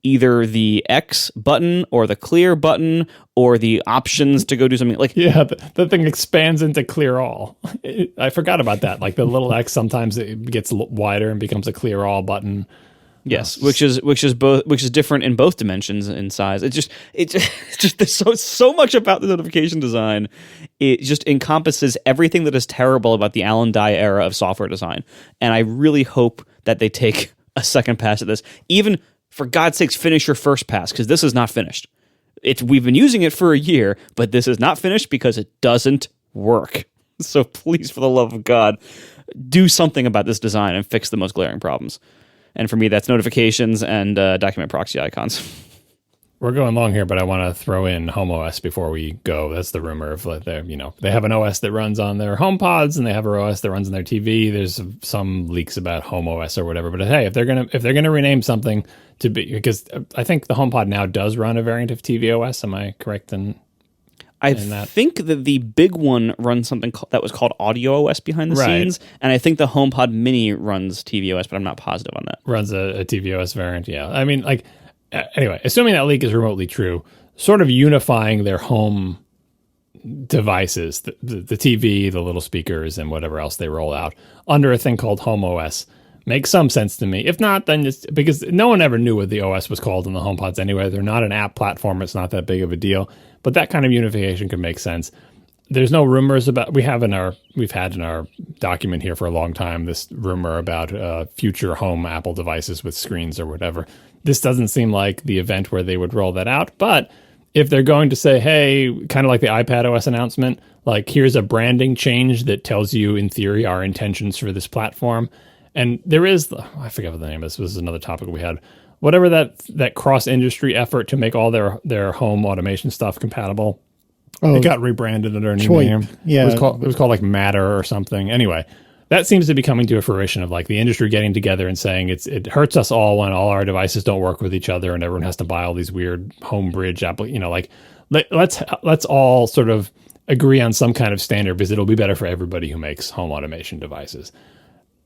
either the X button or the clear button or the options to go do something. Like, yeah, the thing expands into clear all. I forgot about that. Like the little X, sometimes it gets wider and becomes a clear all button. Yes, which is different in both dimensions and size. It's just there's so much about the notification design. It just encompasses everything that is terrible about the Alan Dye era of software design. And I really hope that they take a second pass at this. Even, for God's sakes, finish your first pass, because this is not finished. We've been using it for a year, but this is not finished because it doesn't work. So please, for the love of God, do something about this design and fix the most glaring problems. And for me, that's notifications and document proxy icons. We're going long here, but I want to throw in Home OS before we go. That's the rumor of they have an OS that runs on their HomePods and they have an OS that runs on their TV. There's some leaks about Home OS or whatever. But hey, if they're gonna rename something to be, because I think the HomePod now does run a variant of TV OS. Am I correct in that? Think that the big one runs something that was called Audio OS behind the scenes, and I think the HomePod Mini runs TV OS, but I'm not positive on that. Runs a TV OS variant, yeah. I mean, like. Anyway, assuming that leak is remotely true, sort of unifying their home devices, the TV, the little speakers, and whatever else they roll out under a thing called Home OS makes some sense to me. If not, then it's because no one ever knew what the OS was called in the HomePods anyway. They're not an app platform. It's not that big of a deal. But that kind of unification could make sense. There's no rumors about. We've had in our document here for a long time this rumor about future home Apple devices with screens or whatever. This doesn't seem like the event where they would roll that out. But if they're going to say, hey, kind of like the iPad OS announcement, like here's a branding change that tells you in theory our intentions for this platform, and there is, I forget what the name is. This was another topic we had. Whatever that cross industry effort to make all their home automation stuff compatible. Oh, it got rebranded under a new name. Yeah. It was called like Matter or something. Anyway, that seems to be coming to a fruition of like the industry getting together and saying it hurts us all when all our devices don't work with each other and everyone has to buy all these weird home bridge let's all sort of agree on some kind of standard because it'll be better for everybody who makes home automation devices.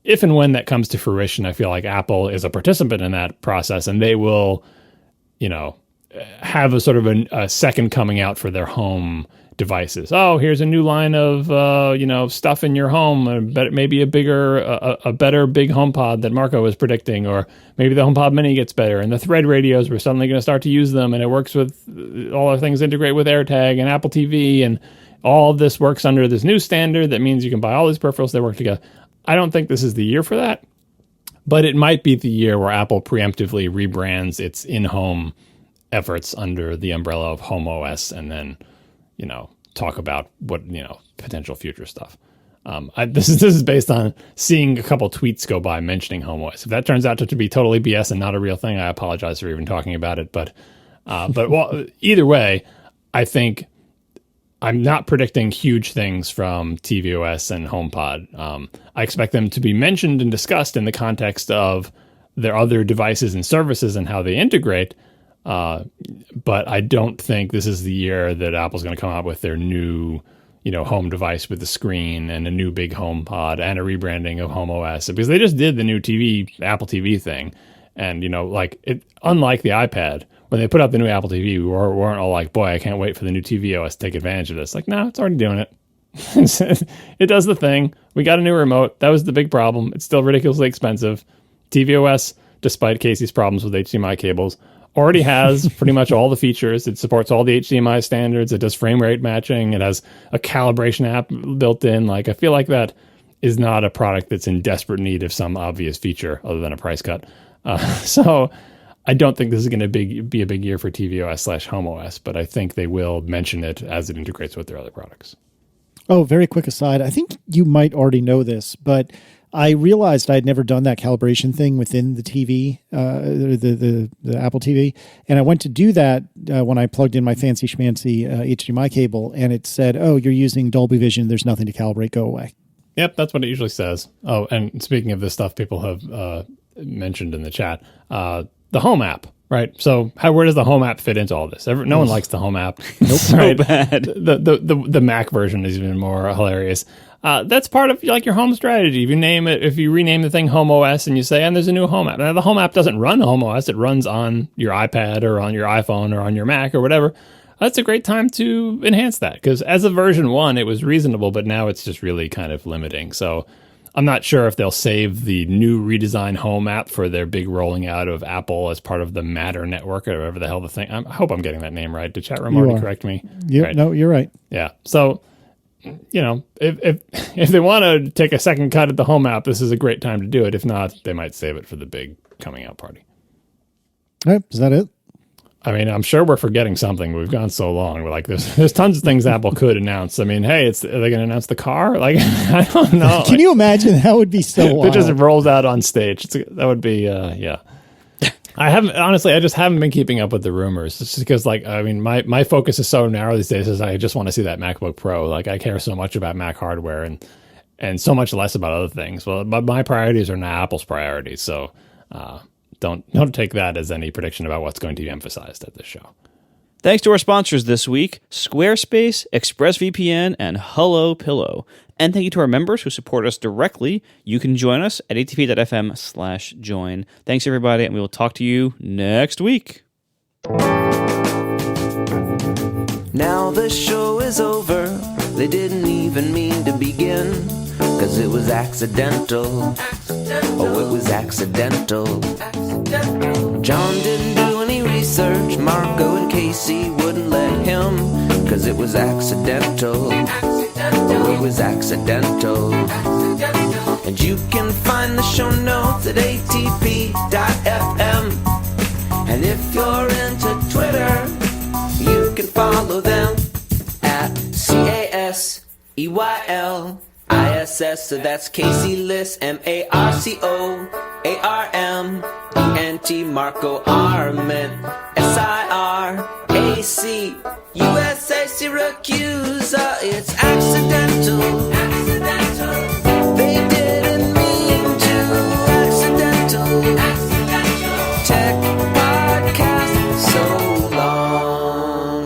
If and when that comes to fruition, I feel like Apple is a participant in that process and they will, have a sort of a second coming out for their home devices. Oh, here's a new line of stuff in your home. Maybe a better big HomePod that Marco was predicting, or maybe the HomePod Mini gets better, and the Thread radios we're suddenly going to start to use them, and it works with all our things integrate with AirTag and Apple TV, and all of this works under this new standard that means you can buy all these peripherals that work together. I don't think this is the year for that, but it might be the year where Apple preemptively rebrands its in-home efforts under the umbrella of Home OS, and then talk about what potential future stuff. This is based on seeing a couple tweets go by mentioning Home OS. If that turns out to be totally BS and not a real thing, I apologize for even talking about it. But either way, I think I'm not predicting huge things from tvOS and HomePod. I expect them to be mentioned and discussed in the context of their other devices and services and how they integrate. But I don't think this is the year that Apple's going to come out with their new, home device with the screen and a new big HomePod and a rebranding of Home OS, because they just did the new Apple TV thing. And, unlike the iPad, when they put out the new Apple TV, we weren't all like, boy, I can't wait for the new TV OS to take advantage of this. Like, no, it's already doing it. It does the thing. We got a new remote. That was the big problem. It's still ridiculously expensive. tvOS, despite Casey's problems with HDMI cables, already has pretty much all the features. It supports all the HDMI standards. It does frame rate matching. It has a calibration app built in. Like, I feel like that is not a product that's in desperate need of some obvious feature other than a price cut. So I don't think this is going to be a big year for tvOS/Home OS, but I think they will mention it as it integrates with their other products. Oh, very quick aside. I think you might already know this, but I realized I had never done that calibration thing within the TV, the Apple TV. And I went to do that when I plugged in my fancy schmancy HDMI cable, and it said, oh, you're using Dolby Vision. There's nothing to calibrate. Go away. Yep, that's what it usually says. Oh, and speaking of this stuff people have mentioned in the chat, the Home app, right? So where does the Home app fit into all this? No one likes the Home app. Nope, so bad. The Mac version is even more hilarious. That's part of your home strategy. If you rename the thing Home OS and you say, and there's a new Home app. Now, the Home app doesn't run Home OS. It runs on your iPad or on your iPhone or on your Mac or whatever. That's a great time to enhance that, because as of version 1, it was reasonable, but now it's just really kind of limiting. So I'm not sure if they'll save the new redesigned Home app for their big rolling out of Apple as part of the Matter network or whatever the hell the thing. I hope I'm getting that name right. Did chat room already correct me? Yeah, right. No, you're right. Yeah. So, if they want to take a second cut at the Home app, this is a great time to do it. If not, they might save it for the big coming out party. All right. Is that it? I mean, I'm sure we're forgetting something. We've gone so long. We're like, there's tons of things Apple could announce. I mean, hey, are they going to announce the car? Like, I don't know. Can you imagine? That would be so wild. It just rolls out on stage. That would be, yeah. I just haven't been keeping up with the rumors. It's just because, like, I mean, my focus is so narrow these days. Is I just want to see that MacBook Pro. Like, I care so much about Mac hardware and so much less about other things. Well, but my priorities are now Apple's priorities. So, don't take that as any prediction about what's going to be emphasized at this show. Thanks to our sponsors this week, Squarespace, ExpressVPN, and Hullo Pillow. And thank you to our members who support us directly. You can join us at atp.fm/join. Thanks, everybody, and we will talk to you next week. Now the show is over. They didn't even mean to begin, 'cause it was accidental. Oh, it was accidental. John didn't do any research. Marco and Casey wouldn't let him, 'cause it was accidental. Oh, it was accidental. And you can find the show notes at atp.fm. And if you're into Twitter, you can follow them at CASEYLISS. So that's Casey Liss, MARCOARMENT, Marco Arment, SIRAC, USA Syracuse. It's accidental. They didn't mean to. Accidental. Tech podcast so long.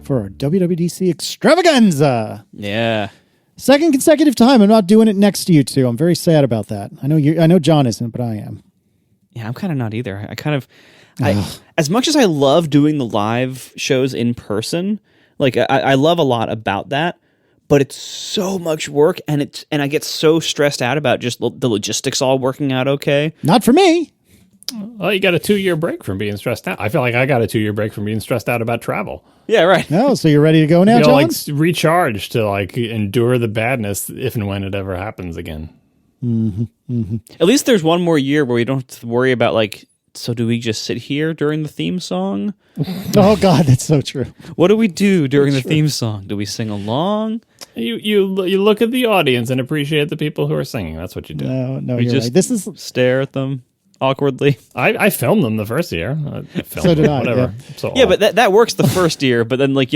For our WWDC extravaganza. Yeah. Second consecutive time. I'm not doing it next to you two. I'm very sad about that. I know John isn't, but I am. Yeah, I'm kind of not either. As much as I love doing the live shows in person, like I love a lot about that, but it's so much work, and I get so stressed out about just the logistics all working out okay. Not for me. Well, you got a 2-year break from being stressed out. I feel like I got a 2-year break from being stressed out about travel. Yeah, right. Oh, so you're ready to go now, John? Like recharge to like endure the badness if and when it ever happens again. Mm-hmm, mm-hmm. At least there's one more year where we don't have to worry about like, so do we just sit here during the theme song? Oh God, that's so true. What do we do during the theme song? Do we sing along? You look at the audience and appreciate the people who are singing. That's what you do. No, We you're just right. This is stare at them awkwardly. I filmed them the first year. So did I, Whatever. yeah. So Yeah, but that works the first year, but then like,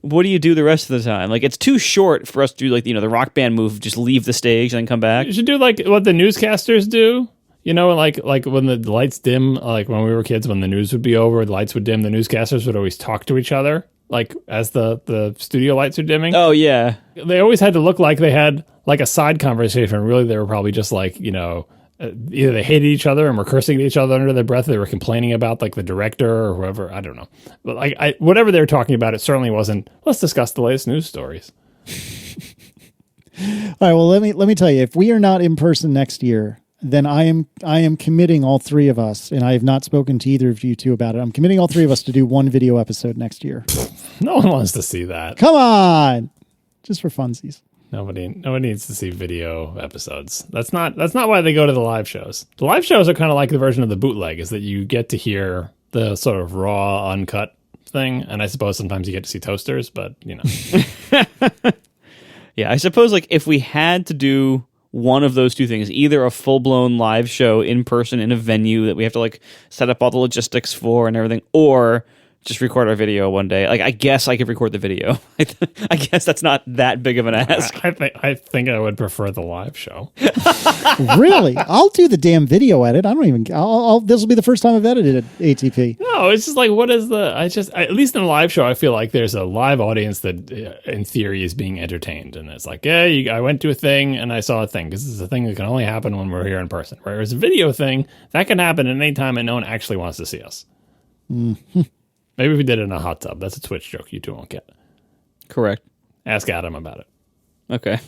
what do you do the rest of the time? Like it's too short for us to do like, the rock band move, just leave the stage and then come back. you should do like what the newscasters do. Like when the lights dim, like when we were kids, when the news would be over, the lights would dim, the newscasters would always talk to each other, like as the studio lights are dimming. Oh yeah. They always had to look like they had like a side conversation. Really, they were probably just like, either they hated each other and were cursing at each other under their breath. Or they were complaining about like the director or whoever. I don't know. But like whatever they were talking about, it certainly wasn't, let's discuss the latest news stories. all right. Well, let me tell you, if we are not in person next year, then I am committing all three of us, and I have not spoken to either of you two about it. I'm committing all three of us to do one video episode next year. No one wants to see that. Come on, just for funsies. Nobody needs to see video episodes. That's not why they go to the live shows. The live shows are kind of like the version of the bootleg, is that you get to hear the sort of raw, uncut thing, and I suppose sometimes you get to see toasters, but Yeah, I suppose like if we had to do one of those two things, either a full-blown live show in person in a venue that we have to like set up all the logistics for and everything, or just record our video one day. Like, I guess I could record the video. I guess that's not that big of an ask. I think I would prefer the live show. Really? I'll do the damn video edit. I don't even. This will be the first time I've edited at ATP. No, it's just like, what is at least in a live show, I feel like there's a live audience that in theory is being entertained. And it's like, I went to a thing and I saw a thing, because this is a thing that can only happen when we're here in person. Whereas a video thing, that can happen at any time and no one actually wants to see us. Mm-hmm. Maybe we did it in a hot tub. That's a Twitch joke you two won't get. Correct. Ask Adam about it. Okay.